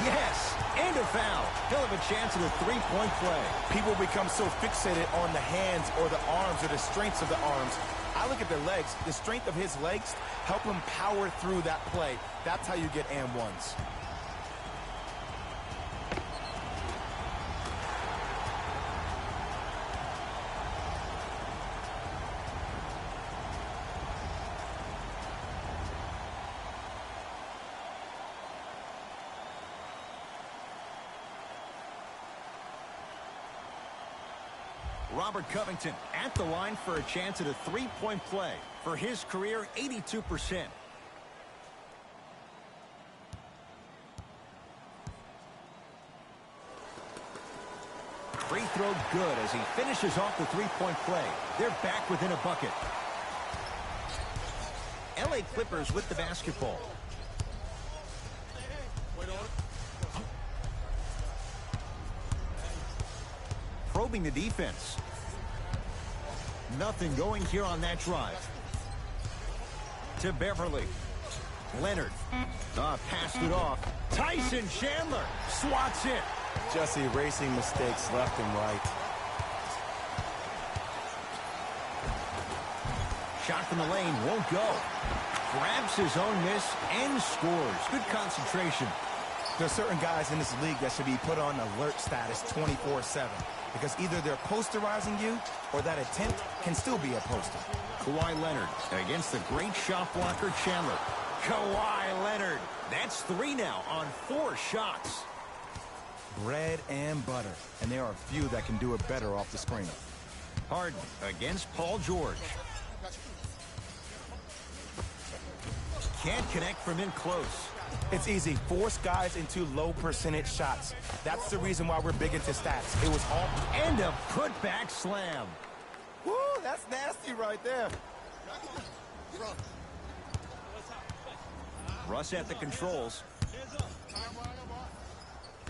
Yes, and a foul. He'll have a chance at a three-point play. People become so fixated on the hands or the arms or the strengths of the arms. I look at their legs. The strength of his legs help him power through that play. That's how you get and ones. Robert Covington at the line for a chance at a three-point play. For his career, 82%. Free throw good as he finishes off the three-point play. They're back within a bucket. LA Clippers with the basketball. Probing the defense. Nothing going here on that drive. To Beverly. Leonard. Passed it off. Tyson Chandler swats it. Just erasing mistakes left and right. Shot from the lane won't go. Grabs his own miss and scores. Good concentration. There's certain guys in this league that should be put on alert status 24/7. Because either they're posterizing you or that attempt can still be a poster. Kawhi Leonard against the great shot blocker Chandler. Kawhi Leonard. That's 3 now on 4 shots. Bread and butter. And there are few that can do it better off the screen. Harden against Paul George. Can't connect from in close. It's easy. Force guys into low percentage shots. That's the reason why we're big into stats. It was all... And a putback slam. Woo, that's nasty right there. Russ at the controls.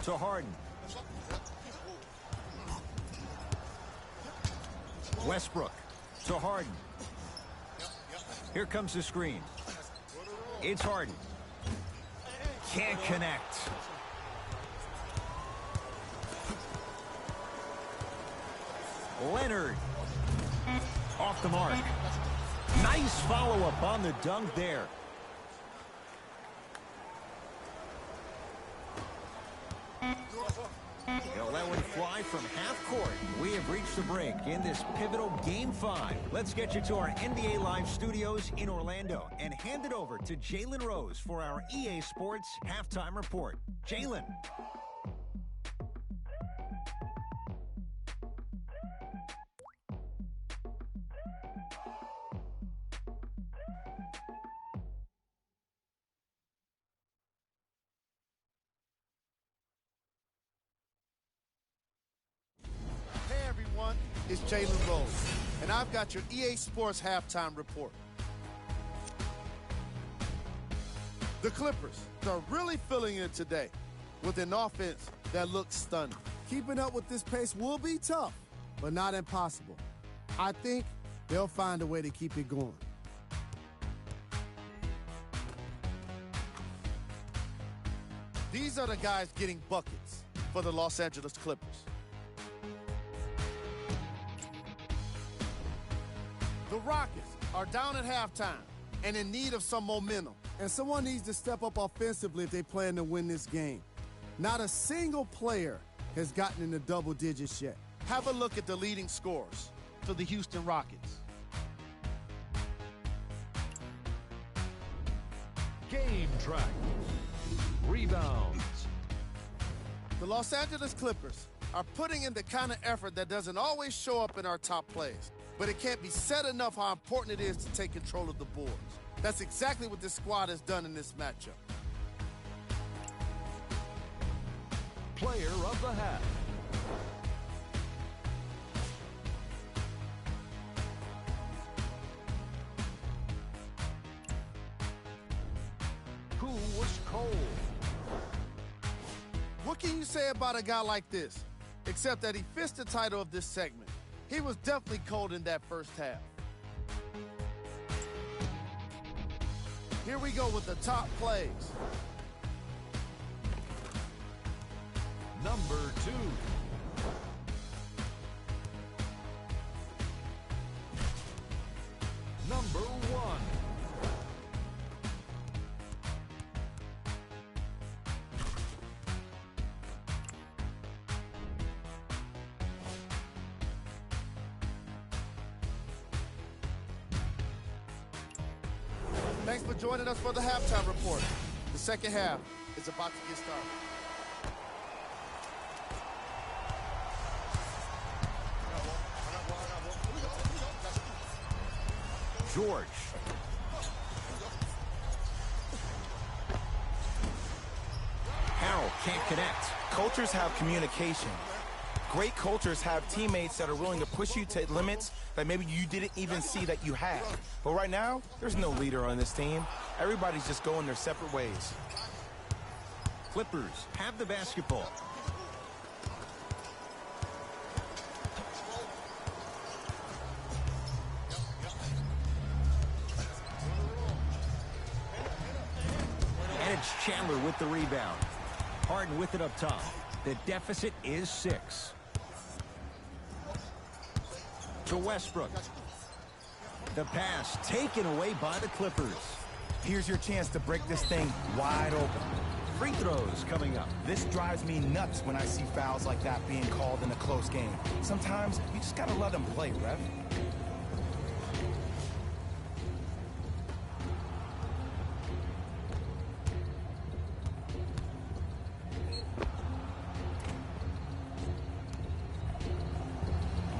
To Harden. Westbrook to Harden. Here comes the screen. It's Harden. Can't connect. Leonard. Off the mark. Nice follow-up on the dunk there. He'll let one fly from half court. We have reached the break in this pivotal Game 5. Let's get you to our NBA Live studios in Orlando and hand it over to Jalen Rose for our EA Sports Halftime Report. Jalen. It's Jalen Rose, and I've got your EA Sports Halftime Report. The Clippers are really filling it today with an offense that looks stunning. Keeping up with this pace will be tough, but not impossible. I think they'll find a way to keep it going. These are the guys getting buckets for the Los Angeles Clippers. The Rockets are down at halftime and in need of some momentum. And someone needs to step up offensively if they plan to win this game. Not a single player has gotten into double digits yet. Have a look at the leading scorers for the Houston Rockets. Game track. Rebounds. The Los Angeles Clippers are putting in the kind of effort that doesn't always show up in our top plays. But it can't be said enough how important it is to take control of the boards. That's exactly what this squad has done in this matchup. Player of the half. Who was cold? What can you say about a guy like this? Except that he fits the title of this segment. He was definitely cold in that first half. Here we go with the top plays. Number 2. Number 1. Thanks for joining us for the halftime report. The second half is about to get started. George. Harrell can't connect. Cultures have communication. Great cultures have teammates that are willing to push you to limits that maybe you didn't even see that you had. But right now, there's no leader on this team. Everybody's just going their separate ways. Clippers have the basketball. And it's Chandler with the rebound. Harden with it up top. The deficit is 6. To Westbrook. The pass taken away by the Clippers. Here's your chance to break this thing wide open. Free throws coming up. This drives me nuts when I see fouls like that being called in a close game. Sometimes you just gotta let them play, ref.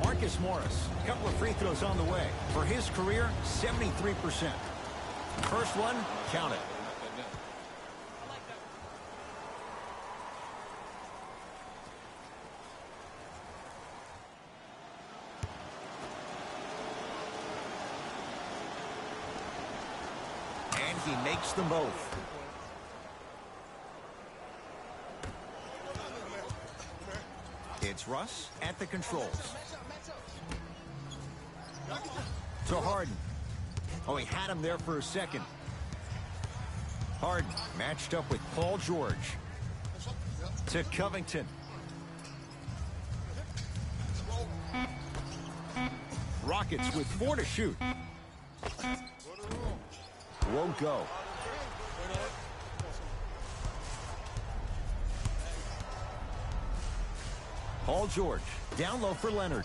Marcus Morris, a couple of free throws on the way. For his career, 73%. First one, count it. And he makes them both. It's Russ at the controls. To Harden. Oh, he had him there for a second. Harden matched up with Paul George. To Covington. Rockets with 4 to shoot. Won't go. Paul George down low for Leonard.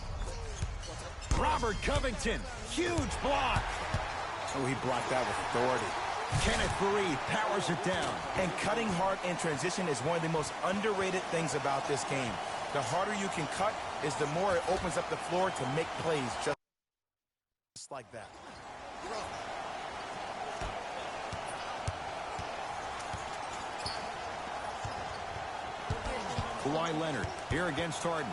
Robert Covington, huge block. Oh, he blocked that with authority. Kenneth Faried powers it down. And cutting hard in transition is one of the most underrated things about this game. The harder you can cut is the more it opens up the floor to make plays just like that. Kawhi Leonard here against Harden.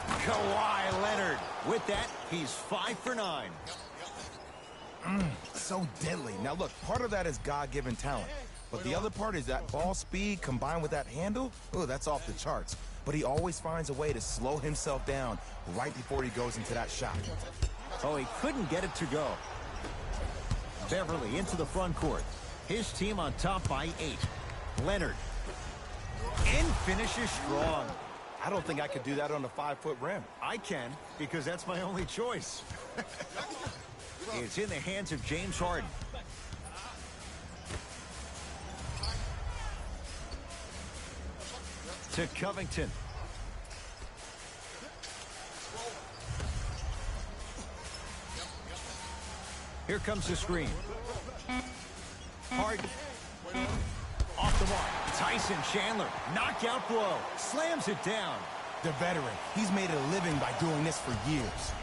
Kawhi Leonard. With that, he's 5 for 9. So deadly. Now look, part of that is God-given talent. But the other part is that ball speed combined with that handle. Oh, that's off the charts. But he always finds a way to slow himself down right before he goes into that shot. Oh, he couldn't get it to go. Beverly into the front court. His team on top by 8. Leonard. And finishes strong. I don't think I could do that on a 5-foot rim. I can, because that's my only choice. It's in the hands of James Harden. To Covington. Here comes the screen. Harden. Off the mark. Tyson Chandler. Knockout blow. Slams it down. The veteran. He's made a living by doing this for years.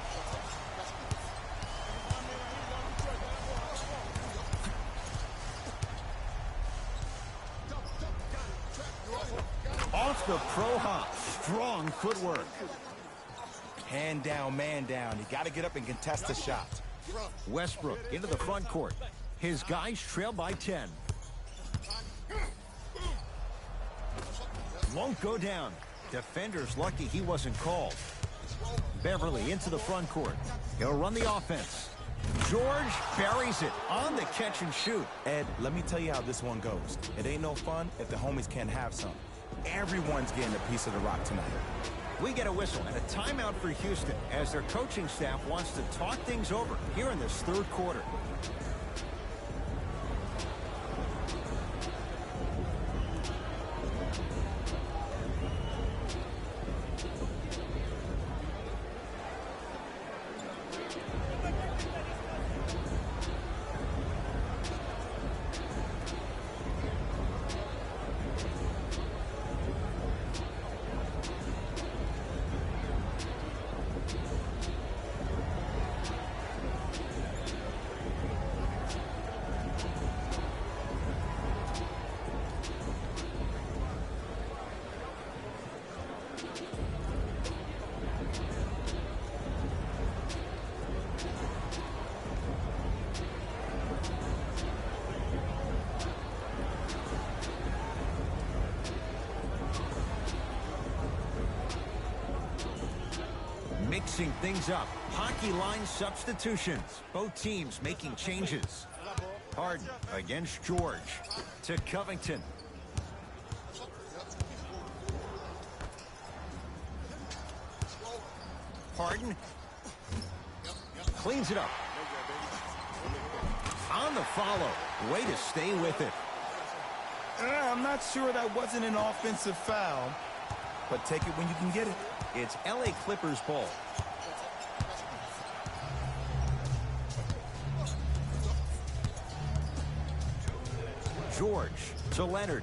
Off the pro hop. Strong footwork. Hand down, man down. You got to get up and contest the shot. Westbrook into the front court. His guys trail by 10. Won't go down. Defender's lucky he wasn't called. Beverly into the front court. He'll run the offense. George buries it on the catch and shoot. Ed, let me tell you how this one goes. It ain't no fun if the homies can't have some. Everyone's getting a piece of the rock tonight. We get a whistle and a timeout for Houston as their coaching staff wants to talk things over here in this third quarter. Mixing things up. Hockey line substitutions. Both teams making changes. Harden against George. To Covington. Harden. Cleans it up. On the follow. Way to stay with it. I'm not sure that wasn't an offensive foul, but take it when you can get it. It's LA Clippers ball. George to Leonard.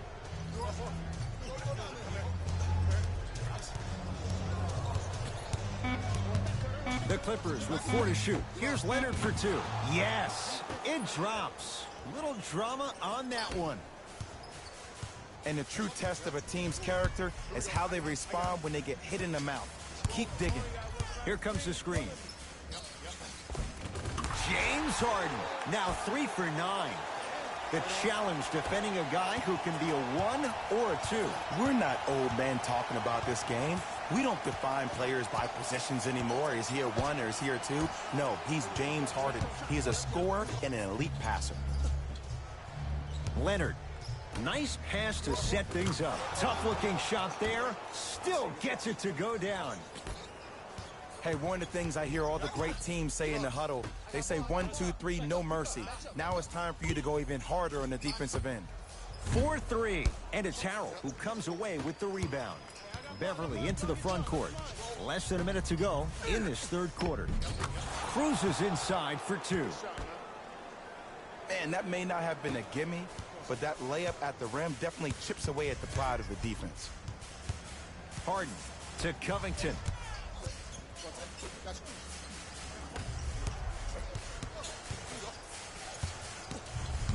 The Clippers with 4 to shoot. Here's Leonard for 2. Yes, it drops. Little drama on that one. And the true test of a team's character is how they respond when they get hit in the mouth. Keep digging. Here comes the screen. James Harden, now 3 for 9. The challenge defending a guy who can be a 1 or a 2. We're not old men talking about this game. We don't define players by positions anymore. Is he a 1 or is he a 2? No, he's James Harden. He is a scorer and an elite passer. Leonard. Nice pass to set things up. Tough-looking shot there. Still gets it to go down. Hey, one of the things I hear all the great teams say in the huddle, they say 1, 2, 3, no mercy. Now it's time for you to go even harder on the defensive end. 4-3. And it's Harrell who comes away with the rebound. Beverly into the front court. Less than a minute to go in this third quarter. Cruises inside for 2. Man, that may not have been a gimme, but that layup at the rim definitely chips away at the pride of the defense. Harden to Covington.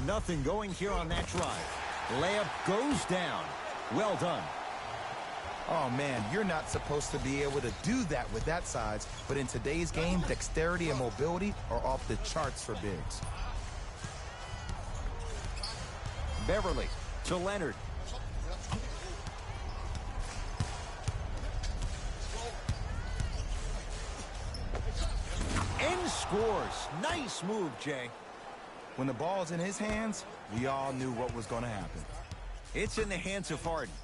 Nothing going here on that drive. Layup goes down. Well done. Oh, man, you're not supposed to be able to do that with that size, but in today's game, dexterity and mobility are off the charts for bigs. Beverly to Leonard. And scores. Nice move, Jay. When the ball's in his hands, we all knew what was going to happen. It's in the hands of Harden.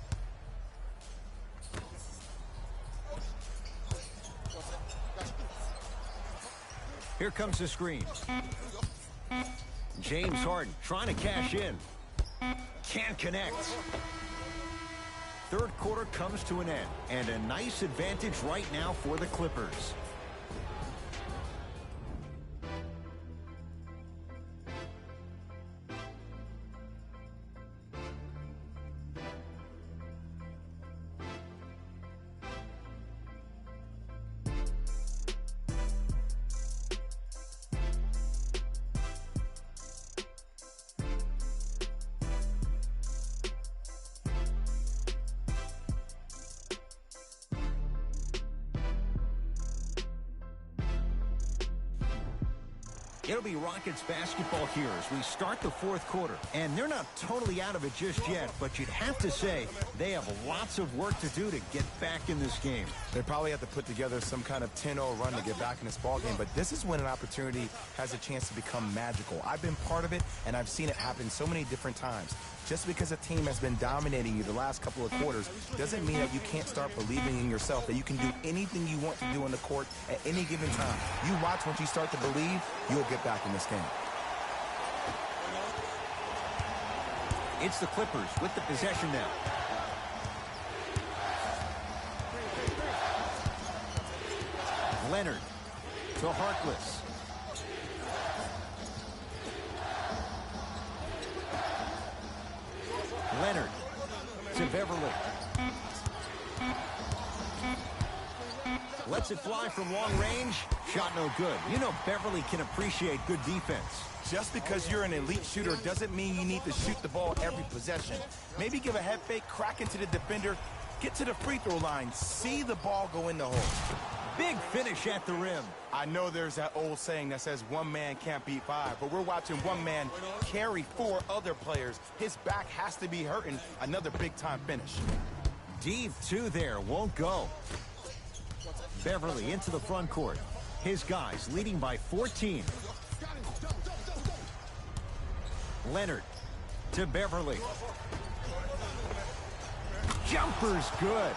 Here comes the screen. James Harden trying to cash in. Can't connect. Third quarter comes to an end, and a nice advantage right now for the Clippers. It'll be Rockets basketball here as we start the fourth quarter. And they're not totally out of it just yet, but you'd have to say they have lots of work to do to get back in this game. They probably have to put together some kind of 10-0 run to get back in this ball game, but this is when an opportunity has a chance to become magical. I've been part of it, and I've seen it happen so many different times. Just because a team has been dominating you the last couple of quarters doesn't mean that you can't start believing in yourself, that you can do anything you want to do on the court at any given time. You watch, once you start to believe, you'll get back in this game. It's the Clippers with the possession now. Leonard to Harkless. Leonard to Beverly. Lets it fly from long range. Shot no good. You know Beverly can appreciate good defense. Just because you're an elite shooter doesn't mean you need to shoot the ball every possession. Maybe give a head fake, crack into the defender, get to the free throw line, see the ball go in the hole. Big finish at the rim. I know there's that old saying that says one man can't beat five, but we're watching one man carry four other players. His back has to be hurting. Another big-time finish. Deep two there, won't go. Beverly into the front court. His guys leading by 14. Leonard to Beverly. Jumper's good.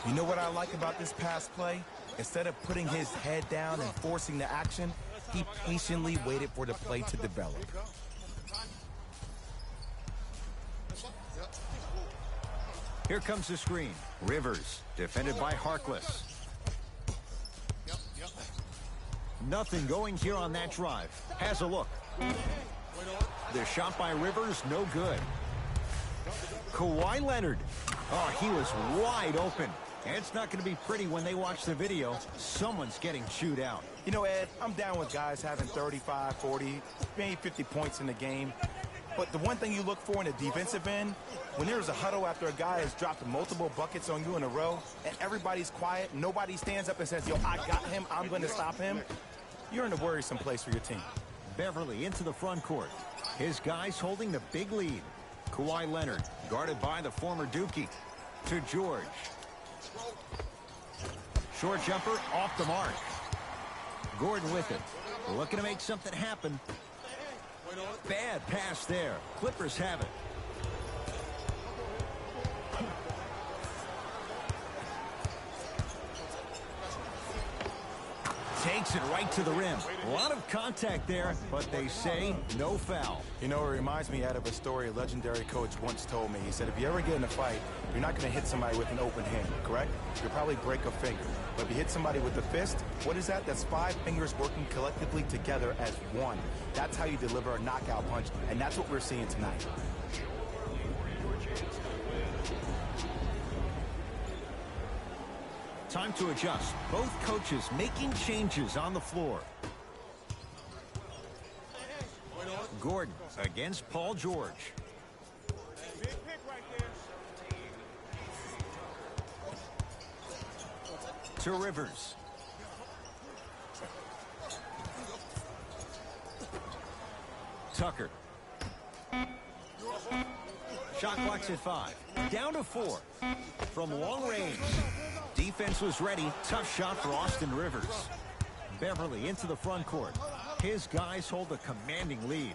You know what I like about this pass play? Instead of putting his head down and forcing the action, he patiently waited for the play to develop. Here comes the screen. Rivers, defended by Harkless. Nothing going here on that drive. Has a look. The shot by Rivers, no good. Kawhi Leonard. Oh, he was wide open. And it's not going to be pretty when they watch the video. Someone's getting chewed out. You know, Ed, I'm down with guys having 35, 40, maybe 50 points in the game. But the one thing you look for in the defensive end, when there's a huddle after a guy has dropped multiple buckets on you in a row, and everybody's quiet, nobody stands up and says, yo, I got him, I'm going to stop him, you're in a worrisome place for your team. Beverly into the front court. His guys holding the big lead. Kawhi Leonard, guarded by the former Dookie. To George. Short jumper off the mark. Gordon with it. Looking to make something happen. Bad pass there. Clippers have it. Takes it right to the rim. A lot of contact there, but they say no foul. You know, it reminds me out of a story a legendary coach once told me. He said, if you ever get in a fight, you're not going to hit somebody with an open hand, correct? You'll probably break a finger. But if you hit somebody with a fist, what is that? That's 5 fingers working collectively together as one. That's how you deliver a knockout punch, and that's what we're seeing tonight. Time to adjust. Both coaches making changes on the floor. Gordon against Paul George. Big pick right there. To Rivers. Tucker. Shot clock's at 5. Down to 4. From long range. Defense was ready. Tough shot for Austin Rivers. Beverly into the front court. His guys hold a commanding lead.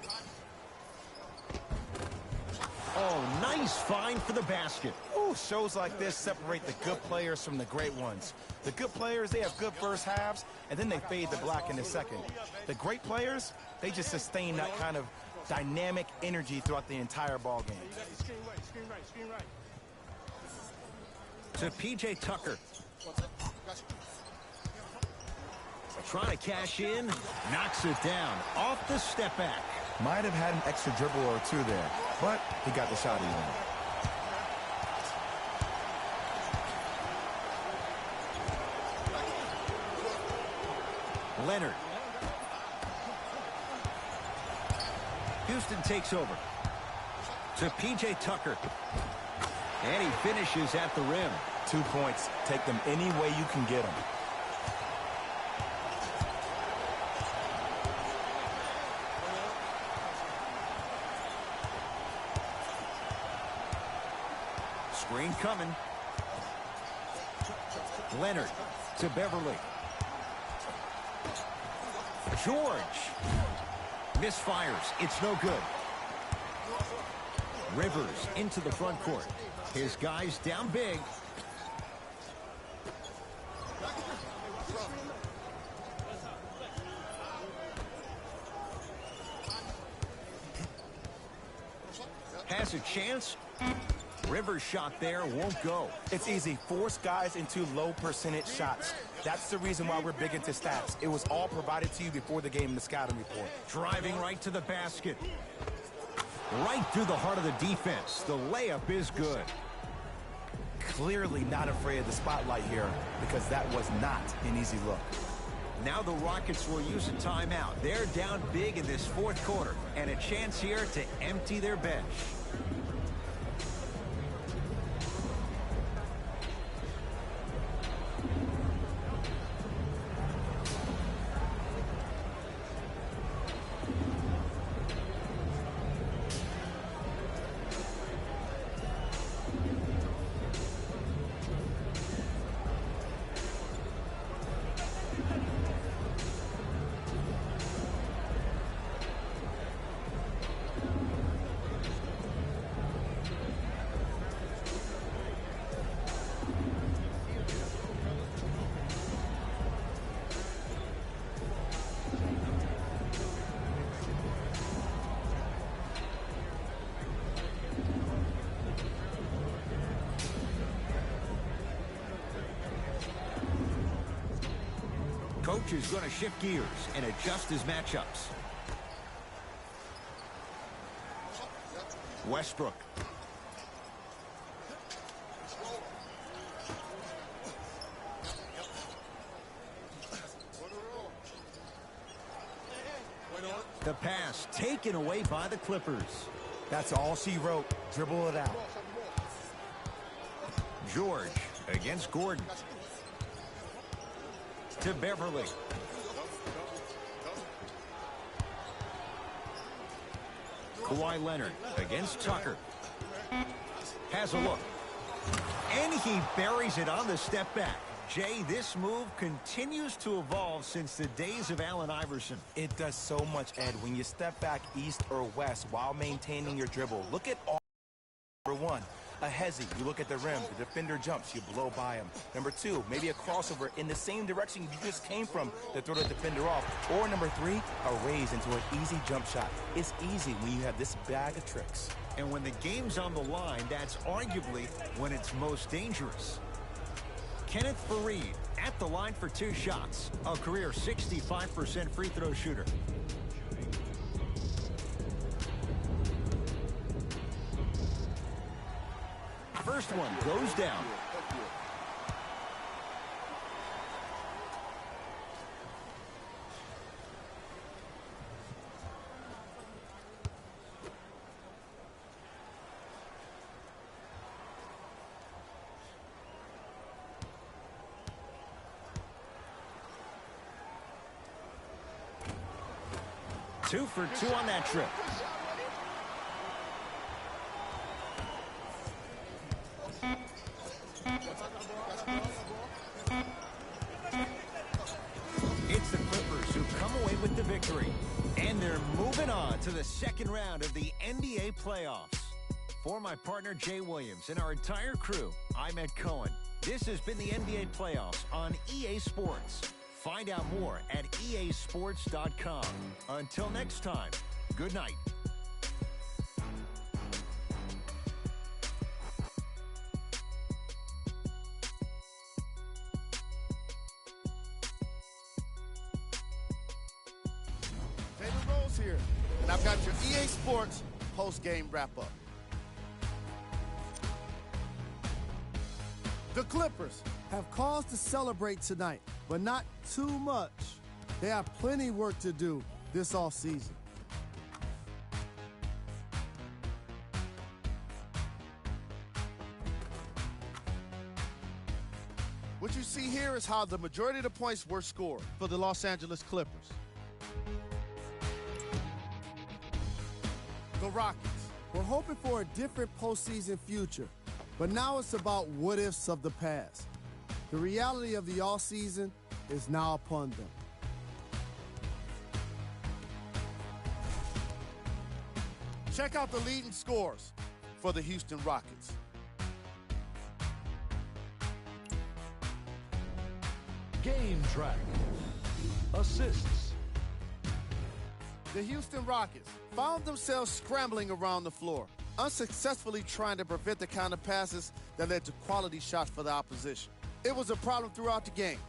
Oh, nice find for the basket. Ooh, shows like this separate the good players from the great ones. The good players, they have good first halves, and then they fade to black in the second. The great players, they just sustain that kind of dynamic energy throughout the entire ball game. Screen right, screen right. To P.J. Tucker. Trying to cash in. Knocks it down. Off the step back. Might have had an extra dribble or two there, but he got the shot in. Leonard. Houston takes over. To P.J. Tucker. And he finishes at the rim. 2 points. Take them any way you can get them. Screen coming. Leonard to Beverly. George. Misfires. It's no good. Rivers into the front court. His guys down big. Has a chance. Rivers shot there, won't go. It's easy. Force guys into low percentage shots. That's the reason why we're big into stats. It was all provided to you before the game in the scouting report. Driving right to the basket. Right through the heart of the defense. The layup is good. Clearly not afraid of the spotlight here because that was not an easy look. Now the Rockets will use a timeout. They're down big in this fourth quarter and a chance here to empty their bench. Coach is going to shift gears and adjust his matchups. Westbrook. The pass taken away by the Clippers. That's all she wrote. Dribble it out. George against Gordon. To Beverly. Kawhi Leonard against Tucker. Has a look. And he buries it on the step back. Jay, this move continues to evolve since the days of Allen Iverson. It does so much, Ed, when you step back east or west while maintaining your dribble. Look at all. Number one, a hezzy. You look at the rim. The defender jumps. You blow by him. Number two, maybe a crossover in the same direction you just came from to throw the defender off. Or number three, a raise into an easy jump shot. It's easy when you have this bag of tricks. And when the game's on the line, that's arguably when it's most dangerous. Kenneth Faried at the line for 2 shots. A career 65% free throw shooter. First one goes down. Two for 2 on that trip. It's the Clippers who come away with the victory. And they're moving on to the second round of the NBA playoffs. For my partner Jay Williams and our entire crew, I'm Ed Cohen. This has been the NBA playoffs on EA Sports. Find out more at easports.com. Until next time, good night. Taylor Rose here, and I've got your EA Sports post-game wrap-up. The Clippers have cause to celebrate tonight, but not too much. They have plenty work to do this offseason. What you see here is how the majority of the points were scored for the Los Angeles Clippers. The Rockets. We're hoping for a different postseason future. But now it's about what-ifs of the past. The reality of the offseason is now upon them. Check out the leading scores for the Houston Rockets. Game track. Assists. The Houston Rockets found themselves scrambling around the floor, unsuccessfully trying to prevent the kind of passes that led to quality shots for the opposition. It was a problem throughout the game,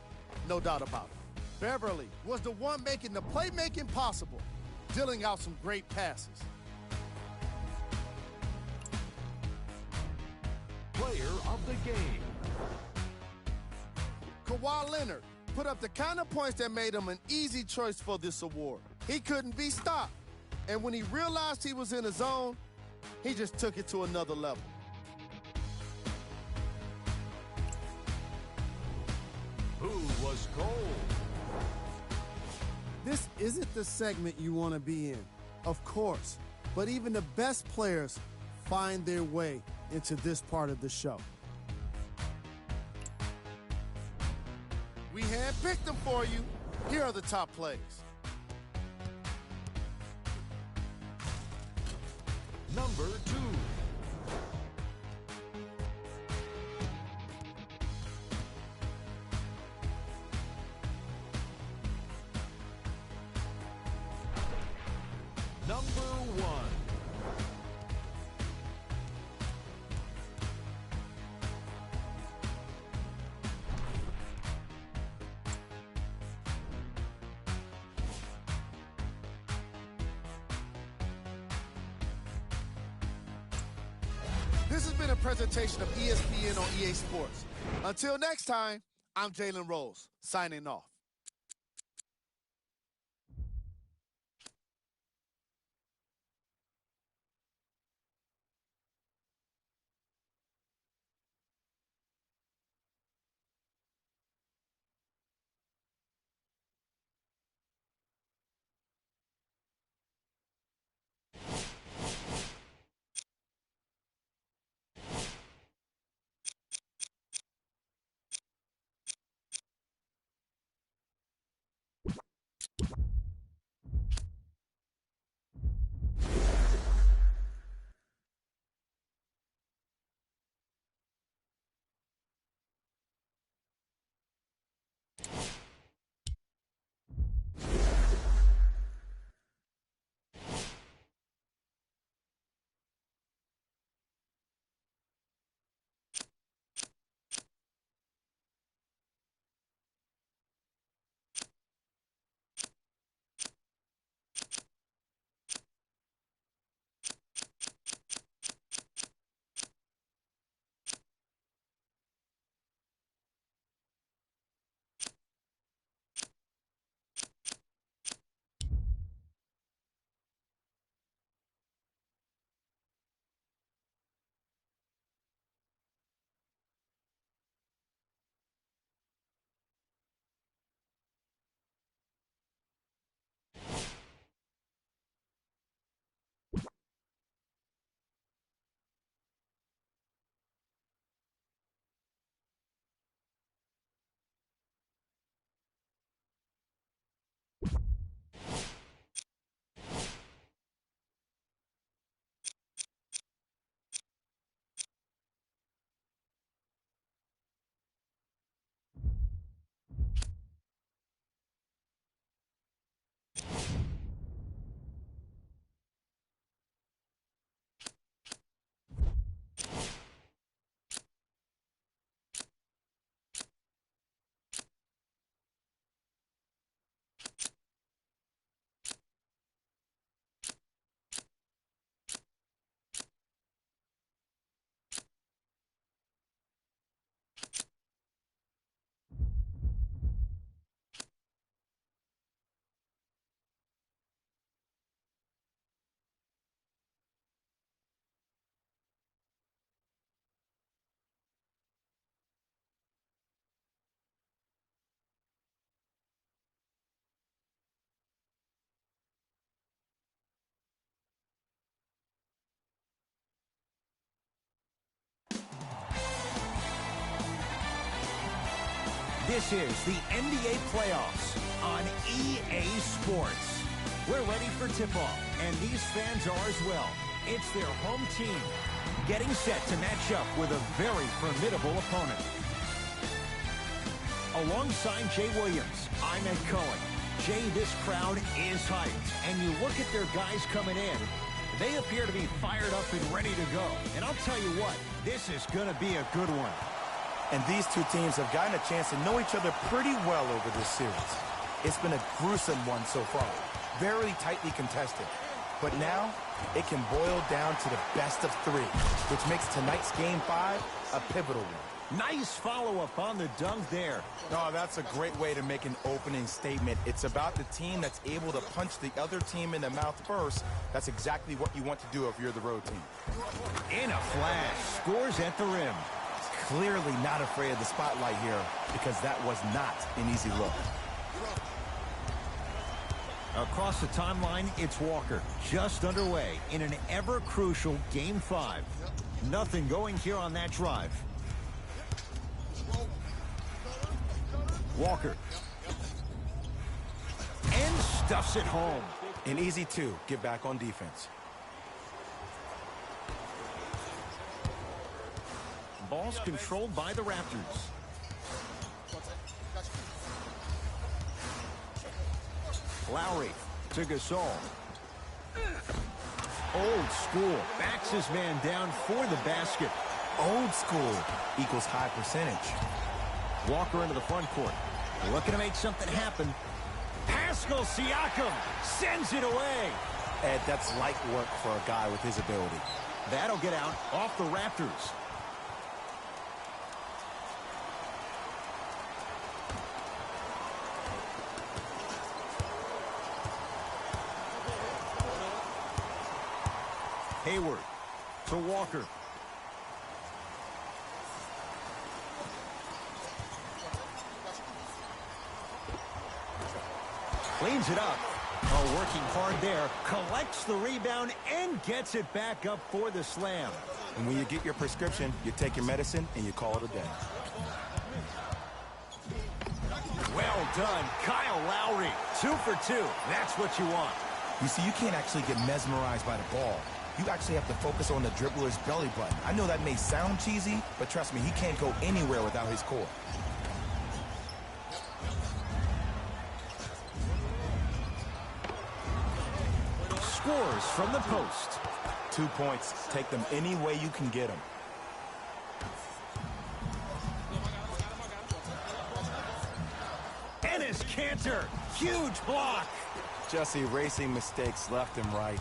no doubt about it. Beverly was the one making the playmaking possible, dealing out some great passes. Player of the game. Kawhi Leonard put up the kind of points that made him an easy choice for this award. He couldn't be stopped. And when he realized he was in a zone, he just took it to another level. Who was cold? This isn't the segment you want to be in, of course, but even the best players find their way into this part of the show. We handpicked them for you. Here are the top plays. Number 2. Number 1. This has been a presentation of ESPN on EA Sports. Until next time, I'm Jalen Rose, signing off. This is the NBA playoffs on EA Sports. We're ready for tip-off, and these fans are as well. It's their home team getting set to match up with a very formidable opponent. Alongside Jay Williams, I'm Ed Cohen. Jay, this crowd is hyped, and you look at their guys coming in, they appear to be fired up and ready to go. And I'll tell you what, this is going to be a good one. And these two teams have gotten a chance to know each other pretty well over this series. It's been a gruesome one so far, very tightly contested. But now, it can boil down to the best of three, which makes tonight's Game 5 a pivotal one. Nice follow-up on the dunk there. Oh, that's a great way to make an opening statement. It's about the team that's able to punch the other team in the mouth first. That's exactly what you want to do if you're the road team. In a flash, scores at the rim. Clearly not afraid of the spotlight here because that was not an easy look. Across the timeline, it's Walker, just underway in an ever-crucial Game 5. Nothing going here on that drive. Walker. And stuffs it home. An easy two, get back on defense. Ball's controlled by the Raptors. Lowry to Gasol. Old school. Backs his man down for the basket. Old school equals high percentage. Walker into the front court. Looking to make something happen. Pascal Siakam sends it away. Ed, that's light work for a guy with his ability. That'll get out off the Raptors. Hayward to Walker. Cleans it up. Oh, working hard there. Collects the rebound and gets it back up for the slam. And when you get your prescription, you take your medicine and you call it a day. Well done, Kyle Lowry. 2 for 2. That's what you want. You see, you can't actually get mesmerized by the ball. You actually have to focus on the dribbler's belly button. I know that may sound cheesy, but trust me, he can't go anywhere without his core. Scores from the post. 2 points. Take them any way you can get them. Enes Kanter. Huge block. Just erasing mistakes left and right.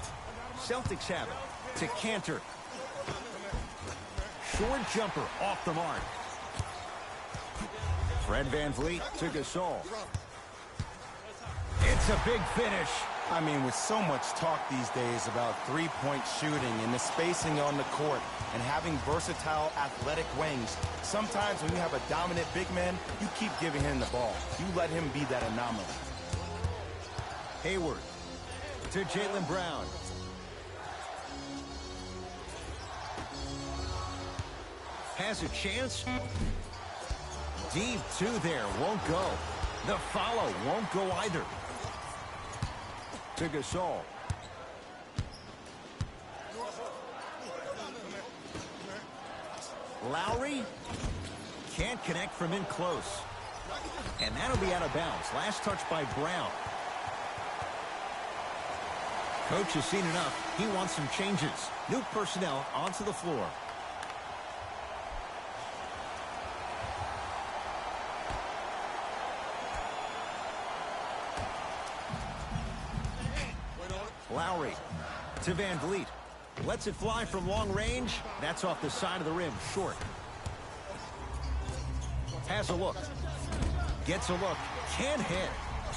Celtics have it to Kanter. Short jumper off the mark. Fred VanVleet to Gasol. It's a big finish. I mean, with so much talk these days about three-point shooting and the spacing on the court and having versatile athletic wings, sometimes when you have a dominant big man, you keep giving him the ball. You let him be that anomaly. Hayward to Jaylen Brown. Has a chance. Deep two there. Won't go. The follow won't go either. To Gasol. Lowry can't connect from in close. And that'll be out of bounds. Last touch by Brown. Coach has seen enough. He wants some changes. New personnel onto the floor. Lowry to VanVleet. Lets it fly from long range. That's off the side of the rim, short. Has a look. Gets a look. Can't hit.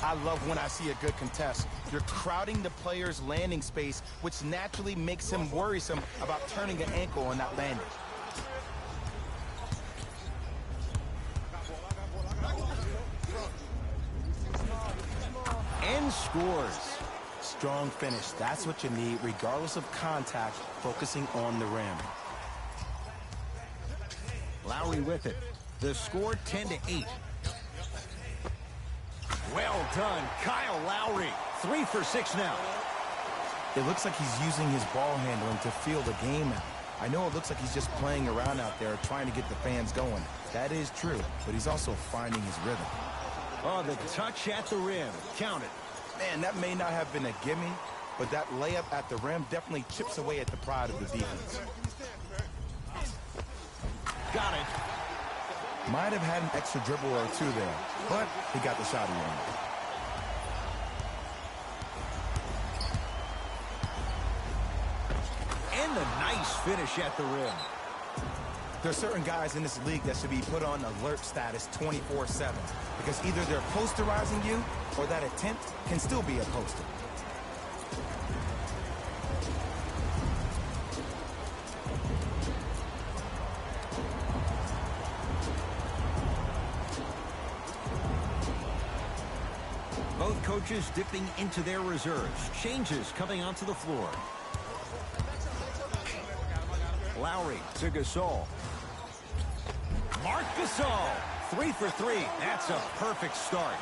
I love when I see a good contest. You're crowding the player's landing space, which naturally makes him worrisome about turning an ankle on that landing. And scores. Strong finish. That's what you need, regardless of contact, focusing on the rim. Lowry with it. The score 10-8. Well done, Kyle Lowry. 3 for 6 now. It looks like he's using his ball handling to feel the game out. I know it looks like he's just playing around out there trying to get the fans going. That is true, but he's also finding his rhythm. Oh, the touch at the rim. Count it. Man, that may not have been a gimme, but that layup at the rim definitely chips away at the pride of the defense. Got it. Might have had an extra dribble or two there, but he got the shot he wanted. And the nice finish at the rim. There are certain guys in this league that should be put on alert status 24/7 because either they're posterizing you or that attempt can still be a poster. Both coaches dipping into their reserves. Changes coming onto the floor. Lowry to Gasol. Marc Gasol. 3 for 3. That's a perfect start.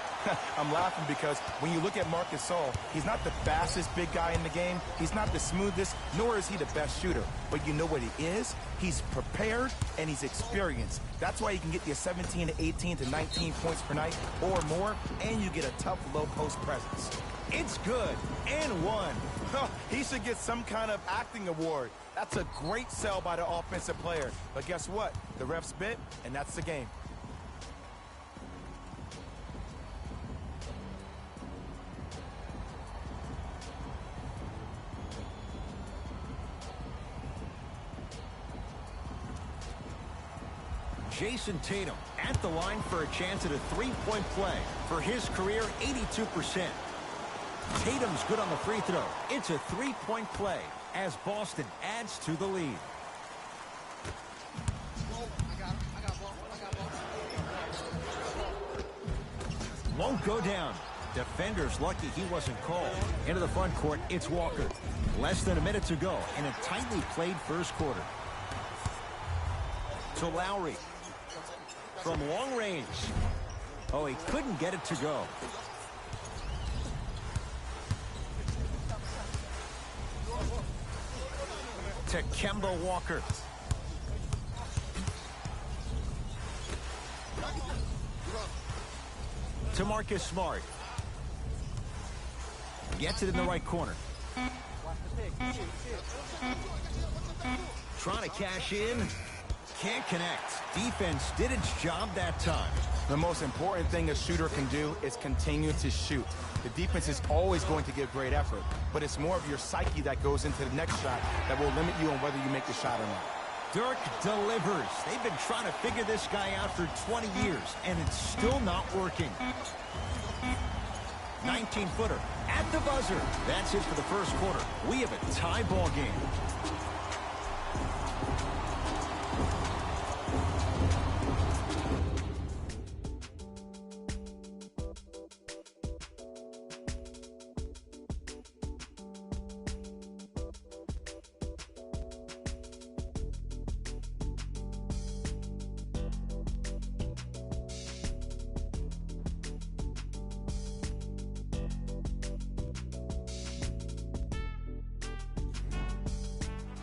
I'm laughing because when you look at Marc Gasol, he's not the fastest big guy in the game. He's not the smoothest, nor is he the best shooter. But you know what he is? He's prepared and he's experienced. That's why he can get you 17 to 18 to 19 points per night or more, and you get a tough low post presence. It's good. And one. He should get some kind of acting award. That's a great sell by the offensive player. But guess what? The refs bit, and that's the game. Jason Tatum at the line for a chance at a three-point play. For his career, 82%. Tatum's good on the free throw. It's a three-point play as Boston adds to the lead. Won't go down. Defender's lucky he wasn't called. Into the front court, it's Walker. Less than a minute to go in a tightly played first quarter. To Lowry. From long range. Oh, he couldn't get it to go. To Kemba Walker. To Marcus Smart. Gets it in the right corner. Trying to cash in. Can't connect. Defense did its job that time. The most important thing a shooter can do is continue to shoot. The defense is always going to give great effort, but it's more of your psyche that goes into the next shot that will limit you on whether you make the shot or not. Dirk delivers. They've been trying to figure this guy out for 20 years, and it's still not working. 19-footer at the buzzer. That's it for the first quarter. We have a tie ball game.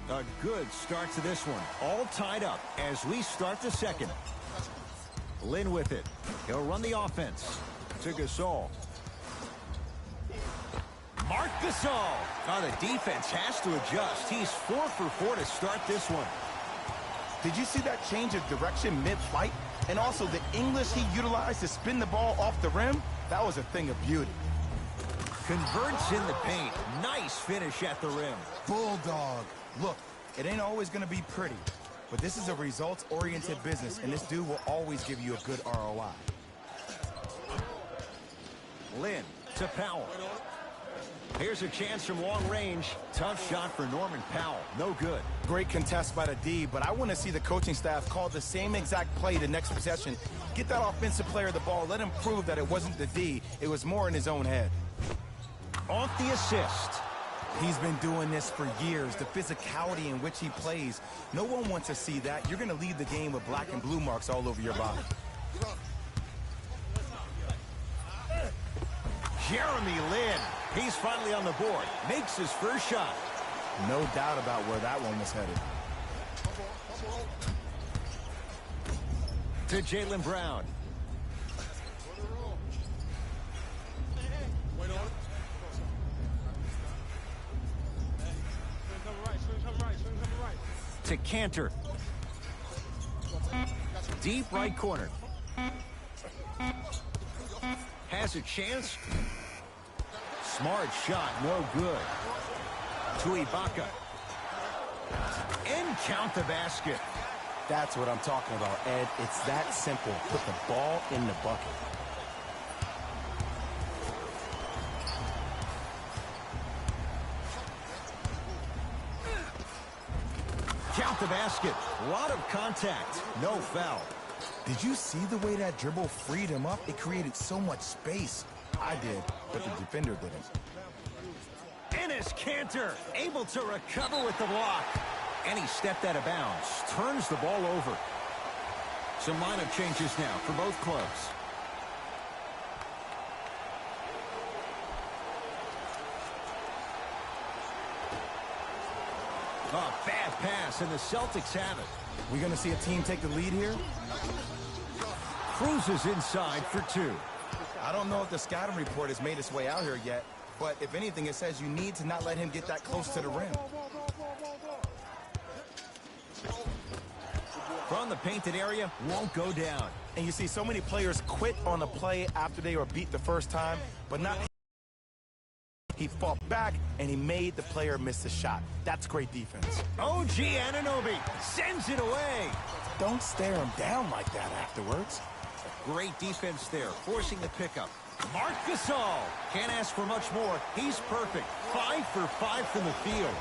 A good start to this one. All tied up as we start the second. Lin with it. He'll run the offense. To Gasol. Marc Gasol. Oh, the defense has to adjust. He's 4 for 4 to start this one. Did you see that change of direction mid-flight? And also the English he utilized to spin the ball off the rim? That was a thing of beauty. Converts in the paint. Nice finish at the rim. Bulldog. Look, it ain't always going to be pretty, but this is a results-oriented business, and this dude will always give you a good ROI. Lin to Powell. Here's a chance from long range. Tough shot for Norman Powell. No good. Great contest by the D, but I want to see the coaching staff call the same exact play the next possession. Get that offensive player the ball. Let him prove that it wasn't the D. It was more in his own head. Off the assist. He's been doing this for years. The physicality in which he plays. No one wants to see that. You're going to leave the game with black and blue marks all over your body. Jeremy Lin. He's finally on the board. Makes his first shot. No doubt about where that one was headed. To Jaylen Brown. To Cantor. Deep right corner. Has a chance. Smart shot, no good. To Ibaka. And count the basket. That's what I'm talking about, Ed. It's that simple. Put the ball in the bucket. Count the basket. A lot of contact. No foul. Did you see the way that dribble freed him up? It created so much space. I did, but the defender didn't. Enes Kanter able to recover with the block. And he stepped out of bounds. Turns the ball over. Some lineup changes now for both clubs. A bad pass, and the Celtics have it. We gonna see a team take the lead here? Cruises inside for two. I don't know if the scouting report has made its way out here yet, but if anything, it says you need to not let him get that close to the rim. From the painted area, won't go down. And you see so many players quit on a play after they were beat the first time, but not. He fought back, and he made the player miss the shot. That's great defense. OG Anunoby sends it away. Don't stare him down like that afterwards. Great defense there, forcing the pickup. Marc Gasol can't ask for much more. He's perfect. 5 for 5 from the field.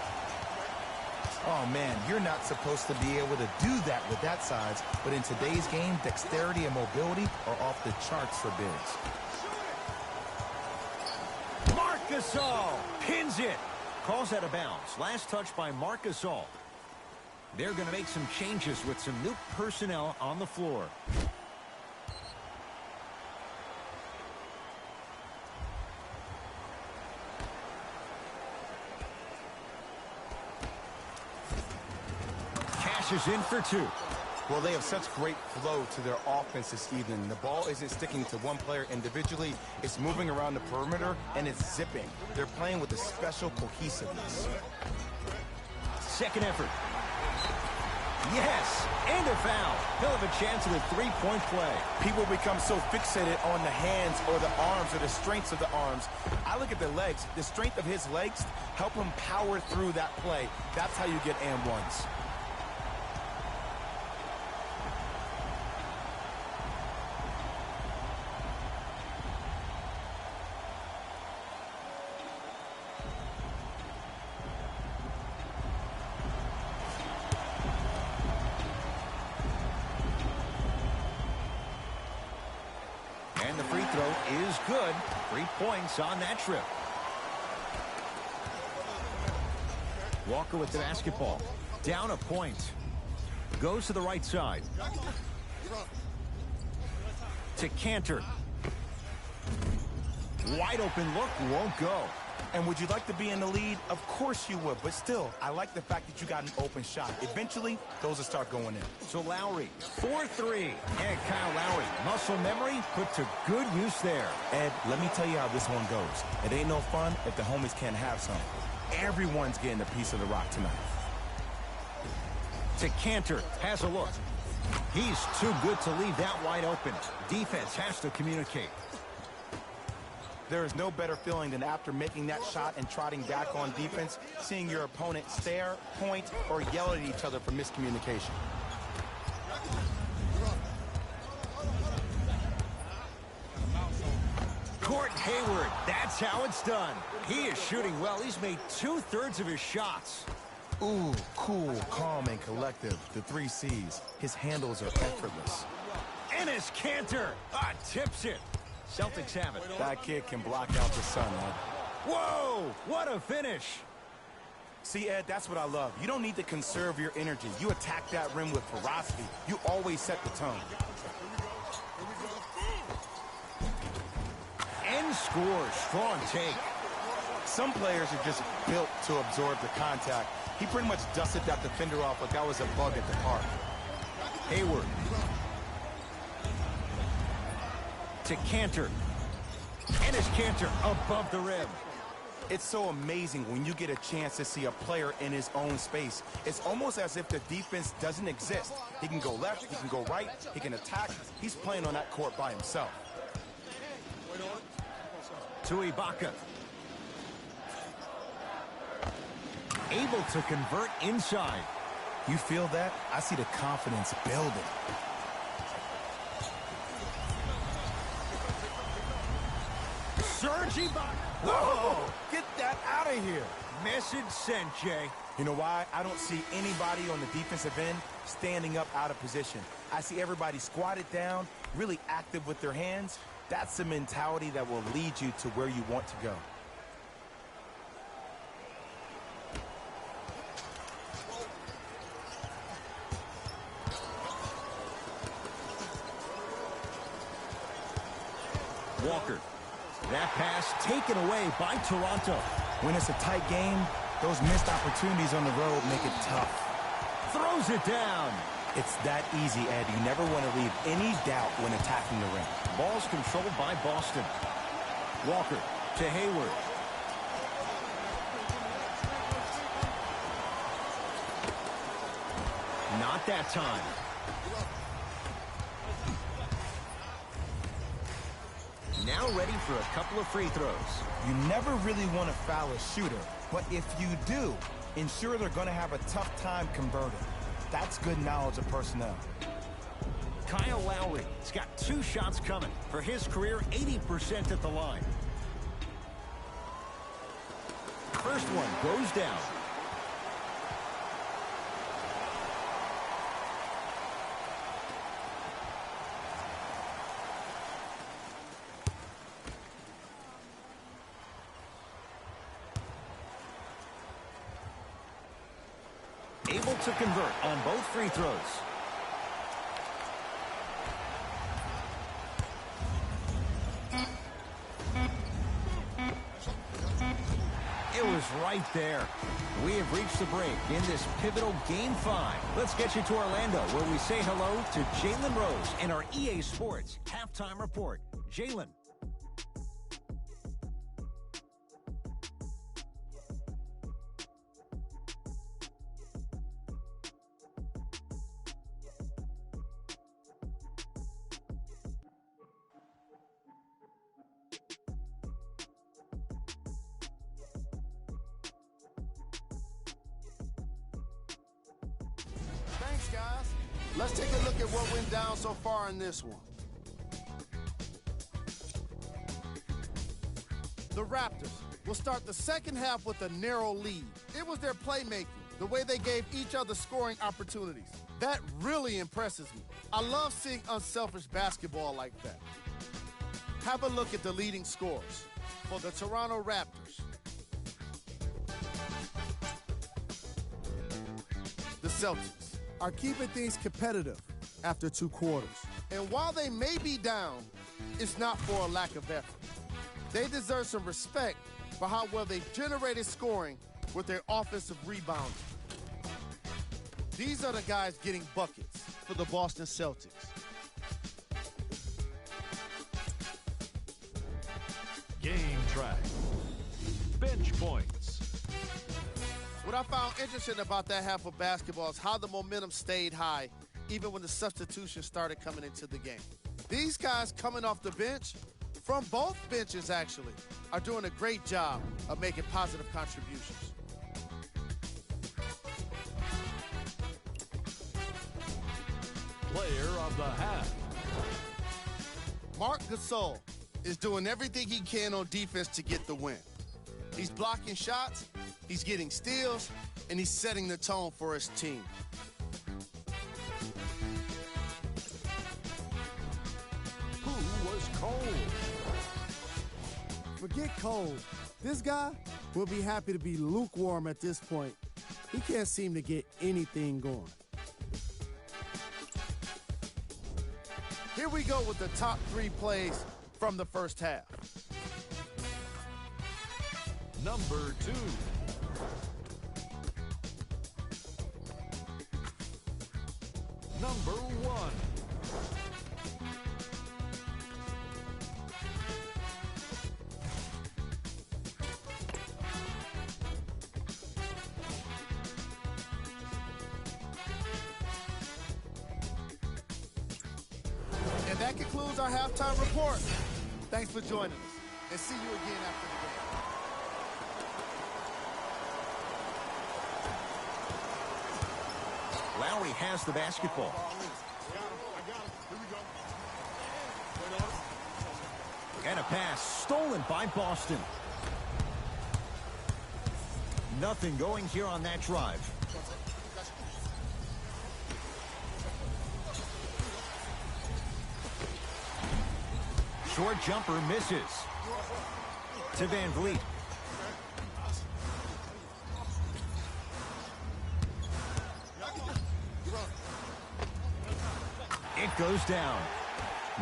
Oh, man, you're not supposed to be able to do that with that size, but in today's game, dexterity and mobility are off the charts for bigs. Marc Gasol pins it. Calls out of bounds. Last touch by Marc Gasol. They're going to make some changes with some new personnel on the floor. Is in for two. Well, they have such great flow to their offense this evening. The ball isn't sticking to one player individually. It's moving around the perimeter, and it's zipping. They're playing with a special cohesiveness. Second effort. Yes, and a foul. He'll have a chance at a three-point play. People become so fixated on the hands or the arms or the strengths of the arms. I look at the legs. The strength of his legs help him power through that play. That's how you get and ones. And the free throw is good. 3 points on that trip. Walker with the basketball. Down a point. Goes to the right side. To Cantor. Wide open look, won't go. And would you like to be in the lead? Of course you would, but still, I like the fact that you got an open shot. Eventually, those will start going in. So Lowry, 4-3. And Kyle Lowry, muscle memory put to good use there. Ed, let me tell you how this one goes. It ain't no fun if the homies can't have some. Everyone's getting a piece of the rock tonight. To Cantor, has a look. He's too good to leave that wide open. Defense has to communicate. There is no better feeling than after making that shot and trotting back on defense, seeing your opponent stare, point, or yell at each other for miscommunication. Gordon Hayward, that's how it's done. He is shooting well. He's made 2/3 of his shots. Ooh, cool, calm, and collective. The 3 C's. His handles are effortless. Enes Kanter tips it. Celtics have it. That kid can block out the sun, Ed. Whoa, what a finish. See, Ed, that's what I love. You don't need to conserve your energy. You attack that rim with ferocity. You always set the tone. And Then scores. Strong take. Some players are just built to absorb the contact. He pretty much dusted that defender off like that was a bug at the park. Hayward. To Cantor. And it's Cantor above the rim. It's so amazing when you get a chance to see a player in his own space. It's almost as if the defense doesn't exist. He can go left, he can go right, he can attack. He's playing on that court by himself. To Ibaka. Able to convert inside. You feel that? I see the confidence building. Serge Ibaka. Whoa! Get that out of here. Message sent, Jay. You know why? I don't see anybody on the defensive end standing up out of position. I see everybody squatted down, really active with their hands. That's the mentality that will lead you to where you want to go. Walker. That pass taken away by Toronto. When it's a tight game, those missed opportunities on the road make it tough. Throws it down. It's that easy, Ed. You never want to leave any doubt when attacking the rim. Ball's controlled by Boston. Walker to Hayward. Not that time. Now ready for a couple of free throws. You never really want to foul a shooter, but if you do, ensure they're going to have a tough time converting. That's good knowledge of personnel. Kyle Lowry has got 2 shots coming. For his career, 80% at the line. First one goes down. Able to convert on both free throws. It was right there. We have reached the break in this pivotal Game 5. Let's get you to Orlando, where we say hello to Jalen Rose in our EA Sports Halftime Report. Jalen. Thanks, guys. Let's take a look at what went down so far in this one. The Raptors will start the second half with a narrow lead. It was their playmaking, the way they gave each other scoring opportunities. That really impresses me. I love seeing unselfish basketball like that. Have a look at the leading scorers for the Toronto Raptors. The Celtics Are keeping things competitive after 2 quarters. And while they may be down, it's not for a lack of effort. They deserve some respect for how well they've generated scoring with their offensive rebounding. These are the guys getting buckets for the Boston Celtics. Game track. Bench points. What I found interesting about that half of basketball is how the momentum stayed high even when the substitutions started coming into the game. These guys coming off the bench, from both benches actually, are doing a great job of making positive contributions. Player of the half. Marc Gasol is doing everything he can on defense to get the win. He's blocking shots, he's getting steals, and he's setting the tone for his team. Who was cold? Forget cold. This guy will be happy to be lukewarm at this point. He can't seem to get anything going. Here we go with the top 3 plays from the first half. Number 2. Number 1. And that concludes our halftime report. Thanks for joining us, and see you again after the game. Lowry has the basketball. And a pass stolen by Boston. Nothing going here on that drive. Short jumper misses. To Van Vliet. It goes down.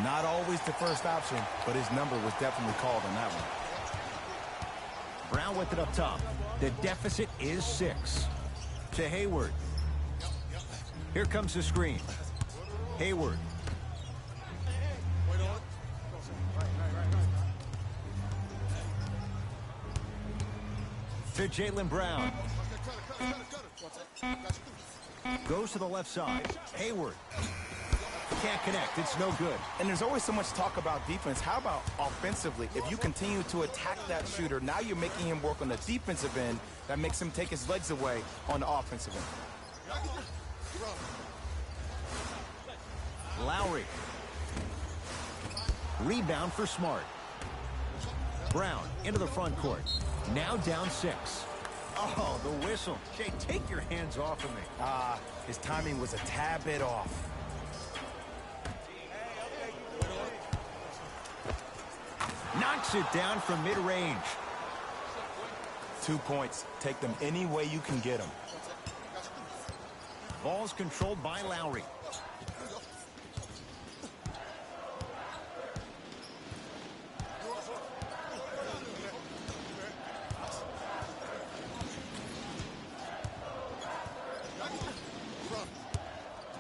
Not always the first option, but his number was definitely called on that one. Brown with it up top. The deficit is 6. To Hayward. Here comes the screen. Hayward. To Jaylen Brown. Goes to the left side. Hayward. Can't connect. It's no good. And there's always so much talk about defense. How about offensively? If you continue to attack that shooter, now you're making him work on the defensive end. That makes him take his legs away on the offensive end. Lowry. Rebound for Smart. Brown into the front court. Now down 6. Oh, the whistle. Jay, take your hands off of me. His timing was a tad bit off. Knocks it down from mid-range. 2 points. Take them any way you can get them. Ball's controlled by Lowry.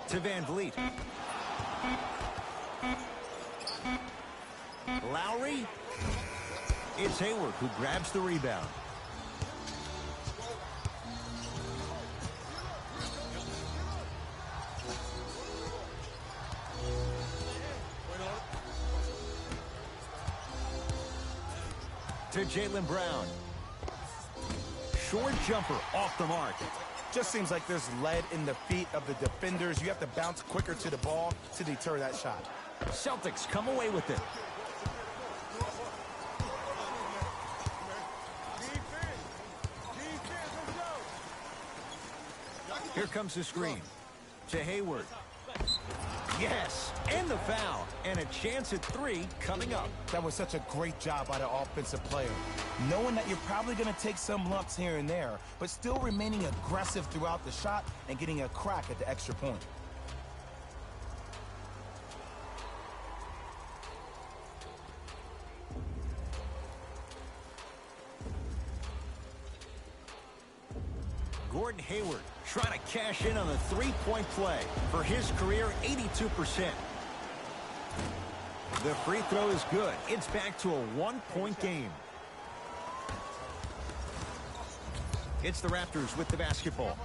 To Van Vliet. Lowry. It's Hayward who grabs the rebound. To Jaylen Brown. Short jumper off the mark. Just seems like there's lead in the feet of the defenders. You have to bounce quicker to the ball to deter that shot. Celtics come away with it. Here comes the screen. To Hayward. Yes, and the foul. And a chance at 3 coming up. That was such a great job by the offensive player. Knowing that you're probably going to take some lumps here and there, but still remaining aggressive throughout the shot and getting a crack at the extra point. Gordon Hayward trying to cash in on the three-point play. For his career, 82%. The free throw is good. It's back to a one-point game. It's the Raptors with the basketball.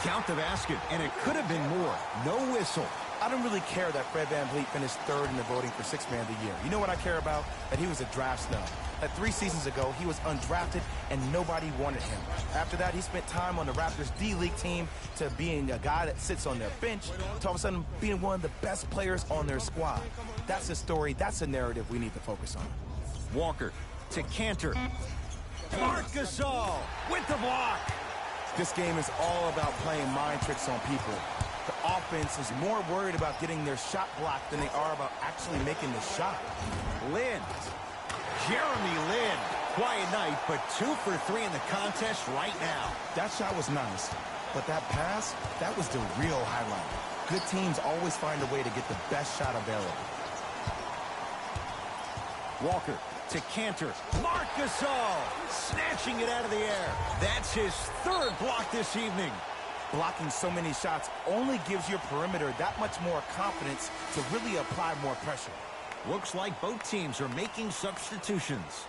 Count the basket, and it could have been more. No whistle. I don't really care that Fred VanVleet finished 3rd in the voting for Sixth Man of the Year. You know what I care about? That he was a draft snub. That 3 seasons ago, he was undrafted and nobody wanted him. After that, he spent time on the Raptors D-League team to being a guy that sits on their bench to all of a sudden being one of the best players on their squad. That's a story, that's a narrative we need to focus on. Walker to Cantor. Marc Gasol with the block. This game is all about playing mind tricks on people. The offense is more worried about getting their shot blocked than they are about actually making the shot. Lin. Jeremy Lin. Quiet night, but 2 for 3 in the contest right now. That shot was nice, but that pass, that was the real highlight. Good teams always find a way to get the best shot available. Walker to Cantor. Marc Gasol snatching it out of the air. That's his third block this evening. Blocking so many shots only gives your perimeter that much more confidence to really apply more pressure. Looks like both teams are making substitutions.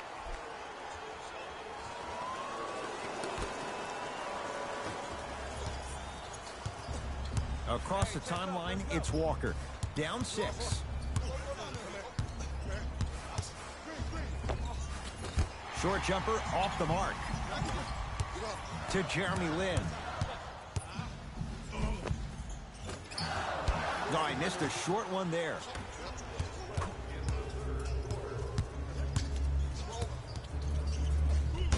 Across the timeline, it's Walker. Down 6. Short jumper off the mark. To Jeremy Lin. No, I missed a short one there.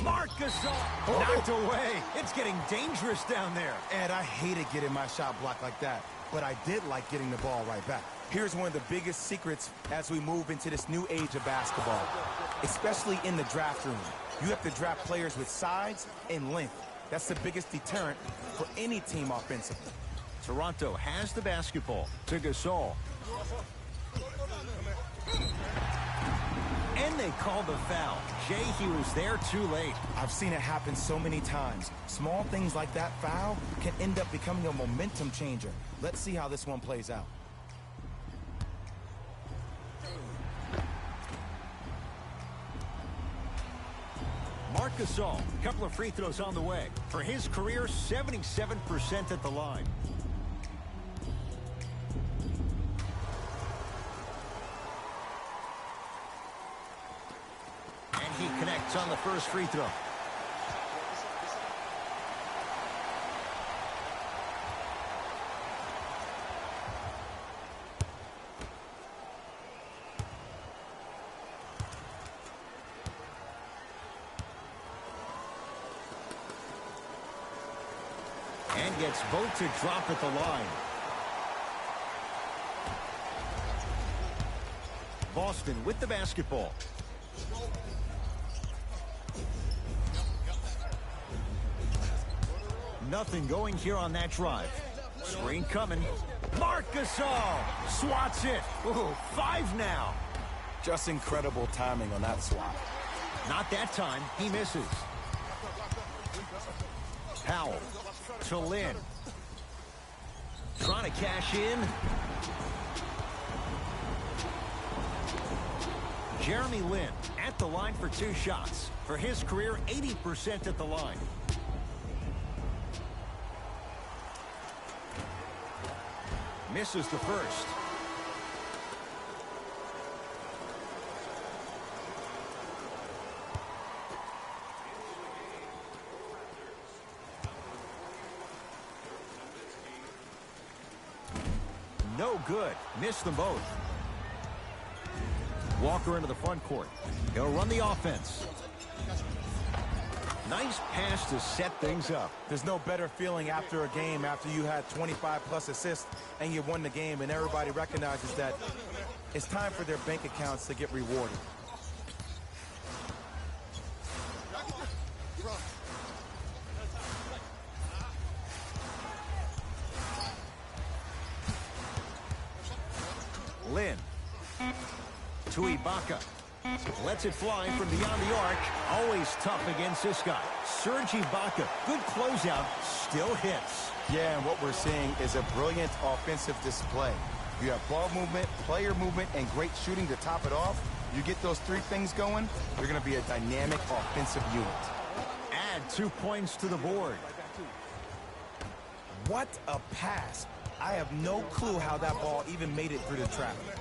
Marc Gasol knocked away. It's getting dangerous down there. And I hated getting my shot blocked like that, but I did like getting the ball right back. Here's one of the biggest secrets as we move into this new age of basketball, especially in the draft room. You have to draft players with size and length. That's the biggest deterrent for any team offensively. Toronto has the basketball to Gasol. And they called the foul. Jay, he was there too late. I've seen it happen so many times. Small things like that foul can end up becoming a momentum changer. Let's see how this one plays out. Marc Gasol, a couple of free throws on the way. For his career, 77% at the line. And he connects on the first free throw. And gets both to drop at the line. Boston with the basketball. Nothing going here on that drive. Screen coming. Marc Gasol swats it. Ooh, 5 now. Just incredible timing on that swat. Not that time. He misses. Powell to Lin. Trying to cash in. Jeremy Lin at the line for 2 shots. For his career, 80% at the line. Misses the first. No good. Missed them both. Walker into the front court. He'll run the offense. Nice pass to set things up. There's no better feeling after a game after you had 25-plus assists and you won the game and everybody recognizes that it's time for their bank accounts to get rewarded. Lin to Ibaka. Lets it fly from beyond the arc. Always tough against this guy. Serge Ibaka, good closeout, still hits. Yeah, and what we're seeing is a brilliant offensive display. You have ball movement, player movement, and great shooting to top it off. You get those 3 things going, you're going to be a dynamic offensive unit. Add 2 points to the board. What a pass. I have no clue how that ball even made it through the traffic.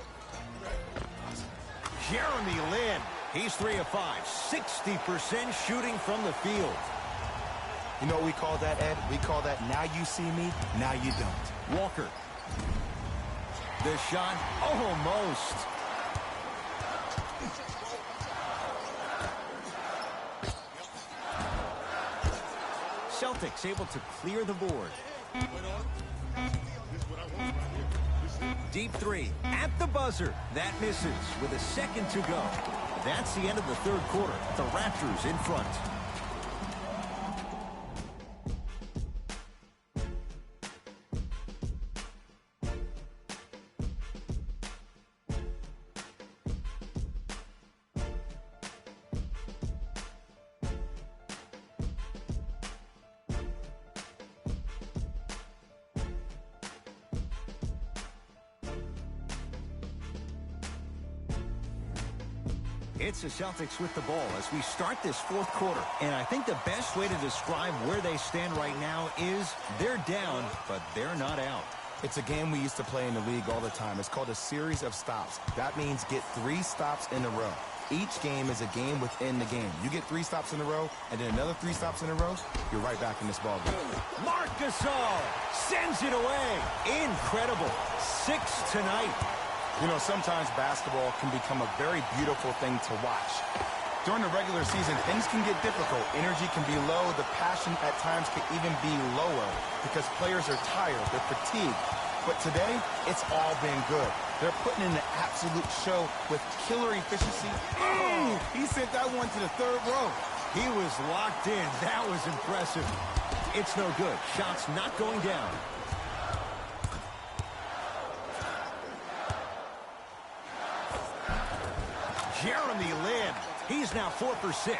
Jeremy Lin, he's 3 of 5, 60% shooting from the field. You know what we call that, Ed? We call that now you see me, now you don't. Walker. The shot, almost. Celtics able to clear the board. Deep 3 at the buzzer. That misses with a second to go. That's the end of the third quarter. The Raptors in front. It's the Celtics with the ball as we start this fourth quarter. And I think the best way to describe where they stand right now is they're down, but they're not out. It's a game we used to play in the league all the time. It's called a series of stops. That means get 3 stops in a row. Each game is a game within the game. You get 3 stops in a row, and then another 3 stops in a row, you're right back in this ball game. Marc Gasol sends it away. Incredible. 6 tonight. You know, sometimes basketball can become a very beautiful thing to watch. During the regular season, things can get difficult. Energy can be low. The passion at times can even be lower because players are tired. They're fatigued. But today, it's all been good. They're putting in an absolute show with killer efficiency. Oh, he sent that one to the 3rd row. He was locked in. That was impressive. It's no good. Shots not going down. Jeremy Lin. He's now 4 for 6.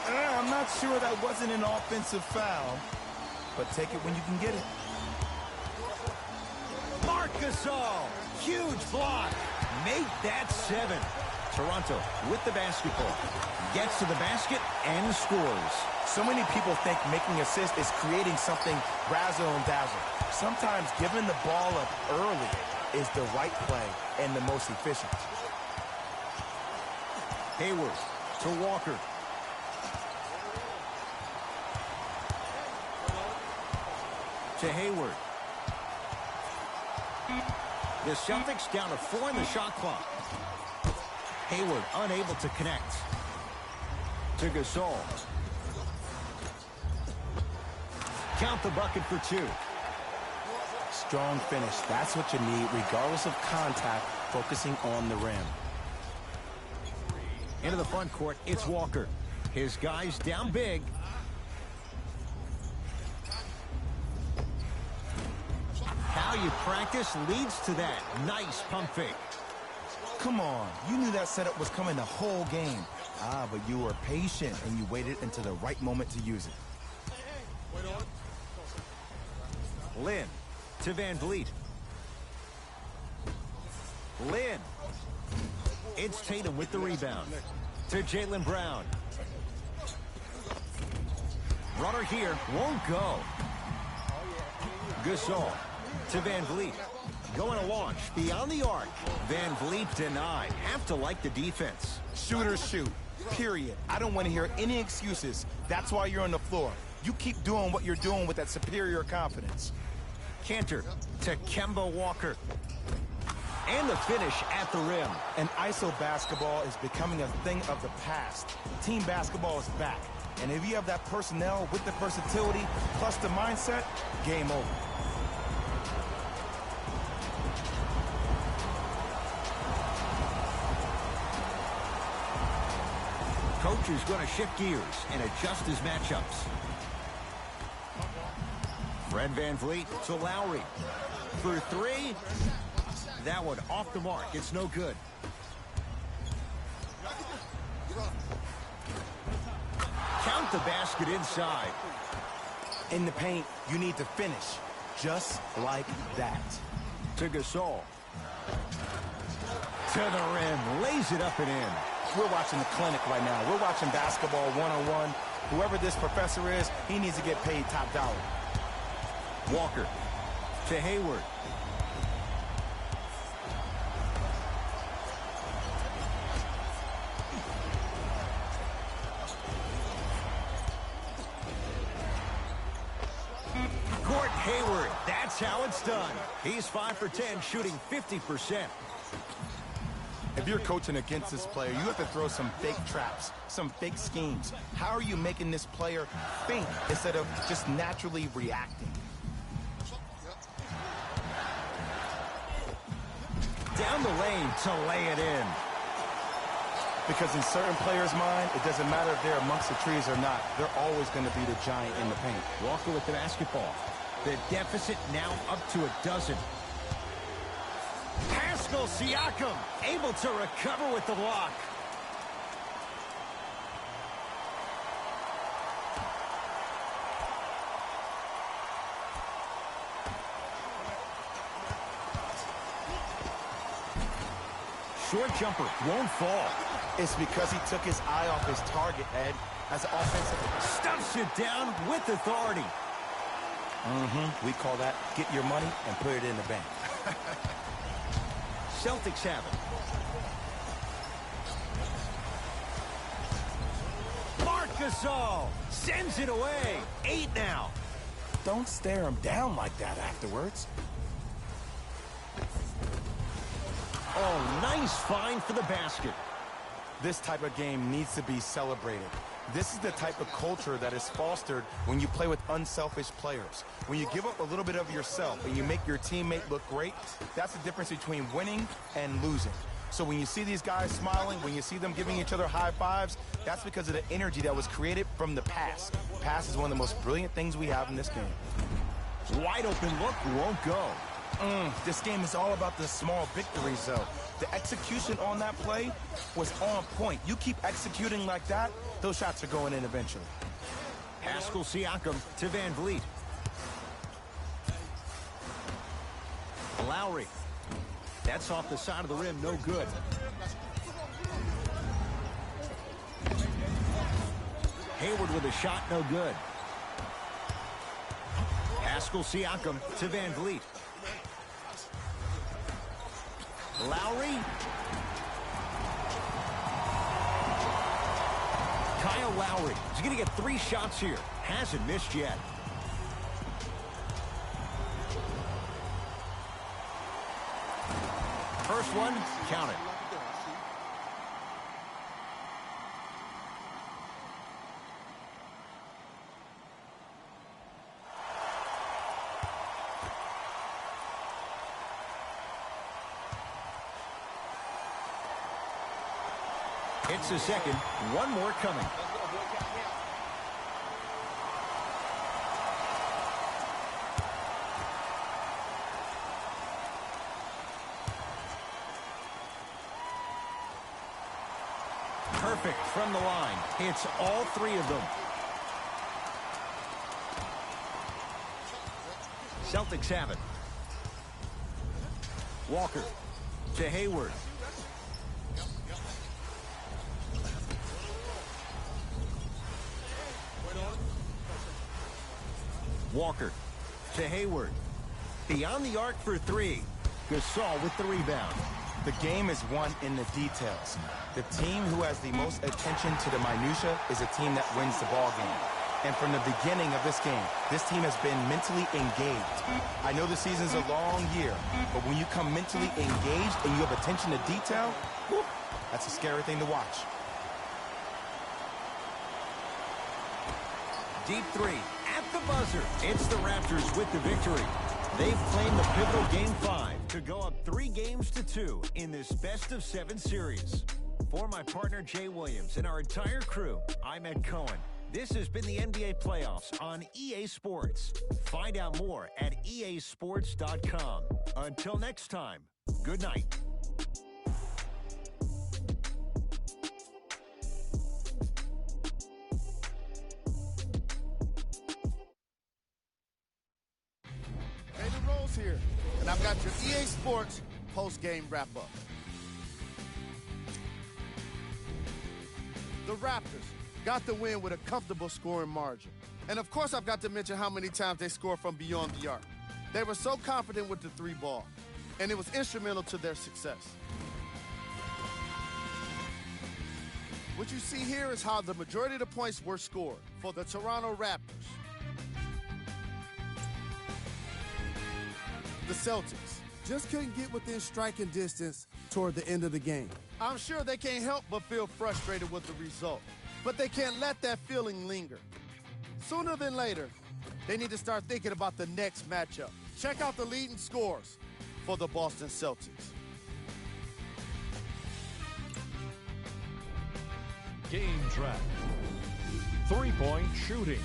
I'm not sure that wasn't an offensive foul, but take it when you can get it. Marc Gasol, huge block. Make that 7. Toronto with the basketball. Gets to the basket and scores. So many people think making assists is creating something razzle and dazzle. Sometimes giving the ball up early is the right play and the most efficient. Hayward to Walker. To Hayward. The Celtics down to 4 in the shot clock. Hayward unable to connect. To Gasol. Count the bucket for 2. Strong finish. That's what you need, regardless of contact, focusing on the rim. Into the front court, it's Walker. His guys down big. How you practice leads to that. Nice pump fake. Come on. You knew that setup was coming the whole game. But you were patient and you waited until the right moment to use it. Lin to Van Vliet. Lin. It's Tatum with the rebound. To Jaylen Brown. Runner here. Won't go. Gasol to Van Vliet. Going to launch beyond the arc. Van Vliet denied. Have to like the defense. Shooters shoot. Period. I don't want to hear any excuses. That's why you're on the floor. You keep doing what you're doing with that superior confidence. Cantor to Kemba Walker. And the finish at the rim. And ISO basketball is becoming a thing of the past. Team basketball is back. And if you have that personnel with the versatility plus the mindset, game over. Coach is going to shift gears and adjust his matchups. Fred VanVleet to Lowry. For 3. That one off the mark. It's no good. Count the basket inside. In the paint, you need to finish just like that. To Gasol. To the rim. Lays it up and in. We're watching the clinic right now. We're watching basketball one-on-one. Whoever this professor is, he needs to get paid top dollar. Walker to Hayward. Gordon Hayward, that's how it's done. He's 5 for 10, shooting 50%. If you're coaching against this player, you have to throw some fake traps, some fake schemes. How are you making this player think instead of just naturally reacting? Down the lane to lay it in. Because in certain players' mind, it doesn't matter if they're amongst the trees or not. They're always going to be the giant in the paint. Walker with the basketball. The deficit now up to 12. Pascal Siakam able to recover with the block. short jumper won't fall. It's because he took his eye off his target, Ed, as an offensive. Stuffs it down with authority. We call that get your money and put it in the bank. Celtics have it. Marc Gasol sends it away. 8 now. Don't stare him down like that afterwards. Oh, nice find for the basket. This type of game needs to be celebrated. This is the type of culture that is fostered when you play with unselfish players. When you give up a little bit of yourself and you make your teammate look great, that's the difference between winning and losing. So when you see these guys smiling, when you see them giving each other high fives, that's because of the energy that was created from the pass. Pass is one of the most brilliant things we have in this game. Wide open look won't go. This game is all about the small victories, though. The execution on that play was on point. You keep executing like that, those shots are going in eventually. Pascal Siakam to Van Vliet. Lowry. That's off the side of the rim, no good. Hayward with a shot, no good. Pascal Siakam to Van Vliet. Lowry. Kyle Lowry. He's going to get 3 shots here. Hasn't missed yet. First one, count it. It's a second. One more coming. Perfect from the line. Hits all 3 of them. Celtics have it. Walker to Hayward. Walker to Hayward. Beyond the arc for 3. Gasol with the rebound. The game is won in the details. The team who has the most attention to the minutia is a team that wins the ball game. And from the beginning of this game, this team has been mentally engaged. I know the season's a long year, but when you come mentally engaged and you have attention to detail, whew, that's a scary thing to watch. Deep 3 at the buzzer. It's the Raptors with the victory. They've claimed the pivotal Game 5 to go up 3 games to 2 in this best-of-7 series. For my partner, Jay Williams, and our entire crew, I'm Ed Cohen. This has been the NBA Playoffs on EA Sports. Find out more at easports.com. Until next time, good night. David Rose here, and I've got your EA Sports post-game wrap-up. The Raptors got the win with a comfortable scoring margin. And of course, I've got to mention how many times they scored from beyond the arc. They were so confident with the 3 ball, and it was instrumental to their success. What you see here is how the majority of the points were scored for the Toronto Raptors. The Celtics Just couldn't get within striking distance toward the end of the game. I'm sure they can't help but feel frustrated with the result, but they can't let that feeling linger. Sooner than later, they need to start thinking about the next matchup. Check out the leading scores for the Boston Celtics. Game track. 3-point shooting.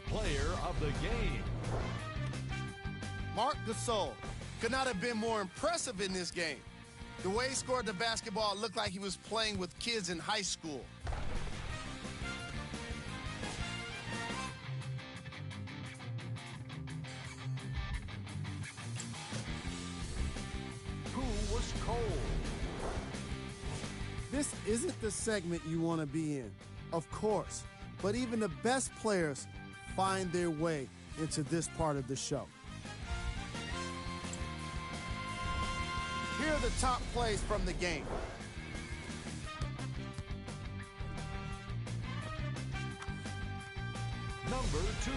Player of the game. Marc Gasol could not have been more impressive in this game. The way he scored the basketball looked like he was playing with kids in high school. This isn't the segment you want to be in, of course, but even the best players find their way into this part of the show. Here are the top plays from the game. Number 2.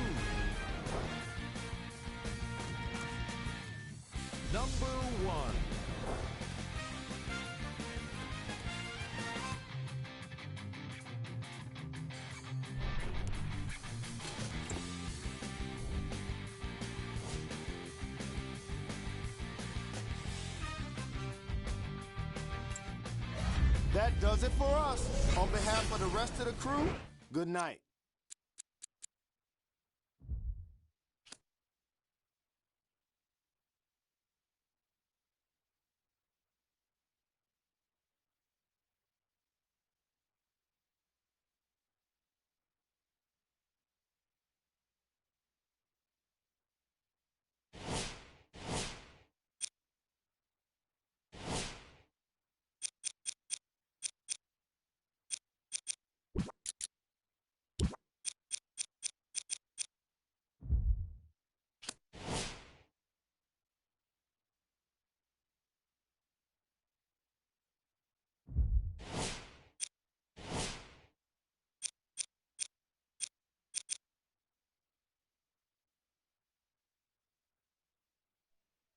Number 1. That does it for us. On behalf of the rest of the crew, good night.